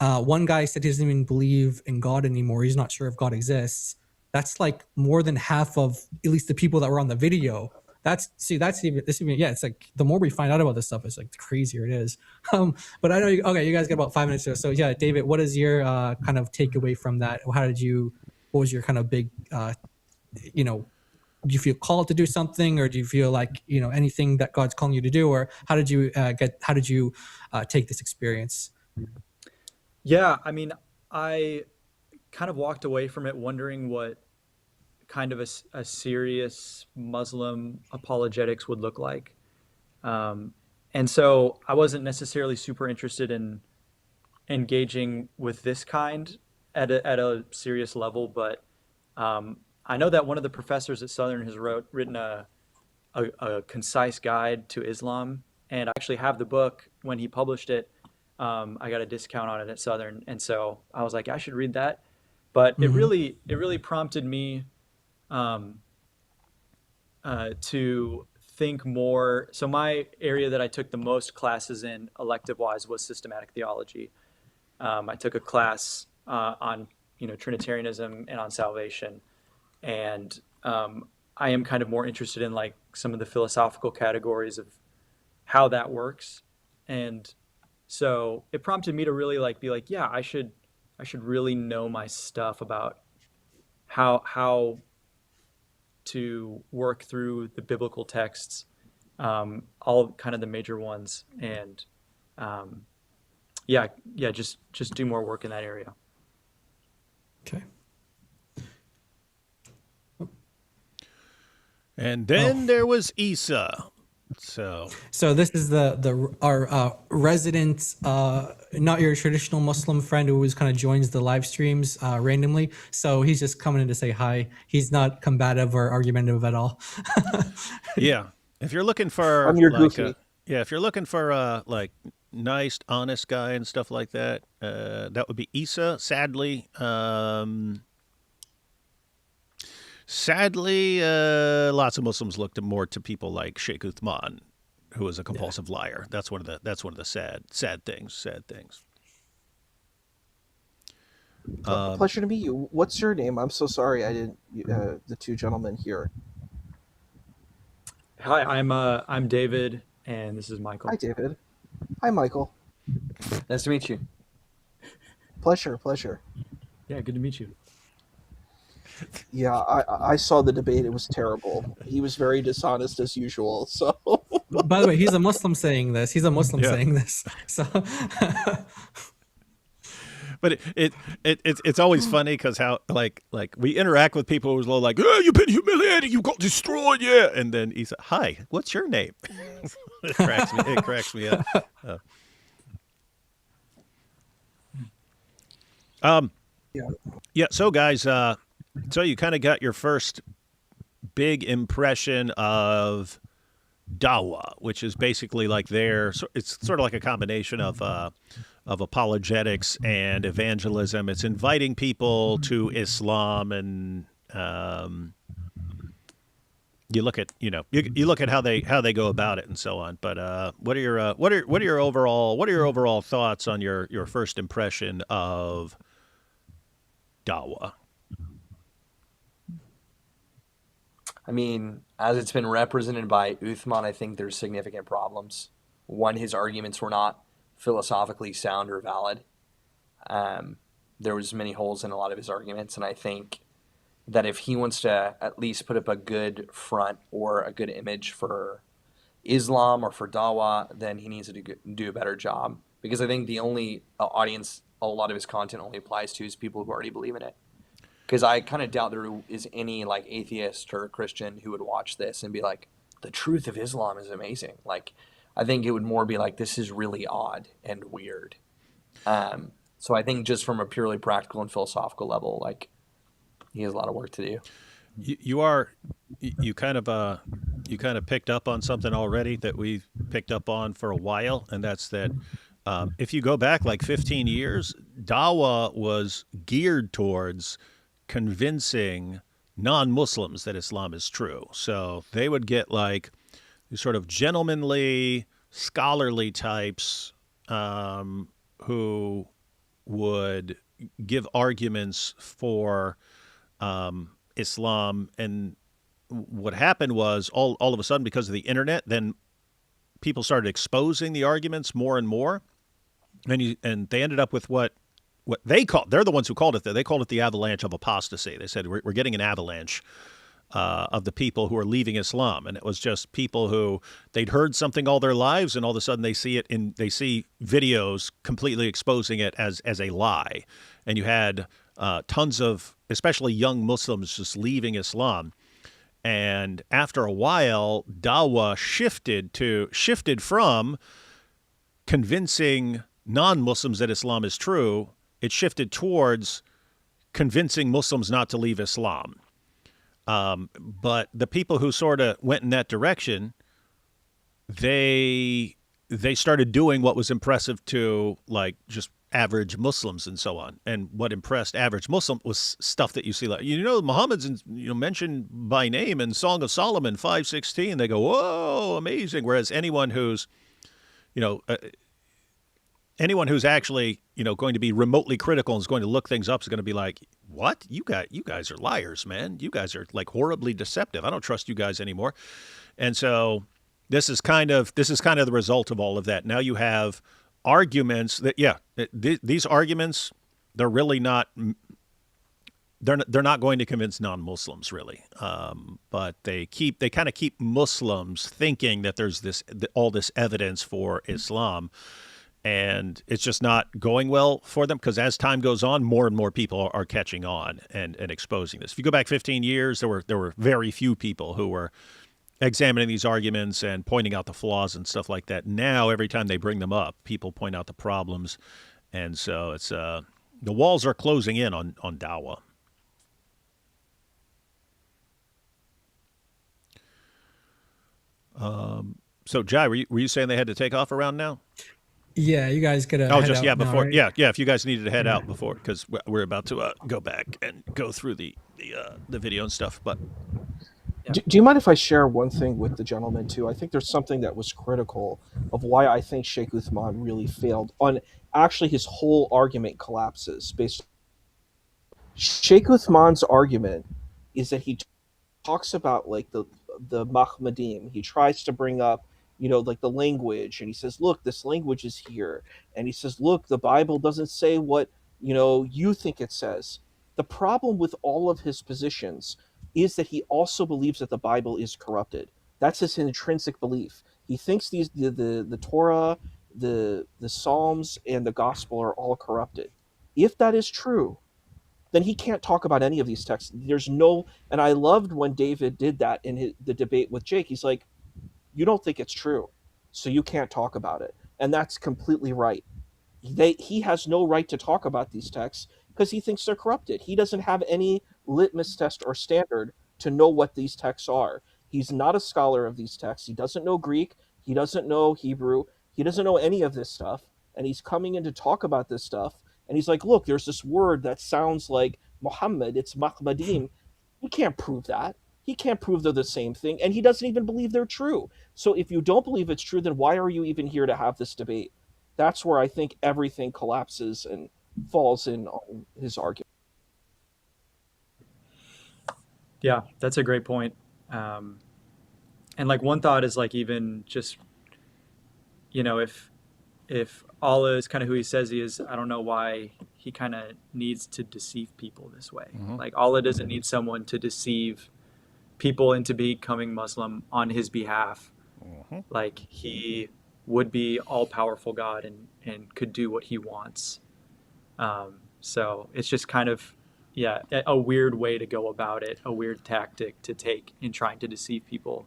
One guy said he doesn't even believe in God anymore. He's not sure if God exists. That's like more than half of at least the people that were on the video. That's even yeah. It's like the more we find out about this stuff, it's like the crazier it is. But I know you guys got about 5 minutes or so. Yeah, David, what is your kind of takeaway from that? What was your kind of big do you feel called to do something, or do you feel like anything that God's calling you to do, or how did you take this experience? Yeah, I mean, I kind of walked away from it wondering what kind of a serious Muslim apologetics would look like. And so I wasn't necessarily super interested in engaging with this kind at a serious level, but I know that one of the professors at Southern has written a concise guide to Islam, and I actually have the book. When he published it, I got a discount on it at Southern, and so I was like, I should read that. But it really prompted me to think more. So my area that I took the most classes in elective-wise was systematic theology. I took a class on Trinitarianism and on salvation, and I am kind of more interested in like some of the philosophical categories of how that works. And so it prompted me to really be like, yeah, I should really know my stuff about how to work through the biblical texts, all kind of the major ones, and just do more work in that area. Okay. And then there was Isa. So this is our resident, not your traditional Muslim friend who always kind of joins the live streams randomly. So he's just coming in to say hi. He's not combative or argumentative at all. yeah, if you're looking for I'm your goofy. if you're looking for a like nice, honest guy and stuff like that, that would be Isa. Sadly, lots of Muslims looked more to people like Sheikh Uthman, who is a compulsive liar. That's one of the sad things. Pleasure to meet you. What's your name? I'm so sorry I didn't. The 2 gentlemen here. Hi, I'm David, and this is Michael. Hi, David. Hi, Michael. Nice to meet you. Pleasure. Yeah, good to meet you. Yeah, I saw the debate. It was terrible. He was very dishonest as usual. So, By the way, he's a Muslim saying this. Saying this. So, but it's always funny because how like we interact with people who's like, oh, you've been humiliated, you got destroyed, yeah, and then he's like, hi, what's your name? It cracks me up. Yeah. So guys, so you kind of got your first big impression of Dawah, which is basically like it's sort of like a combination of apologetics and evangelism. It's inviting people to Islam and you look at you look at how they go about it and so on. But what are your overall thoughts on your first impression of Dawa? I mean, as it's been represented by Uthman, I think there's significant problems. One, his arguments were not philosophically sound or valid. There was many holes in a lot of his arguments, and I think that if he wants to at least put up a good front or a good image for Islam or for Dawa, then he needs to do a better job. Because I think the only audience a lot of his content only applies to is people who already believe in it. Because I kind of doubt there is any like atheist or Christian who would watch this and be like, the truth of Islam is amazing. Like, I think it would more be like, this is really odd and weird. So I think just from a purely practical and philosophical level, like, he has a lot of work to do. You kind of picked up on something already that we've picked up on for a while, and that's that if you go back like 15 years, Dawa was geared towards convincing non-Muslims that Islam is true. So they would get like these sort of gentlemanly, scholarly types who would give arguments for Islam. And what happened was all of a sudden, because of the internet, then people started exposing the arguments more and more. And they ended up with what they called, they're the ones who called it that. They called it the avalanche of apostasy. They said, we're getting an avalanche of the people who are leaving Islam. And it was just people who they'd heard something all their lives, and all of a sudden they see videos completely exposing it as a lie. And you had tons of, especially young Muslims, just leaving Islam. And after a while, Dawa shifted from convincing non-Muslims that Islam is true. It shifted towards convincing Muslims not to leave Islam. But the people who sort of went in that direction, they started doing what was impressive to like just average Muslims and so on. And what impressed average Muslim was stuff that you see like, Muhammad's mentioned by name in Song of Solomon 5:16. They go, whoa, amazing. Whereas anyone who's actually, going to be remotely critical and is going to look things up is going to be like, what? You guys are liars, man. You guys are like horribly deceptive. I don't trust you guys anymore. And so this is kind of the result of all of that. Now you have arguments that, these arguments, they're really not, they're not going to convince non-Muslims really. But they kind of keep Muslims thinking that there's all this evidence for Islam. And it's just not going well for them because as time goes on, more and more people are catching on and exposing this. If you go back 15 years, there were very few people who were examining these arguments and pointing out the flaws and stuff like that. Now, every time they bring them up, people point out the problems. And so it's the walls are closing in on Dawa. So, Jai, were you saying they had to take off around now? Yeah, you guys could. Before. Right? Yeah. If you guys needed to head out before, because we're about to go back and go through the video and stuff. But do you mind if I share one thing with the gentleman too? I think there's something that was critical of why I think Sheikh Uthman really failed on. Actually, his whole argument collapses based. Sheikh Uthman's argument is that he talks about like the Mahmadim. He tries to bring up like the language, and he says, look, this language is here, and he says, look, the Bible doesn't say what you think it says. The problem with all of his positions is that he also believes that the Bible is corrupted. That's his intrinsic belief. He thinks the Torah, the Psalms, and the Gospel are all corrupted. If that is true, then he can't talk about any of these texts. And I loved when David did that in the debate with Jake. He's like, you don't think it's true, so you can't talk about it. And that's completely right. He has no right to talk about these texts because he thinks they're corrupted. He doesn't have any litmus test or standard to know what these texts are. He's not a scholar of these texts. He doesn't know Greek. He doesn't know Hebrew. He doesn't know any of this stuff. And he's coming in to talk about this stuff. And he's like, look, there's this word that sounds like Muhammad. It's Mahmadim. He can't prove that. He can't prove they're the same thing, and he doesn't even believe they're true. So if you don't believe it's true, then why are you even here to have this debate? That's where I think everything collapses and falls in on his argument. Yeah, that's a great point. And like one thought is like even just, you know, if Allah is kind of who he says he is, I don't know why he kind of needs to deceive people this way. Like Allah doesn't need someone to deceive people into becoming Muslim on his behalf. Like he would be all powerful God and could do what he wants. So it's just kind of, yeah, a weird way to go about it, a weird tactic to take in trying to deceive people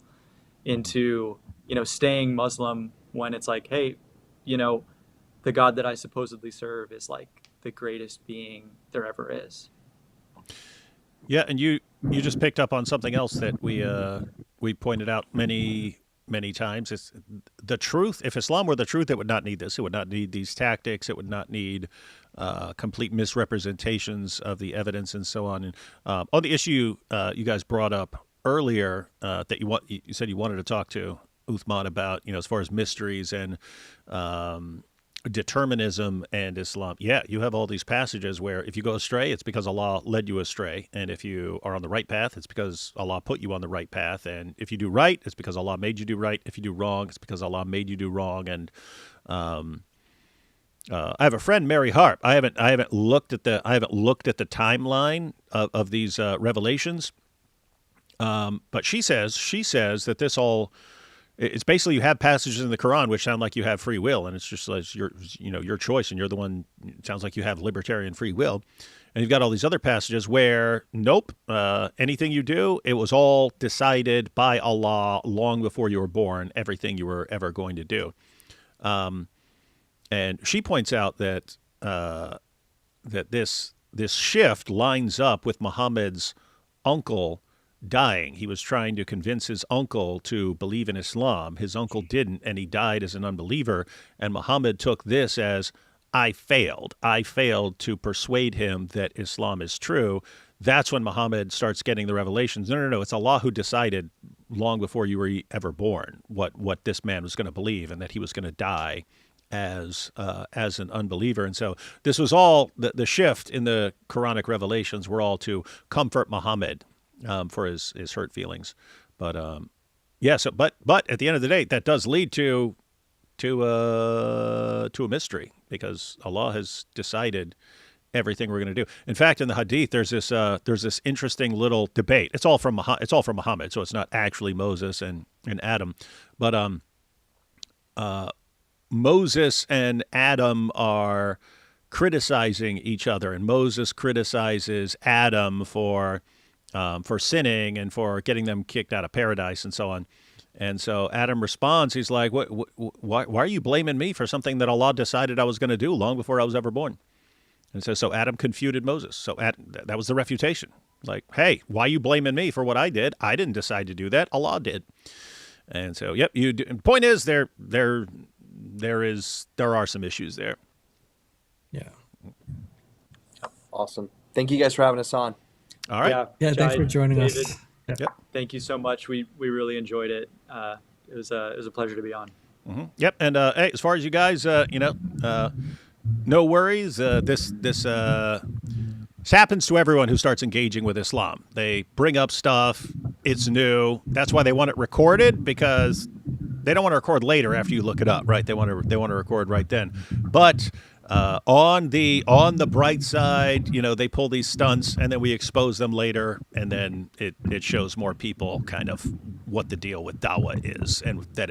into, you know, staying Muslim when it's like, hey, you know, the God that I supposedly serve is like the greatest being there ever is. Yeah, and you just picked up on something else that we pointed out many times. It's the truth. If Islam were the truth, it would not need this. It would not need these tactics. It would not need complete misrepresentations of the evidence and so on. And on the issue you guys brought up earlier that you said you wanted to talk to Uthman about, you know, as far as mysteries and determinism and Islam. Yeah, you have all these passages where if you go astray, it's because Allah led you astray. And if you are on the right path, it's because Allah put you on the right path. And if you do right, it's because Allah made you do right. If you do wrong, it's because Allah made you do wrong. And I have a friend, Mary Harp. I haven't looked at the timeline of these revelations. But she says that this all, it's basically you have passages in the Quran which sound like you have free will, and it's just like your choice, and you're the one. It sounds like you have libertarian free will, and you've got all these other passages where nope, anything you do, it was all decided by Allah long before you were born. Everything you were ever going to do, and she points out that this shift lines up with Muhammad's uncle dying. He was trying to convince his uncle to believe in Islam. His uncle didn't, and he died as an unbeliever. And Muhammad took this as, I failed. I failed to persuade him that Islam is true. That's when Muhammad starts getting the revelations. No. It's Allah who decided long before you were ever born what this man was going to believe, and that he was going to die as an unbeliever. And so this was all, the shift in the Quranic revelations were all to comfort Muhammad for his hurt feelings. But yeah, so but at the end of the day, that does lead to a mystery, because Allah has decided everything we're going to do. In fact, in the Hadith, there's this interesting little debate. It's all from Muhammad, so it's not actually Moses and Adam, but Moses and Adam are criticizing each other, and Moses criticizes Adam for sinning and for getting them kicked out of paradise and so on. And so Adam responds, he's like, why are you blaming me for something that Allah decided I was going to do long before I was ever born? And so Adam confuted Moses. So that was the refutation. Like, hey, why are you blaming me for what I did? I didn't decide to do that. Allah did. And so, yep, you do. And point is, there are some issues there. Yeah. Awesome. Thank you guys for having us on. All right. Yeah, thanks for joining David, us. Yep. Thank you so much. We really enjoyed it. It was a pleasure to be on. Mm-hmm. Yep. And hey, as far as you guys, no worries. This happens to everyone who starts engaging with Islam. They bring up stuff. It's new. That's why they want it recorded, because they don't want to record later after you look it up, right? They want to record right then. But on the bright side, they pull these stunts, and then we expose them later, and then it shows more people kind of what the deal with dawah is, and that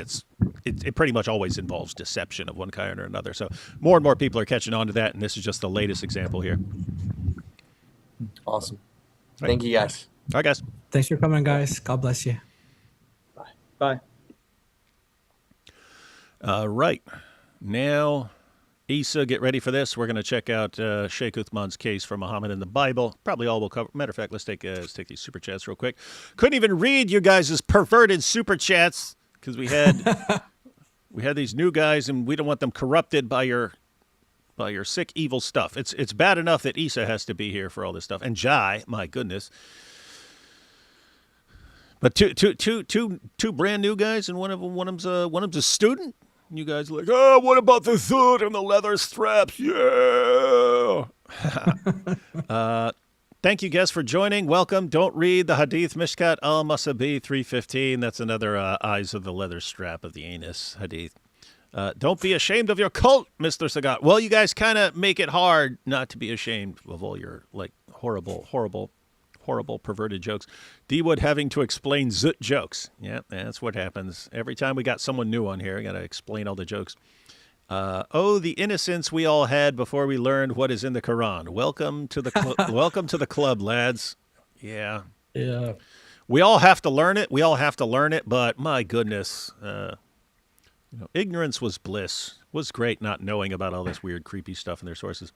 it pretty much always involves deception of one kind or another. So more and more people are catching on to that, and this is just the latest example here. Awesome. Right. Thank you, guys. All right, guys. Thanks for coming, guys. God bless you. Bye. Right. Now, Isa, get ready for this. We're going to check out Sheikh Uthman's case for Muhammad in the Bible. Probably all we'll cover. Matter of fact, let's take these super chats real quick. Couldn't even read you guys' perverted super chats because we had these new guys, and we don't want them corrupted by your sick, evil stuff. It's bad enough that Isa has to be here for all this stuff, and Jai, my goodness. But two brand new guys, and one of them's a student. You guys are like, oh, what about the hood and the leather straps? Yeah. Thank you, guests, for joining. Welcome. Don't read the Hadith Mishkat al-Masabi 315. That's another eyes of the leather strap of the anus Hadith. Don't be ashamed of your cult, Mr. Sagat. Well, you guys kind of make it hard not to be ashamed of all your like horrible perverted jokes. D Wood having to explain zut jokes. Yeah, that's what happens. Every time we got someone new on here, I got to explain all the jokes. Oh, the innocence we all had before we learned what is in the Quran. Welcome to the welcome to the club, lads. Yeah. Yeah. We all have to learn it. But my goodness, ignorance was bliss. It was great not knowing about all this weird, creepy stuff in their sources.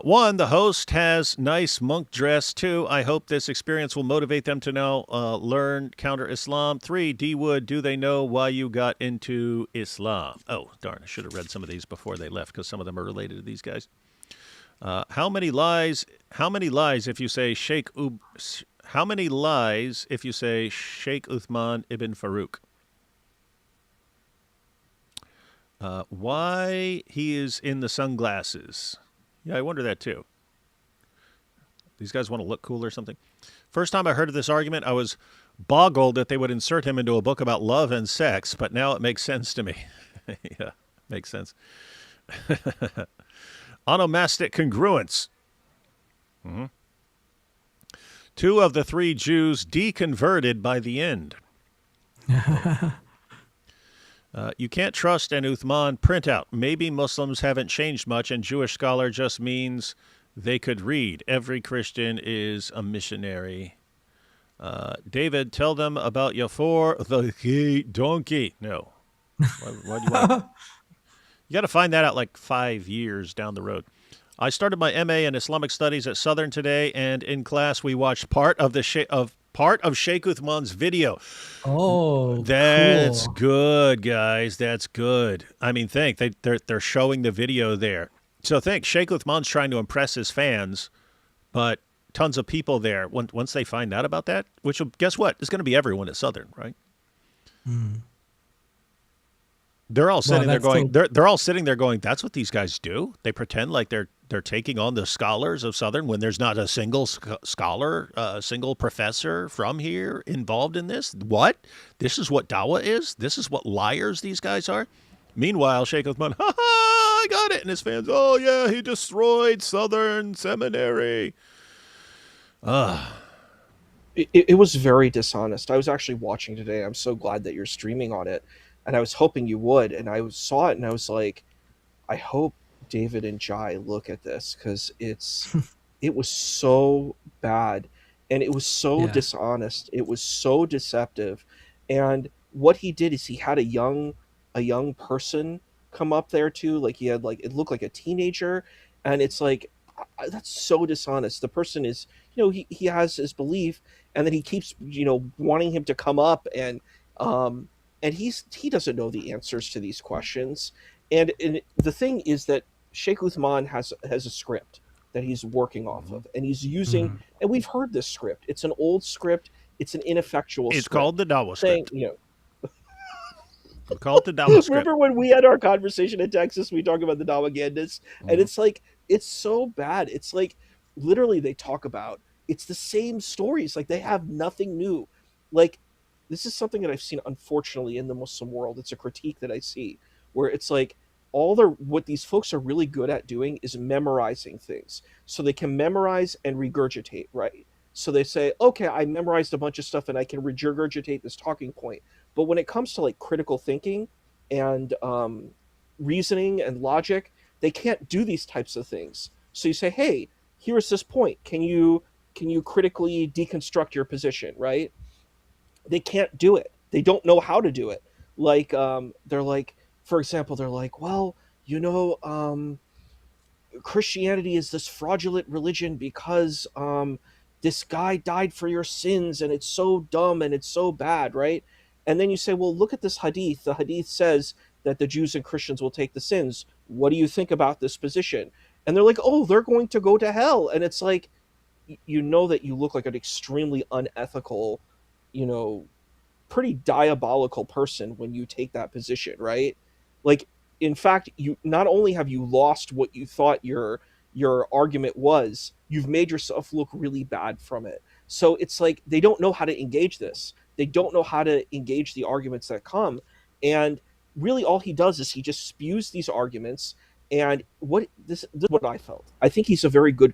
One, the host has nice monk dress. Two, I hope this experience will motivate them to now learn counter Islam. Three, D Wood, do they know why you got into Islam? Oh, darn, I should have read some of these before they left because some of them are related to these guys. How many lies if you say Sheikh Uthman ibn Farouk? Why he is in the sunglasses? Yeah, I wonder that too. These guys want to look cool or something. First time I heard of this argument, I was boggled that they would insert him into a book about love and sex, but now it makes sense to me. Yeah, makes sense. Onomastic congruence. Mm-hmm. 2 of the 3 Jews deconverted by the end. You can't trust an Uthman printout. Maybe Muslims haven't changed much, and Jewish scholar just means they could read. Every Christian is a missionary. David, tell them about Yafor the donkey. No. Why do you want You got to find that out like 5 years down the road. I started my MA in Islamic Studies at Southern today, and in class we watched part of Sheikh Uthman's video. Oh, that's cool. good, guys. That's good. I mean, they're showing the video there. So Sheikh Uthman's trying to impress his fans, but tons of people there. Once they find out about that, which guess what? It's going to be everyone at Southern, right? Mm. They're all sitting there going. They're all sitting there going. That's what these guys do. They pretend like they're taking on the scholars of Southern when there's not a single scholar, single professor from here involved in this. What? This is what dawah is. This is what liars these guys are. Meanwhile, Sheikh Uthman, ha ha, I got it, and his fans, oh yeah, he destroyed Southern Seminary. It was very dishonest. I was actually watching today. I'm so glad that you're streaming on it. And I was hoping you would. And I saw it and I was like, I hope David and Jai look at this because it was so bad. And it was so dishonest. It was so deceptive. And what he did is he had a young person come up there too. Like he had it looked like a teenager. And it's like, that's so dishonest. The person is, he has his belief and then he keeps, wanting him to come up and he doesn't know the answers to these questions. And the thing is that Sheikh Uthman has a script that he's working off of, and he's using, and we've heard this script. It's an old script. It's an ineffectual script. It's called the Dawah script. It's called the Dawah script. Remember when we had our conversation in Texas, we talked about the Dawagandas, and it's like, it's so bad. It's like, literally they talk about, it's the same stories. Like they have nothing new. Like, this is something that I've seen, unfortunately, in the Muslim world. It's a critique that I see where it's like what these folks are really good at doing is memorizing things. So they can memorize and regurgitate, right? So they say, okay, I memorized a bunch of stuff and I can regurgitate this talking point. But when it comes to like critical thinking and reasoning and logic, they can't do these types of things. So you say, hey, here's this point. Can you critically deconstruct your position, right? They can't do it. They don't know how to do it. Like, they're like, for example, they're like, well, Christianity is this fraudulent religion because this guy died for your sins and it's so dumb and it's so bad, right? And then you say, well, look at this hadith. The hadith says that the Jews and Christians will take the sins. What do you think about this position? And they're like, oh, they're going to go to hell. And it's like, you know that you look like an extremely unethical, you know, pretty diabolical person when you take that position, right? Like, in fact, you not only have you lost what you thought your argument was, you've made yourself look really bad from it. So it's like they don't know how to engage this. They don't know how to engage the arguments that come, and really all he does is he just spews these arguments. And this is what I felt. I think he's a very good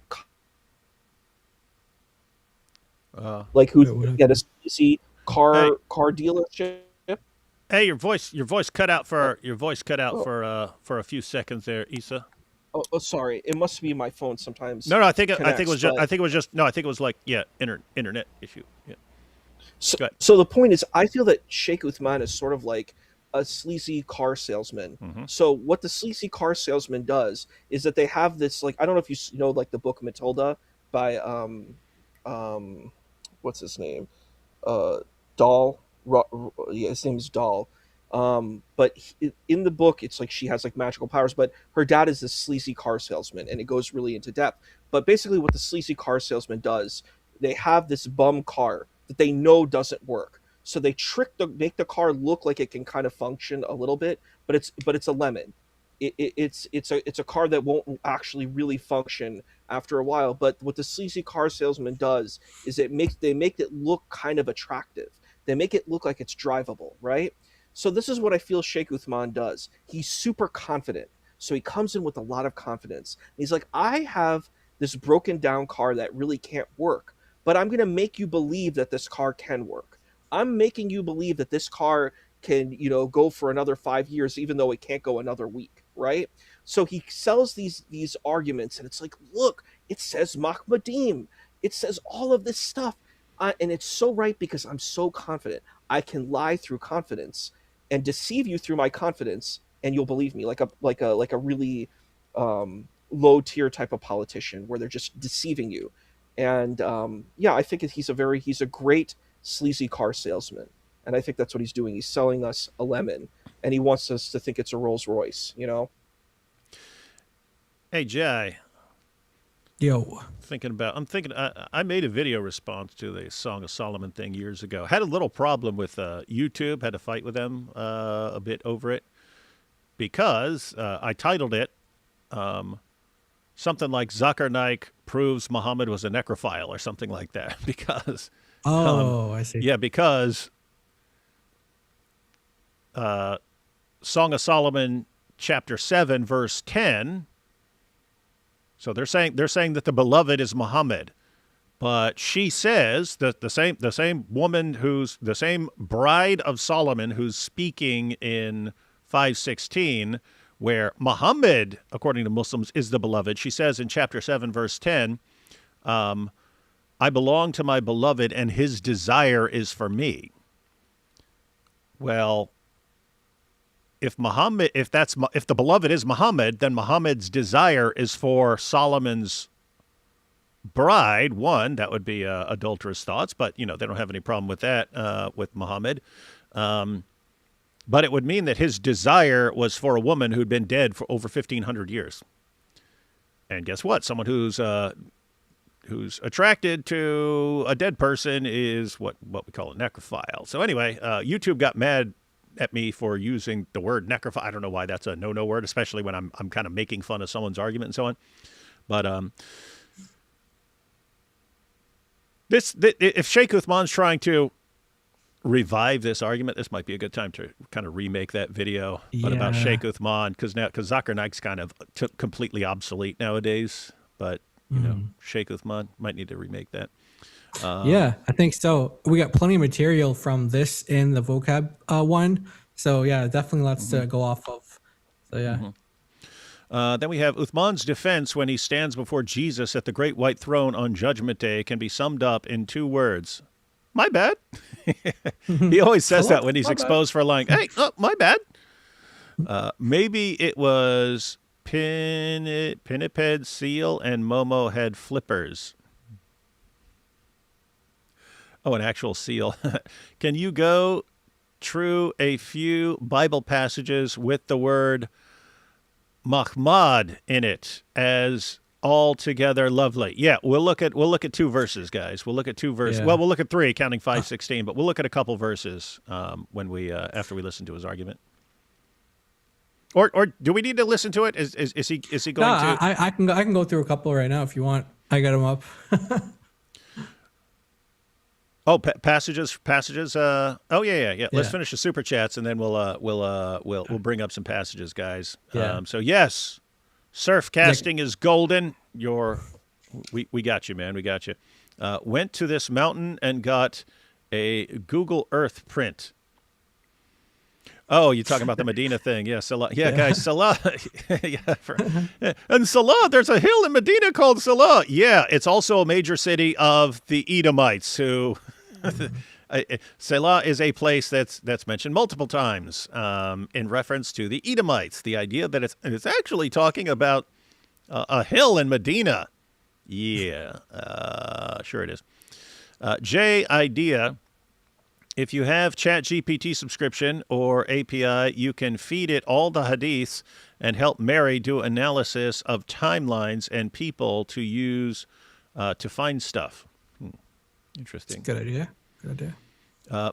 like who's at a CC car dealership. Hey, your voice cut out for for a few seconds there, Issa. Oh, sorry. It must be my phone sometimes. No, I think it was like internet issue. Yeah. So the point is, I feel that Sheikh Uthman is sort of like a sleazy car salesman. Mm-hmm. So what the sleazy car salesman does is that they have this, like, I don't know if you know, like the book Matilda by what's his name, Dahl. Yeah, his name is Dahl. But in the book, it's like she has like magical powers, but her dad is this sleazy car salesman, and it goes really into depth. But basically, what the sleazy car salesman does, they have this bum car that they know doesn't work, so they make the car look like it can kind of function a little bit, but it's a lemon. It's a car that won't actually really function after a while. But what the sleazy car salesman does is they make it look kind of attractive. They make it look like it's drivable, right? So this is what I feel Sheikh Uthman does. He's super confident. So he comes in with a lot of confidence. He's like, I have this broken down car that really can't work, but I'm going to make you believe that this car can work. I'm making you believe that this car can, go for another 5 years, even though it can't go another week, right? So he sells these arguments, and it's like, look, it says Mahmadim. It says all of this stuff. And it's so right because I'm so confident. I can lie through confidence and deceive you through my confidence, and you'll believe me, like a really low tier type of politician where they're just deceiving you. And I think he's a great sleazy car salesman, and I think that's what he's doing. He's selling us a lemon, and he wants us to think it's a Rolls Royce, Hey, Jay. Yo. I made a video response to the Song of Solomon thing years ago. Had a little problem with YouTube. Had a fight with them a bit over it because I titled it something like Zakir Naik proves Muhammad was a necrophile or something like that. Because I see. Yeah, because Song of Solomon chapter 7 verse 10. So they're saying that the beloved is Muhammad, but she says that the same woman who's the same bride of Solomon who's speaking in 5:16, where Muhammad, according to Muslims, is the beloved. She says in chapter 7 verse 10, I belong to my beloved and his desire is for me. Well, if the beloved is Muhammad, then Muhammad's desire is for Solomon's bride. One, that would be adulterous thoughts, but they don't have any problem with that with Muhammad. But it would mean that his desire was for a woman who'd been dead for over 1,500 years. And guess what? Someone who's attracted to a dead person is what we call a necrophile. So anyway, YouTube got mad at me for using the word necrophile. I don't know why that's a no word, especially when I'm kind of making fun of someone's argument and so on. But if Sheikh Uthman's trying to revive this argument, this might be a good time to kind of remake that video. But about Sheikh Uthman, because Zakir Naik's kind of completely obsolete nowadays. But Sheikh Uthman might need to remake that. I think so. We got plenty of material from this in the vocab one. So definitely lots to go off of. So then we have Uthman's defense when he stands before Jesus at the great white throne on Judgment Day can be summed up in 2 words. My bad. He always says that when he's exposed for lying. Hey, my bad. Maybe it was Pinniped seal and Momo had flippers. Oh, an actual seal. Can you go through a few Bible passages with the word Mahmad in it as all together lovely. Yeah, we'll look at 2 verses, guys. We'll look at 2 verses. Yeah. Well, we'll look at 3, counting 5:16, but we'll look at a couple verses when we after we listen to his argument. Or do we need to listen to it? Is he going No, to? I can go through a couple right now if you want. I got them up. Oh, passages. Oh yeah. Let's finish the super chats and then we'll bring up some passages, guys. Yeah. So yes, surf casting is golden. We got you, man. We got you. Went to this mountain and got a Google Earth print. Oh, you're talking about the Medina thing. Yeah, Salah. Yeah, guys, Salah. And Salah, there's a hill in Medina called Salah. Yeah, it's also a major city of the Edomites who Salah is a place that's mentioned multiple times in reference to the Edomites. The idea that it's actually talking about a hill in Medina. Yeah, sure it is. J Idea. If you have ChatGPT subscription or API, you can feed it all the hadiths and help Mary do analysis of timelines and people to use to find stuff. Interesting. Good idea.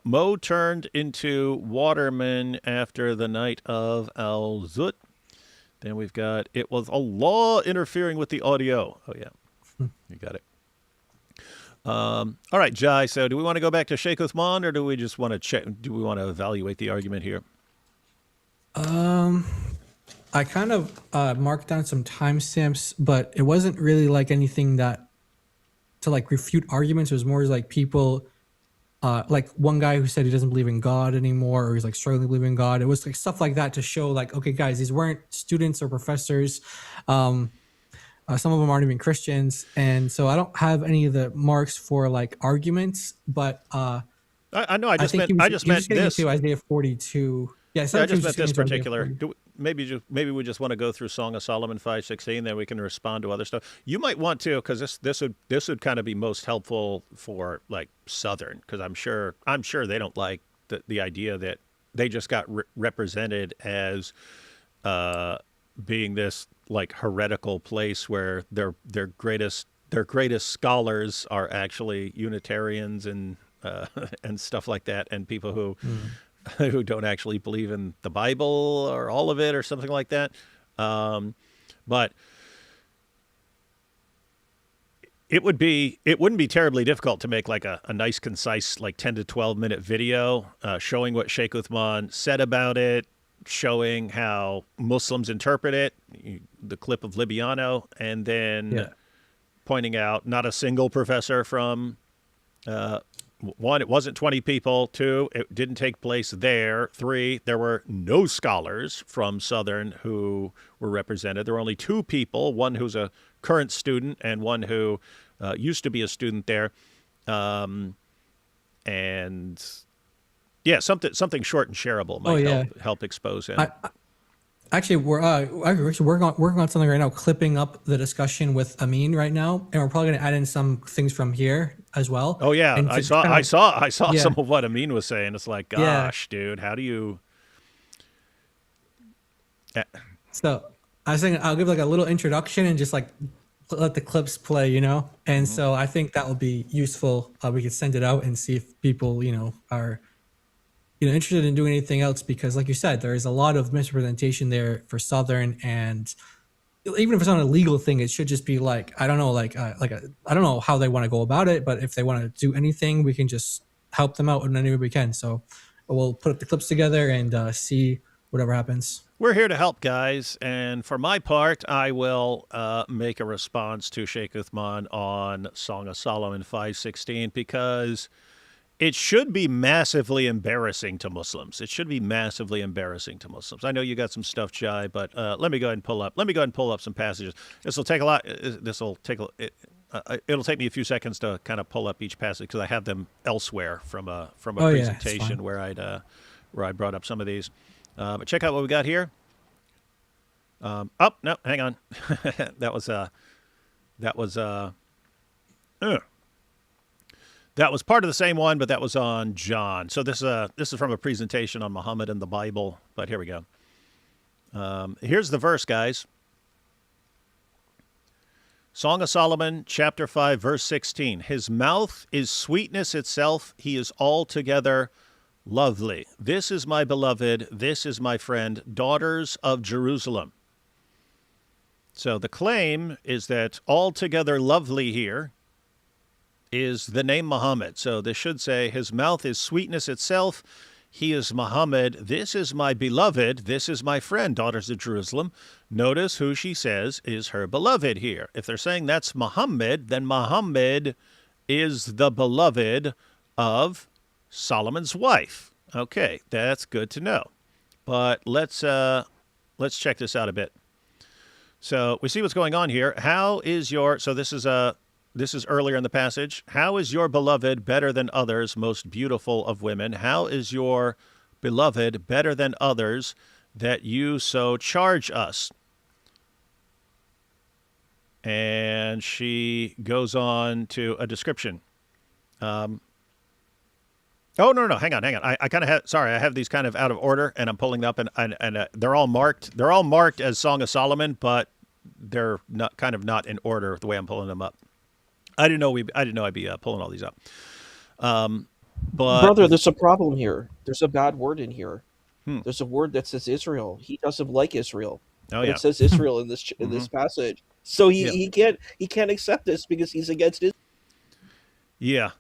Mo turned into Waterman after the night of Al-Zut. Then we've got, it was Allah interfering with the audio. Oh, yeah. You got it. All right, Jai. So, do we want to go back to Sheikh Uthman, or do we just want to check? Do we want to evaluate the argument here? I kind of marked down some timestamps, but it wasn't really like anything that to like refute arguments. It was more like people, like one guy who said he doesn't believe in God anymore, or he's like struggling to believe in God. It was like stuff like that to show like, okay, guys, these weren't students or professors. Some of them aren't even Christians, and so I don't have any of the marks for like arguments. But I know. I just meant this. To Isaiah 42. Yeah, I just meant this particular. Maybe we just want to go through Song of Solomon 5:16, then we can respond to other stuff. You might want to, because this would kind of be most helpful for like Southern, because I'm sure they don't like the idea that they just got represented as being this like heretical place where their greatest scholars are actually Unitarians and stuff like that, and people who who don't actually believe in the Bible or all of it or something like that. But it wouldn't be terribly difficult to make like a nice, concise, like 10 to 12 minute video showing what Sheikh Uthman said about it, showing how Muslims interpret it, the clip of Libiano, and then pointing out not a single professor from, one, it wasn't 20 people. 2, it didn't take place there. 3, there were no scholars from Southern who were represented. There were only 2 people, one who's a current student and one who used to be a student there. And yeah, something short and shareable might help expose him. Actually, we're working on something right now, clipping up the discussion with Amin right now, and we're probably going to add in some things from here as well. Oh yeah, I saw some of what Amin was saying. It's like, gosh, dude, how do you? So I was thinking I'll give like a little introduction and just like let the clips play, you know. And so I think that will be useful. We could send it out and see if people, are interested in doing anything else, because like you said, there is a lot of misrepresentation there for Southern, and even if it's not a legal thing, it should just be like, I don't know, I don't know how they want to go about it, but if they want to do anything, we can just help them out in any way we can. So we'll put up the clips together and see whatever happens. We're here to help, guys, and for my part, I will make a response to Sheikh Uthman on Song of Solomon 5:16, because it should be massively embarrassing to Muslims. It should be massively embarrassing to Muslims. I know you got some stuff, Jai, but let me go ahead and pull up some passages. It'll take me a few seconds to kind of pull up each passage, because I have them elsewhere from a presentation where I brought up some of these. But check out what we got here. No, hang on. That was part of the same one, but that was on John. So this is from a presentation on Muhammad and the Bible. But here we go. Here's the verse, guys. Song of Solomon, chapter 5, verse 16. His mouth is sweetness itself. He is altogether lovely. This is my beloved. This is my friend, daughters of Jerusalem. So the claim is that altogether lovely here is the name Muhammad. So this should say, his mouth is sweetness itself. He is Muhammad. This is my beloved. This is my friend, daughters of Jerusalem. Notice who she says is her beloved here. If they're saying that's Muhammad, then Muhammad is the beloved of Solomon's wife. Okay, that's good to know. But let's check this out a bit. So we see what's going on here. How is your, so this is earlier in the passage. How is your beloved better than others, most beautiful of women? How is your beloved better than others that you so charge us? And she goes on to a description. Oh, no, hang on. I kind of have, sorry, I have these kind of out of order, and I'm pulling up, and they're all marked. They're all marked as Song of Solomon, but they're not in order the way I'm pulling them up. I didn't know I'd be pulling all these up. But brother, there's a problem here. There's a bad word in here. There's a word that says Israel. He doesn't like Israel. Oh, yeah. It says Israel in this in this passage. So he can't accept this because he's against it. Yeah.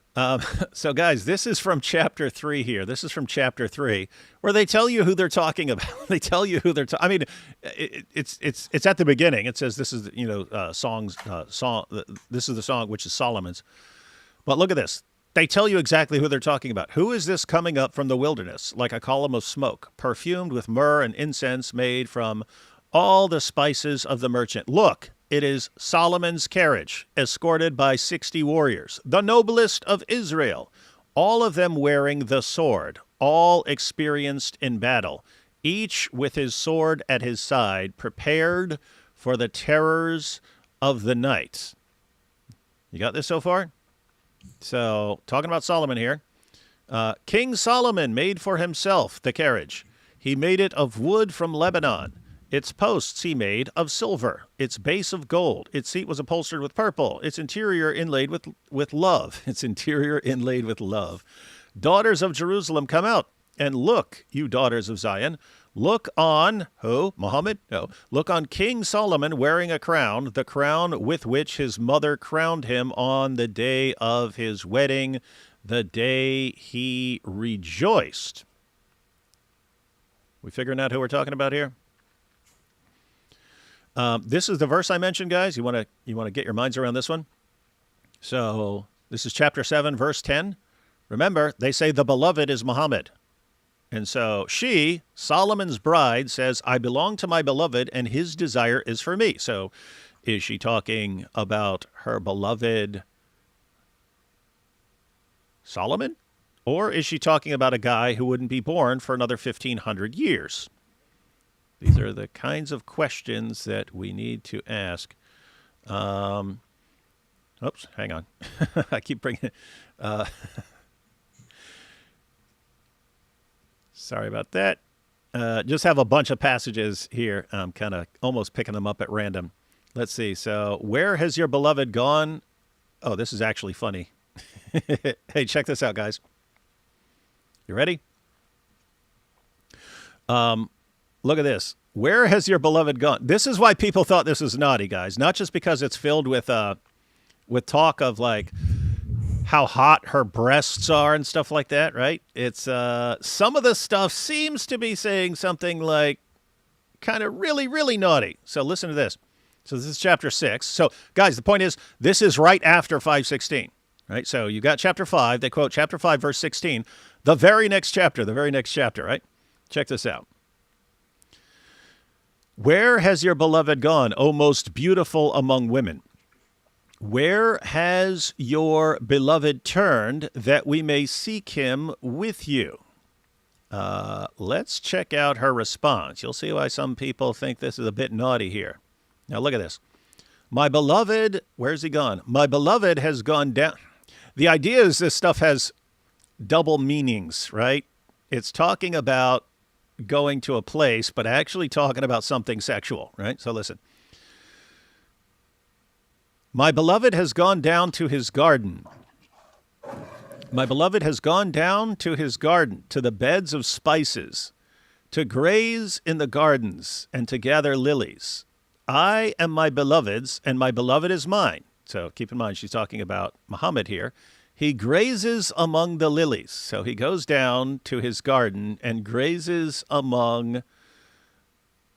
So guys, this is from chapter 3 here. This is from chapter 3, where they tell you who they're talking about. They tell you who they're I mean, it's at the beginning. It says this is, song. This is the song, which is Solomon's. But look at this. They tell you exactly who they're talking about. Who is this coming up from the wilderness, like a column of smoke, perfumed with myrrh and incense made from all the spices of the merchant? Look, it is Solomon's carriage, escorted by 60 warriors, the noblest of Israel, all of them wearing the sword, all experienced in battle, each with his sword at his side, prepared for the terrors of the night. You got this so far? So, talking about Solomon here. King Solomon made for himself the carriage. He made it of wood from Lebanon. Its posts he made of silver, its base of gold. Its seat was upholstered with purple, its interior inlaid with love. Its interior inlaid with love. Daughters of Jerusalem, come out and look, you daughters of Zion. Look on, who? Muhammad? No. Look on King Solomon wearing a crown, the crown with which his mother crowned him on the day of his wedding, the day he rejoiced. We figuring out who we're talking about here? This is the verse I mentioned, guys. You want to get your minds around this one? So this is chapter 7, verse 10. Remember, they say the beloved is Muhammad. And so she, Solomon's bride, says, I belong to my beloved and his desire is for me. So is she talking about her beloved Solomon? Or is she talking about a guy who wouldn't be born for another 1,500 years? These are the kinds of questions that we need to ask. Oops, hang on. I keep bringing it. Sorry about that. Just have a bunch of passages here. I'm kind of almost picking them up at random. Let's see. So, where has your beloved gone? Oh, this is actually funny. Hey, check this out, guys. You ready? Look at this. Where has your beloved gone? This is why people thought this was naughty, guys. Not just because it's filled with talk of like how hot her breasts are and stuff like that, right? It's some of the stuff seems to be saying something like kind of really, really naughty. So listen to this. So this is chapter 6. So guys, the point is this is right after 5:16, right? So you got chapter 5. They quote chapter 5, verse 16. The very next chapter, right? Check this out. Where has your beloved gone, O most beautiful among women? Where has your beloved turned that we may seek him with you? Let's check out her response. You'll see why some people think this is a bit naughty here. Now look at this. My beloved, where's he gone? My beloved has gone down. The idea is this stuff has double meanings, right? It's talking about going to a place, but actually talking about something sexual, right? So listen. My beloved has gone down to his garden. My beloved has gone down to his garden, to the beds of spices, to graze in the gardens and to gather lilies. I am my beloved's, and my beloved is mine. So keep in mind, she's talking about Muhammad here. He grazes among the lilies. So he goes down to his garden and grazes among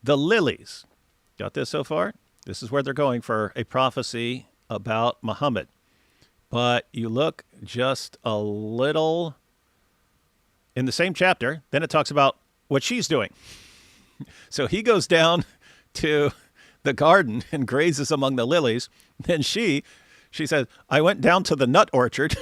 the lilies. Got this so far? This is where they're going for a prophecy about Muhammad. But you look just a little in the same chapter, then it talks about what she's doing. So he goes down to the garden and grazes among the lilies. Then she says, I went down to the nut orchard.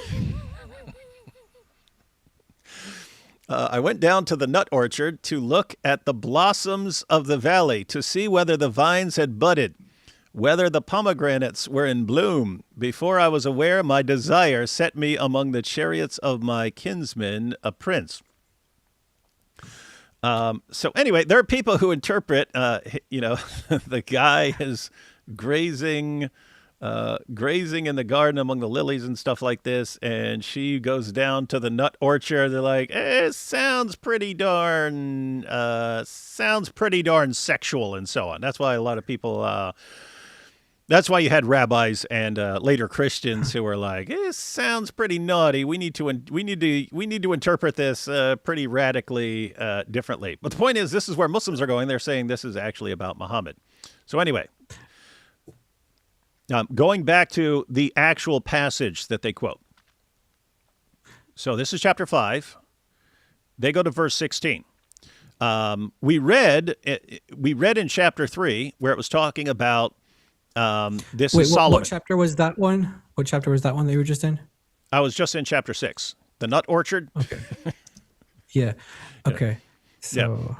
I went down to the nut orchard to look at the blossoms of the valley, to see whether the vines had budded, whether the pomegranates were in bloom. Before I was aware, my desire set me among the chariots of my kinsman, a prince. So anyway, there are people who interpret, the guy is grazing in the garden among the lilies and stuff like this, and she goes down to the nut orchard. They're like, sounds pretty darn sexual and so on. That's why a lot of people. That's why you had rabbis and later Christians who were like, "It sounds pretty naughty. We need to interpret this pretty radically differently." But the point is, this is where Muslims are going. They're saying this is actually about Muhammad. So anyway, going back to the actual passage that they quote. So this is chapter 5. They go to verse 16. We read in chapter 3 where it was talking about. This is Solomon. What chapter was that one? What chapter was that one that you were just in? I was just in chapter 6, the nut orchard. Okay. Yeah. Okay. So,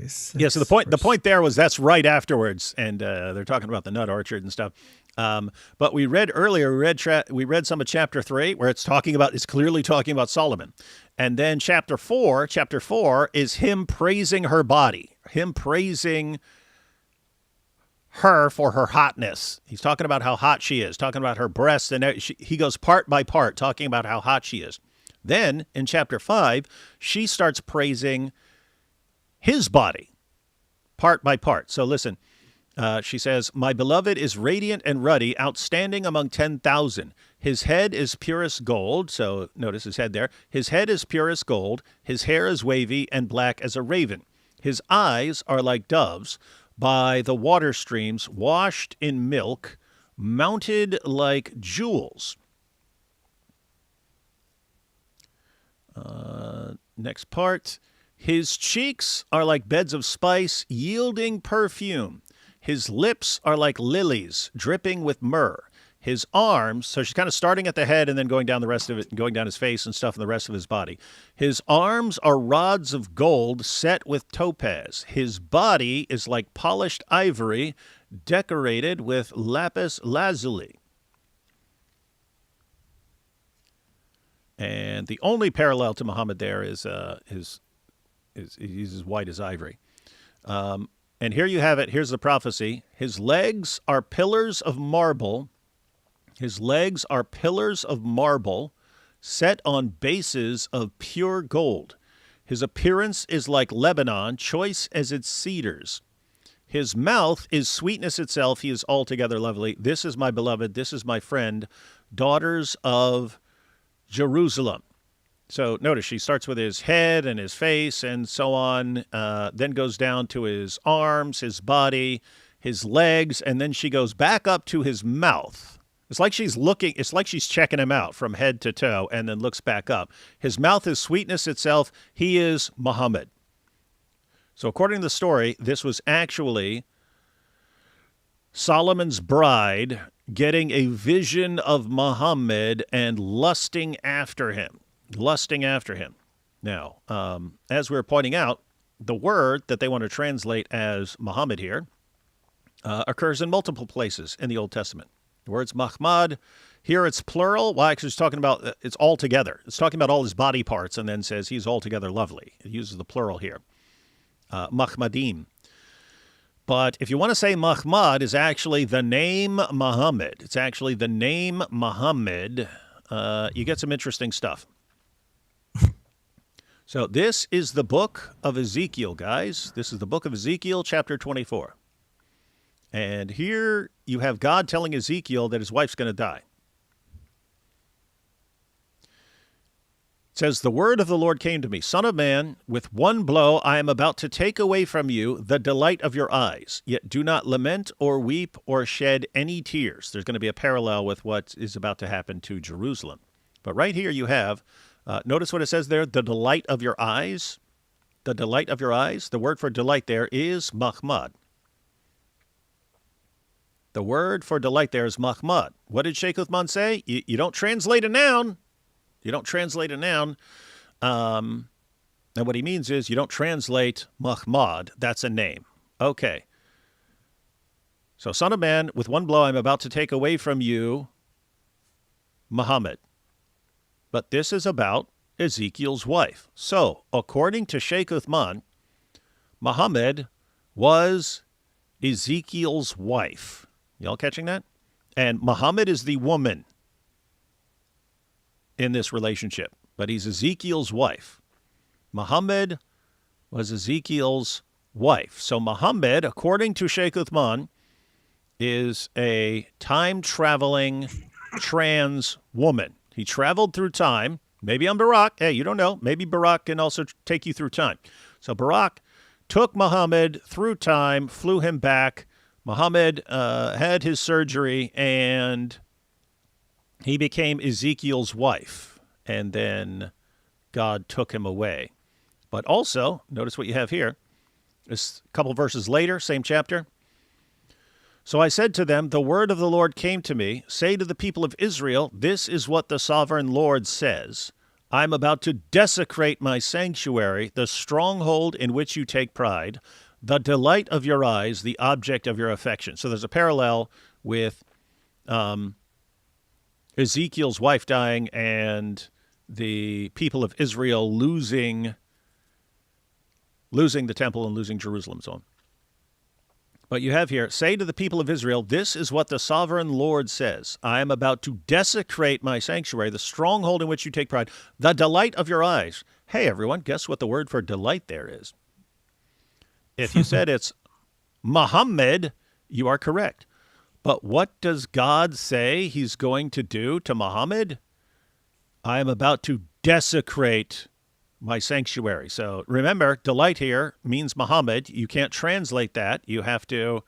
so the point there was that's right afterwards, and they're talking about the nut orchard and stuff. But we read earlier, we read some of chapter 3 where it's clearly talking about Solomon, and then chapter 4 is him praising her body, him praising her for her hotness. He's talking about how hot she is, talking about her breasts, and he goes part by part, talking about how hot she is. Then, in chapter 5, she starts praising his body, part by part. So listen, she says, my beloved is radiant and ruddy, outstanding among 10,000. His head is purest gold. So notice his head there. His head is purest gold. His hair is wavy and black as a raven. His eyes are like doves, by the water streams, washed in milk, mounted like jewels. Next part. His cheeks are like beds of spice, yielding perfume. His lips are like lilies, dripping with myrrh. His arms, so she's kind of starting at the head and then going down the rest of it, going down his face and stuff and the rest of his body. His arms are rods of gold set with topaz. His body is like polished ivory, decorated with lapis lazuli. And the only parallel to Muhammad there is he's as white as ivory. And here you have it. Here's the prophecy. His legs are pillars of marble. His legs are pillars of marble set on bases of pure gold. His appearance is like Lebanon, choice as its cedars. His mouth is sweetness itself. He is altogether lovely. This is my beloved. This is my friend, daughters of Jerusalem. So notice she starts with his head and his face and so on, then goes down to his arms, his body, his legs, and then she goes back up to his mouth. It's like she's checking him out from head to toe and then looks back up. His mouth is sweetness itself. He is Muhammad. So according to the story, this was actually Solomon's bride getting a vision of Muhammad and lusting after him. Now, as we were pointing out, the word that they want to translate as Muhammad here occurs in multiple places in the Old Testament. The word's Mahmad. Here it's plural. Why? Because it's talking about it's all together. It's talking about all his body parts and then says he's altogether lovely. It uses the plural here. Mahmadim. But if you want to say Muhammad is actually the name Muhammad, it's actually the name Muhammad, you get some interesting stuff. So this is the book of Ezekiel, guys. This is the book of Ezekiel, chapter 24. And here you have God telling Ezekiel that his wife's going to die. It says, the word of the Lord came to me, Son of man, with one blow I am about to take away from you the delight of your eyes. Yet do not lament or weep or shed any tears. There's going to be a parallel with what is about to happen to Jerusalem. But right here you have, notice what it says there, the delight of your eyes. The delight of your eyes. The word for delight there is Mahmad. The word for delight there is Mahmad. What did Sheikh Uthman say? You don't translate a noun. You don't translate a noun. And what he means is you don't translate Mahmad. That's a name. Okay. So, son of man, with one blow I'm about to take away from you Muhammad. But this is about Ezekiel's wife. So, according to Sheikh Uthman, Muhammad was Ezekiel's wife. Y'all catching that? And Muhammad is the woman in this relationship, but he's Ezekiel's wife. Muhammad was Ezekiel's wife. So Muhammad, according to Sheikh Uthman, is a time-traveling trans woman. He traveled through time. Maybe I'm Barak. Hey, you don't know. Maybe Barak can also take you through time. So Barak took Muhammad through time, flew him back. Muhammad had his surgery, and he became Ezekiel's wife. And then God took him away. But also, notice what you have here. It's a couple verses later, same chapter. So I said to them, the word of the Lord came to me. Say to the people of Israel, this is what the sovereign Lord says. I'm about to desecrate my sanctuary, the stronghold in which you take pride, the delight of your eyes, the object of your affection. So there's a parallel with Ezekiel's wife dying and the people of Israel losing the temple and losing Jerusalem, so on. But you have here, say to the people of Israel, this is what the sovereign Lord says. I am about to desecrate my sanctuary, the stronghold in which you take pride, the delight of your eyes. Hey, everyone, guess what the word for delight there is? If you said it's Muhammad, you are correct. But what does God say he's going to do to Muhammad? I am about to desecrate my sanctuary. So remember, delight here means Muhammad. You can't translate that. You have to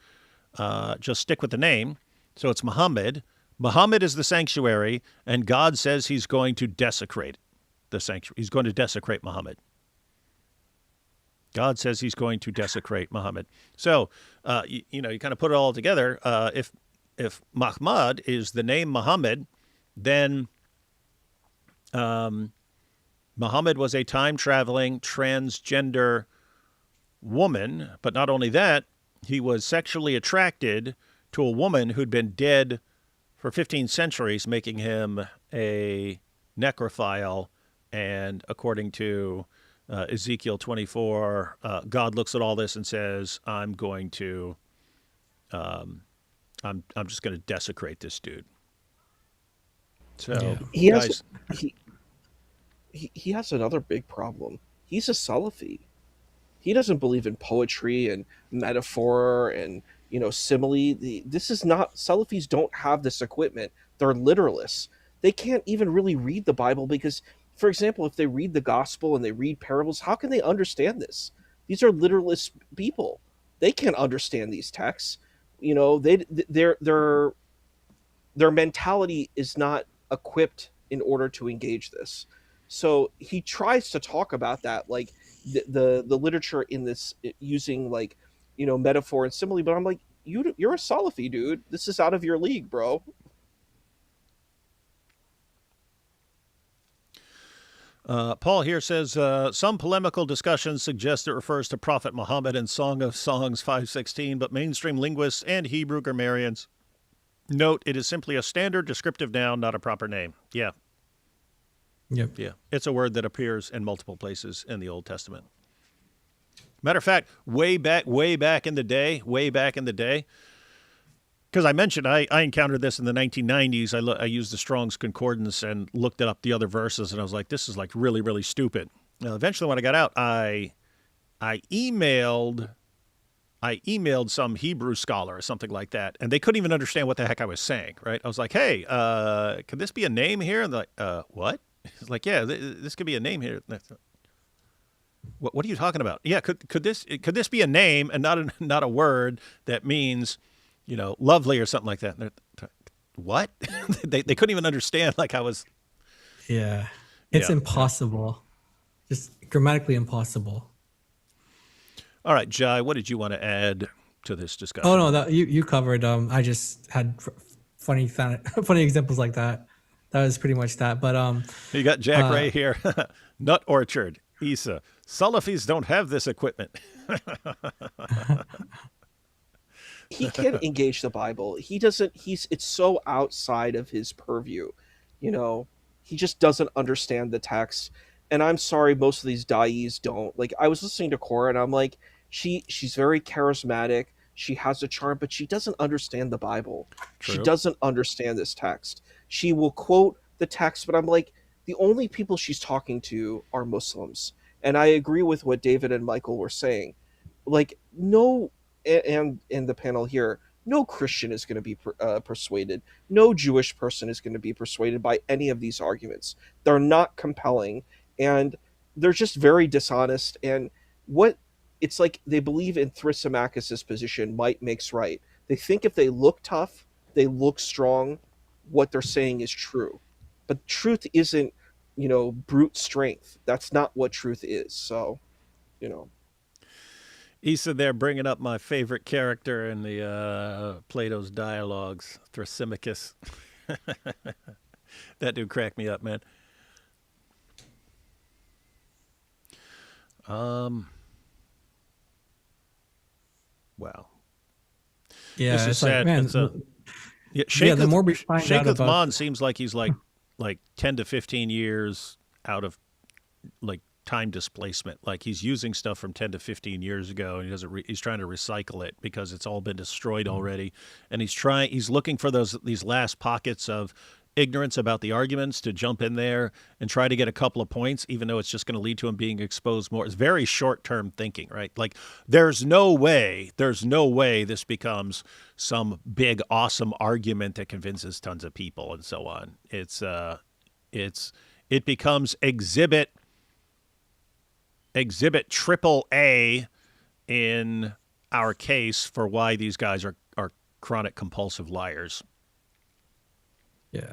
just stick with the name. So it's Muhammad. Muhammad is the sanctuary, and God says he's going to desecrate the sanctuary. He's going to desecrate Muhammad. God says he's going to desecrate Muhammad. So, you kind of put it all together. If Mahmad is the name Muhammad, then Muhammad was a time-traveling transgender woman. But not only that, he was sexually attracted to a woman who'd been dead for 15 centuries, making him a necrophile. And according to Ezekiel 24, God looks at all this and says, I'm just going to desecrate this dude. So he has another big problem. He's a Salafi. He doesn't believe in poetry and metaphor and simile. This is not, Salafis don't have this equipment. They're literalists. They can't even really read the Bible because, for example, if they read the gospel and they read parables, how can they understand this? These are literalist people. They can't understand these texts. Their mentality is not equipped in order to engage this. So he tries to talk about that, like the literature in this using metaphor and simile. But I'm like, you're a Salafi, dude. This is out of your league, bro. Paul here says, some polemical discussions suggest it refers to Prophet Muhammad in Song of Songs 5:16, but mainstream linguists and Hebrew grammarians note it is simply a standard descriptive noun, not a proper name. Yeah. Yep. Yeah. It's a word that appears in multiple places in the Old Testament. Matter of fact, way back in the day, because I mentioned I encountered this in the 1990s. I used the Strong's Concordance and looked up the other verses, and I was like, this is like really, really stupid. Now, eventually, when I got out, I emailed some Hebrew scholar or something like that, and they couldn't even understand what the heck I was saying, right? I was like, hey, could this be a name here? And they're like, what? It's like, yeah, this could be a name here. What are you talking about? Yeah, could this be a name and not a word that means, lovely or something like that? And what? they couldn't even understand like I was. Yeah, it's impossible. Just grammatically impossible. All right, Jai, what did you want to add to this discussion? Oh no, you covered. I just had funny examples like that. That was pretty much that. But you got Jack Ray here, Nut Orchard, Isa. Salafis don't have this equipment. He can't engage the Bible. He doesn't. It's so outside of his purview. He just doesn't understand the text. And I'm sorry, most of these da'is don't. Like, I was listening to Cora, and I'm like, she's very charismatic. She has a charm, but she doesn't understand the Bible. True. She doesn't understand this text. She will quote the text, but I'm like, the only people she's talking to are Muslims. And I agree with what David and Michael were saying. Like, no, and in the panel here, no Christian is going to be persuaded. No Jewish person is going to be persuaded by any of these arguments. They're not compelling. And they're just very dishonest. And it's like they believe in Thrasymachus' position, might makes right. They think if they look tough, they look strong, what they're saying is true. But truth isn't, brute strength. That's not what truth is. So, Isa there bringing up my favorite character in the Plato's dialogues, Thrasymachus. That dude cracked me up, man. Wow. Yeah, this is it's sad. Like, man, Sheikh the more we find Sheikh out about, Uthman seems like he's like 10 to 15 years out of like time displacement. Like he's using stuff from 10 to 15 years ago, and he's trying to recycle it because it's all been destroyed already. And he's looking for these last pockets of ignorance about the arguments to jump in there and try to get a couple of points, even though it's just going to lead to him being exposed more. It's very short-term thinking, right? Like there's no way this becomes some big, awesome argument that convinces tons of people and so on. It becomes exhibit triple A in our case for why these guys are chronic compulsive liars. Yeah.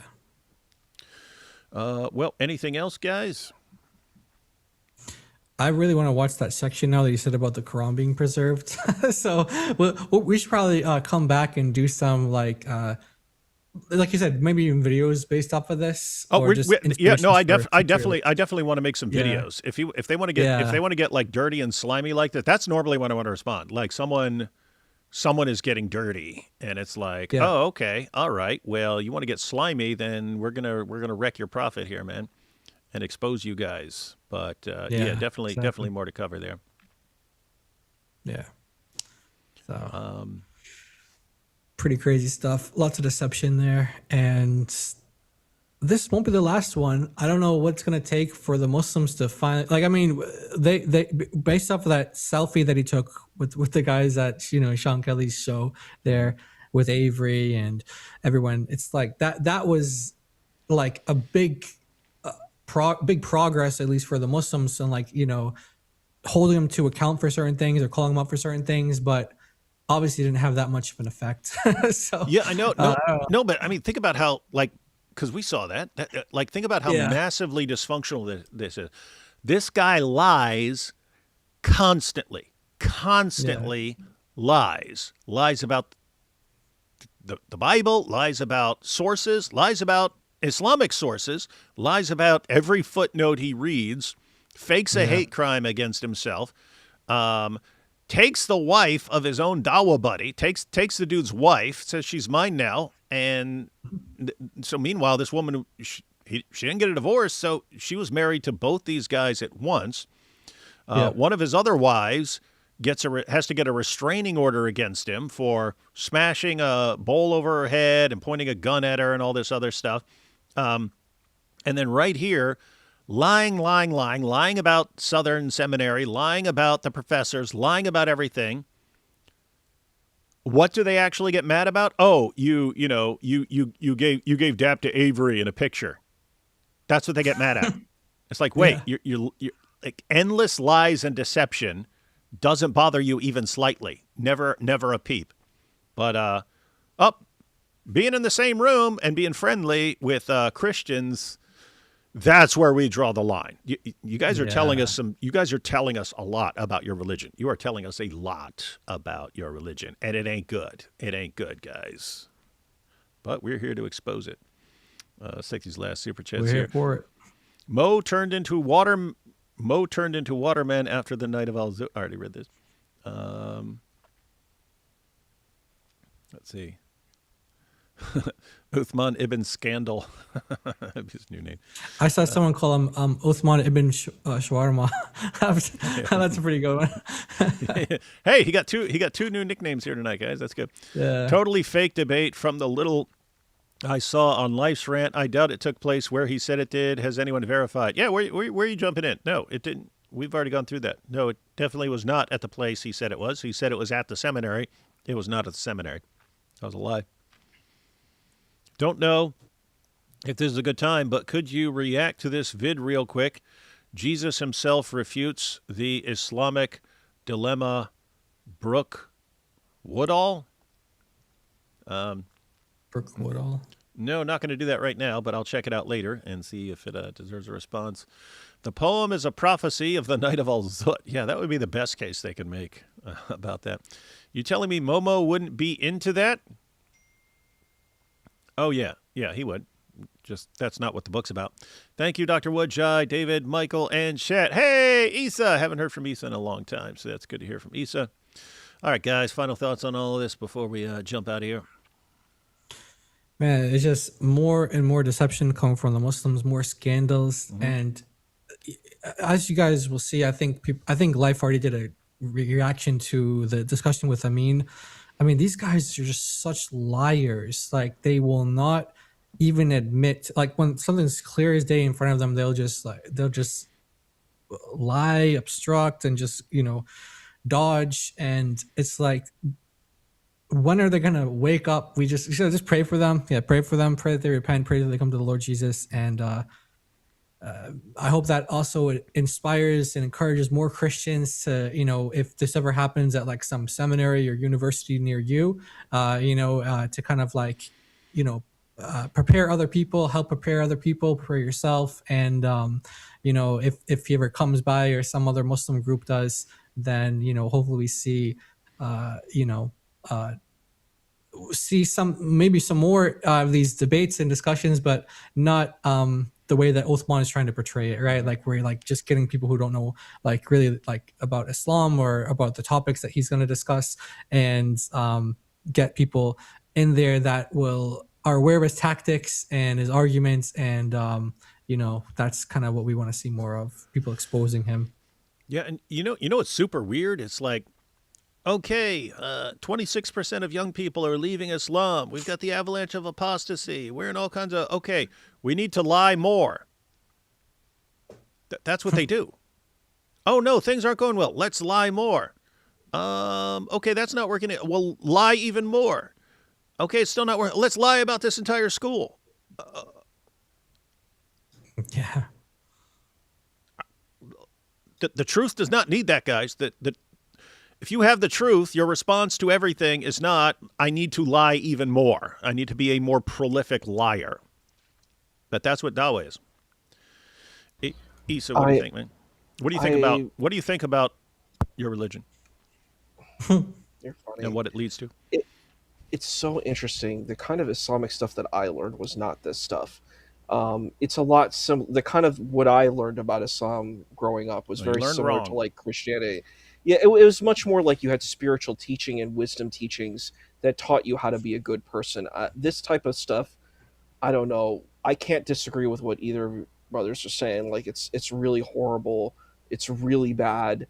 Well, anything else, guys? I really want to watch that section now that you said about the Quran being preserved. So we should probably come back and do some like you said, maybe even videos based off of this. Oh, I definitely want to make some Yeah. videos. If they want to get like dirty and slimy like that, that's normally when I want to respond. Like someone is getting dirty, and it's like, oh, okay, all right. Well, you want to get slimy, then we're gonna wreck your profit here, man, and expose you guys. But definitely more to cover there. Yeah. So pretty crazy stuff. Lots of deception there, and this won't be the last one. I don't know what's gonna take for the Muslims to find. Like, I mean, they based off of that selfie that he took with the guys at Sean Kelly's show there with Avery and everyone. It's like that was like a big progress, at least for the Muslims, and holding them to account for certain things or calling them up for certain things, but obviously didn't have that much of an effect. So yeah, I know. No, but I mean, think about how because we saw that think about how massively dysfunctional this is. This guy lies constantly lies about the Bible, lies about sources, lies about Islamic sources, lies about every footnote he reads, fakes a hate crime against himself, takes the wife of his own dawah buddy, takes the dude's wife, says she's mine now, and so meanwhile this woman, she didn't get a divorce, so she was married to both these guys at once. One of his other wives has to get a restraining order against him for smashing a bowl over her head and pointing a gun at her and all this other stuff. And then right here, lying about Southern Seminary, lying about the professors, lying about everything. What do they actually get mad about? Oh, you gave dap to Avery in a picture. That's what they get mad at. It's like, wait, you're like endless lies and deception doesn't bother you even slightly. Never a peep. But being in the same room and being friendly with Christians, that's where we draw the line. You guys are telling us you guys are telling us a lot about your religion. You are telling us a lot about your religion, and it ain't good. It ain't good, guys. But we're here to expose it. Let's take these last super chats We're here for it. Mo turned into waterman after the night of Al-Zut. I already read this. Let's see. Uthman Ibn Scandal. His new name. I saw someone call him Uthman Ibn Shawarma. That's a pretty good one. Hey, he got two new nicknames here tonight, guys. That's good. Yeah. Totally fake debate from the little I saw on Life's Rant. I doubt it took place where he said it did. Has anyone verified? Yeah, where are you jumping in? No, it didn't. We've already gone through that. No, it definitely was not at the place he said it was. He said it was at the seminary. It was not at the seminary. That was a lie. Don't know if this is a good time, but could you react to this vid real quick? Jesus himself refutes the Islamic dilemma. Brooke Woodall? Brooke Woodall? No, not going to do that right now, but I'll check it out later and see if it deserves a response. The poem is a prophecy of the night of Al-Zut. Yeah, that would be the best case they could make about that. You telling me Momo wouldn't be into that? Oh, yeah. Yeah, he would. Just that's not what the book's about. Thank you, Dr. Woodjai, David, Michael, and Chet. Hey, Issa. Haven't heard from Issa in a long time, so that's good to hear from Issa. All right, guys, final thoughts on all of this before we jump out of here. Man, it's just more and more deception coming from the Muslims, more scandals. And as you guys will see, I think Life already did a reaction to the discussion with Amin. I mean, these guys are just such liars. Like, they will not even admit, like, when something's clear as day in front of them, they'll just lie, obstruct, and just, dodge. And it's like, when are they gonna wake up? We just pray for them. Yeah, pray for them. Pray that they repent. Pray that they come to the Lord Jesus. And I hope that also inspires and encourages more Christians to, if this ever happens at like some seminary or university near you, to kind of like, prepare other people, help prepare other people, prepare yourself. And, if he ever comes by or some other Muslim group does, then, hopefully we see, see maybe some more of these debates and discussions, but not the way that Uthman is trying to portray it, right? Like, we're like just getting people who don't know like really like about Islam or about the topics that he's going to discuss, and get people in there that are aware of his tactics and his arguments, and that's kind of what we want to see more of, people exposing him. Yeah, and it's super weird. It's like, okay, 26% of young people are leaving Islam. We've got the avalanche of apostasy. We're in all kinds of, okay, we need to lie more. That's what they do. Oh, no, things aren't going well. Let's lie more. Okay, that's not working. Well, lie even more. Okay, it's still not working. Let's lie about this entire school. Yeah. The truth does not need that, guys. If you have the truth, your response to everything is not, I need to lie even more. I need to be a more prolific liar. But that's what dawah is. Issa, what do you think, man? What do you think about your religion? You're funny. And what it leads to? It's so interesting. The kind of Islamic stuff that I learned was not this stuff. It's a lot the kind of what I learned about Islam growing up was very similar to like Christianity. Yeah, it was much more like you had spiritual teaching and wisdom teachings that taught you how to be a good person. This type of stuff, I don't know. I can't disagree with what either brothers are saying. Like, it's really horrible. It's really bad.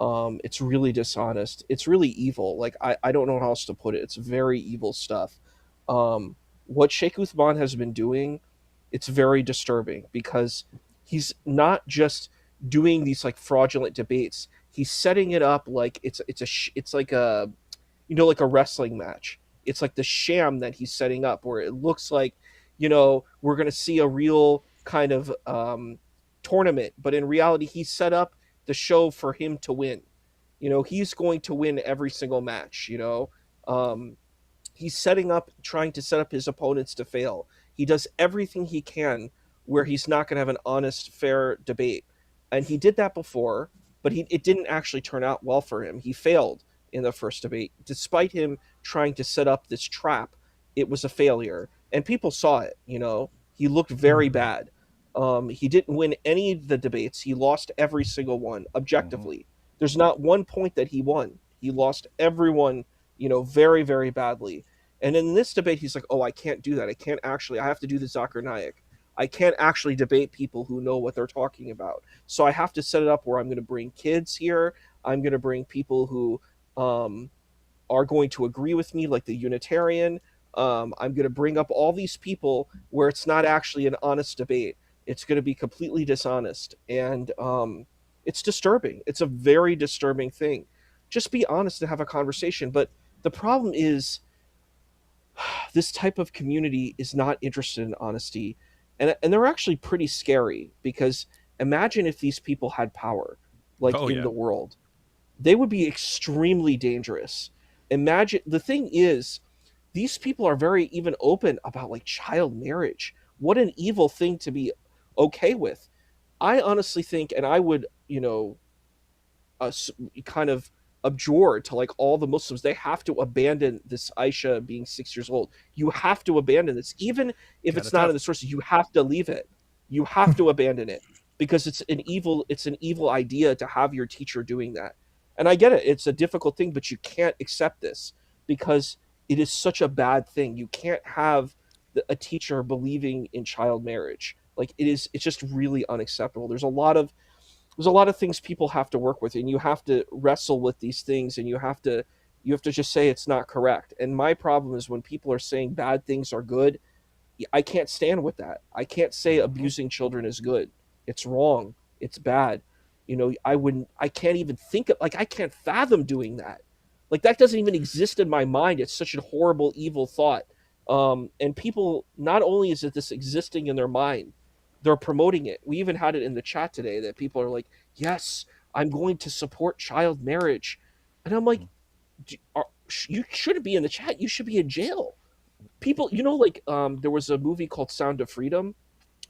It's really dishonest. It's really evil. Like I don't know how else to put it. It's very evil stuff. What Sheikh Uthman has been doing, it's very disturbing because he's not just doing these like fraudulent debates. He's setting it up like it's like a, you know, like a wrestling match. It's like the sham that he's setting up where it looks like, you know, we're going to see a real kind of tournament, but in reality he set up the show for him to win. You know, he's going to win every single match, you know. He's trying to set up his opponents to fail. He does everything he can where he's not going to have an honest, fair debate. And he did that before, but it didn't actually turn out well for him. He failed in the first debate. Despite him trying to set up this trap, it was a failure. And people saw it, you know. He looked very bad. He didn't win any of the debates. He lost every single one, objectively. There's not one point that he won. He lost everyone, you know, very, very badly. And in this debate, he's like, oh, I can't do that. I have to do the Zakir Naik. I can't actually debate people who know what they're talking about. So I have to set it up where I'm going to bring kids here. I'm going to bring people who are going to agree with me, like the Unitarian. I'm going to bring up all these people where it's not actually an honest debate. It's going to be completely dishonest. And it's disturbing. It's a very disturbing thing. Just be honest and have a conversation. But the problem is this type of community is not interested in honesty. And they're actually pretty scary because imagine if these people had power, like the world. They would be extremely dangerous. Imagine, the thing is, these people are very even open about like child marriage. What an evil thing to be okay with. I honestly think, and I would, you know, kind of abjure to like all the Muslims, they have to abandon this Aisha being 6 years old. You have to abandon this. Even if it's not in the sources, you have to leave it. You have to abandon it because it's an evil idea to have your teacher doing that. And I get it. It's a difficult thing, but you can't accept this because it is such a bad thing. You can't have a teacher believing in child marriage. Like it's just really unacceptable. There's a lot of things people have to work with, and you have to wrestle with these things, and you have to just say it's not correct. And my problem is when people are saying bad things are good, I can't stand with that. I can't say abusing children is good. It's wrong. It's bad. You know, I can't even think of, like, I can't fathom doing that. Like, that doesn't even exist in my mind. It's such a horrible, evil thought. And people, not only is it this existing in their mind, they're promoting it. We even had it in the chat today that people are like, yes, I'm going to support child marriage. And I'm like, you shouldn't be in the chat. You should be in jail. People, you know, like there was a movie called Sound of Freedom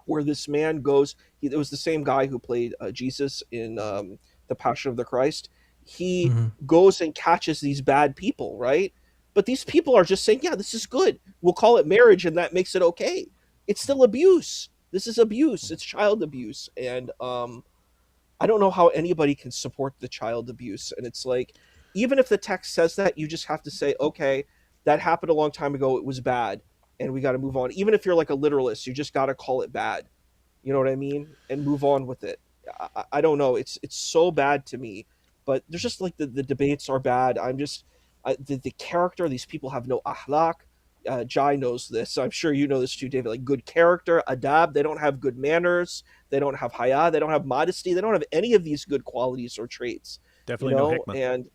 where this man goes, it was the same guy who played Jesus in The Passion of the Christ. He goes and catches these bad people, right? But these people are just saying, yeah, this is good. We'll call it marriage and that makes it okay. It's still abuse. This is abuse. It's child abuse. And I don't know how anybody can support the child abuse. And it's like, even if the text says that, you just have to say, okay, that happened a long time ago. It was bad. And we got to move on. Even if you're like a literalist, you just got to call it bad. You know what I mean? And move on with it. I don't know. It's so bad to me. But there's just like the debates are bad. I'm just, the character, these people have no ahlak. Jai knows this. I'm sure you know this too, David. Like good character, adab. They don't have good manners. They don't have haya. They don't have modesty. They don't have any of these good qualities or traits. Definitely no hikmah. And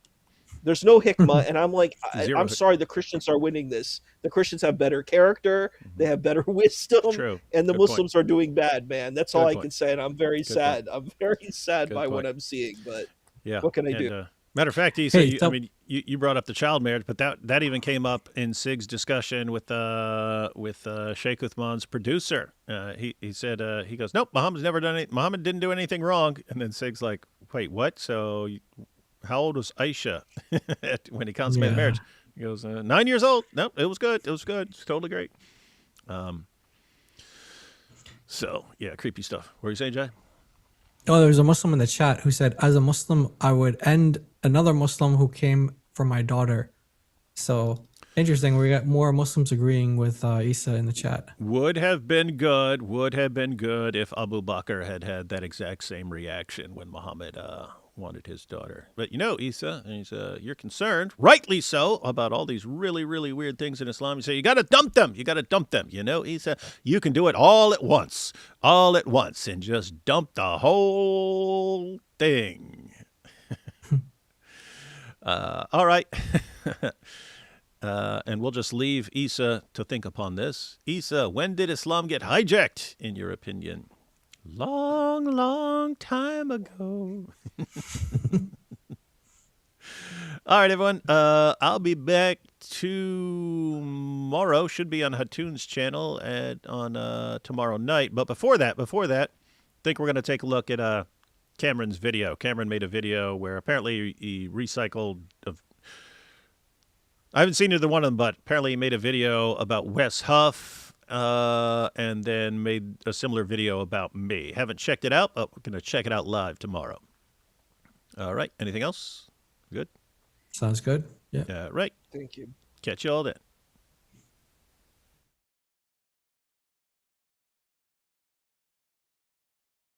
there's no hikmah. And I'm like, I'm sorry, the Christians are winning this. The Christians have better character. They have better wisdom. True. And the Good Muslims are doing bad, man. That's all I can say. And I'm very Good sad. point. I'm very sad Good by point. what I'm seeing. But Yeah. what can I do? Matter of fact, you brought up the child marriage, but that even came up in Sig's discussion with Sheikh Uthman's producer. He said he goes, nope, Muhammad didn't do anything wrong. And then Sig's like, wait, what? So how old was Aisha when he consummated marriage? He goes, 9 years old. Nope, it was good. It was good. It's totally great. So yeah, creepy stuff. What are you saying, Jay? Oh, there was a Muslim in the chat who said, as a Muslim, I would end another Muslim who came for my daughter. So interesting. We got more Muslims agreeing with Isa in the chat. Would have been good if Abu Bakr had that exact same reaction when Muhammad wanted his daughter. But Isa, you're concerned, rightly so, about all these really, really weird things in Islam. You say, you got to dump them. You got to dump them. Isa, you can do it all at once, and just dump the whole thing. All right. And we'll just leave Isa to think upon this. Isa, when did Islam get hijacked, in your opinion? Long, long time ago. All right, everyone. I'll be back tomorrow. Should be on Hatoon's channel on tomorrow night. But before that, I think we're going to take a look at Cameron's video. Cameron made a video where apparently he recycled. I haven't seen either one of them, but apparently he made a video about Wes Huff. And then made a similar video about me. Haven't checked it out, but we're going to check it out live tomorrow. All right. Anything else? Good? Sounds good. Yeah. Right. Thank you. Catch you all then.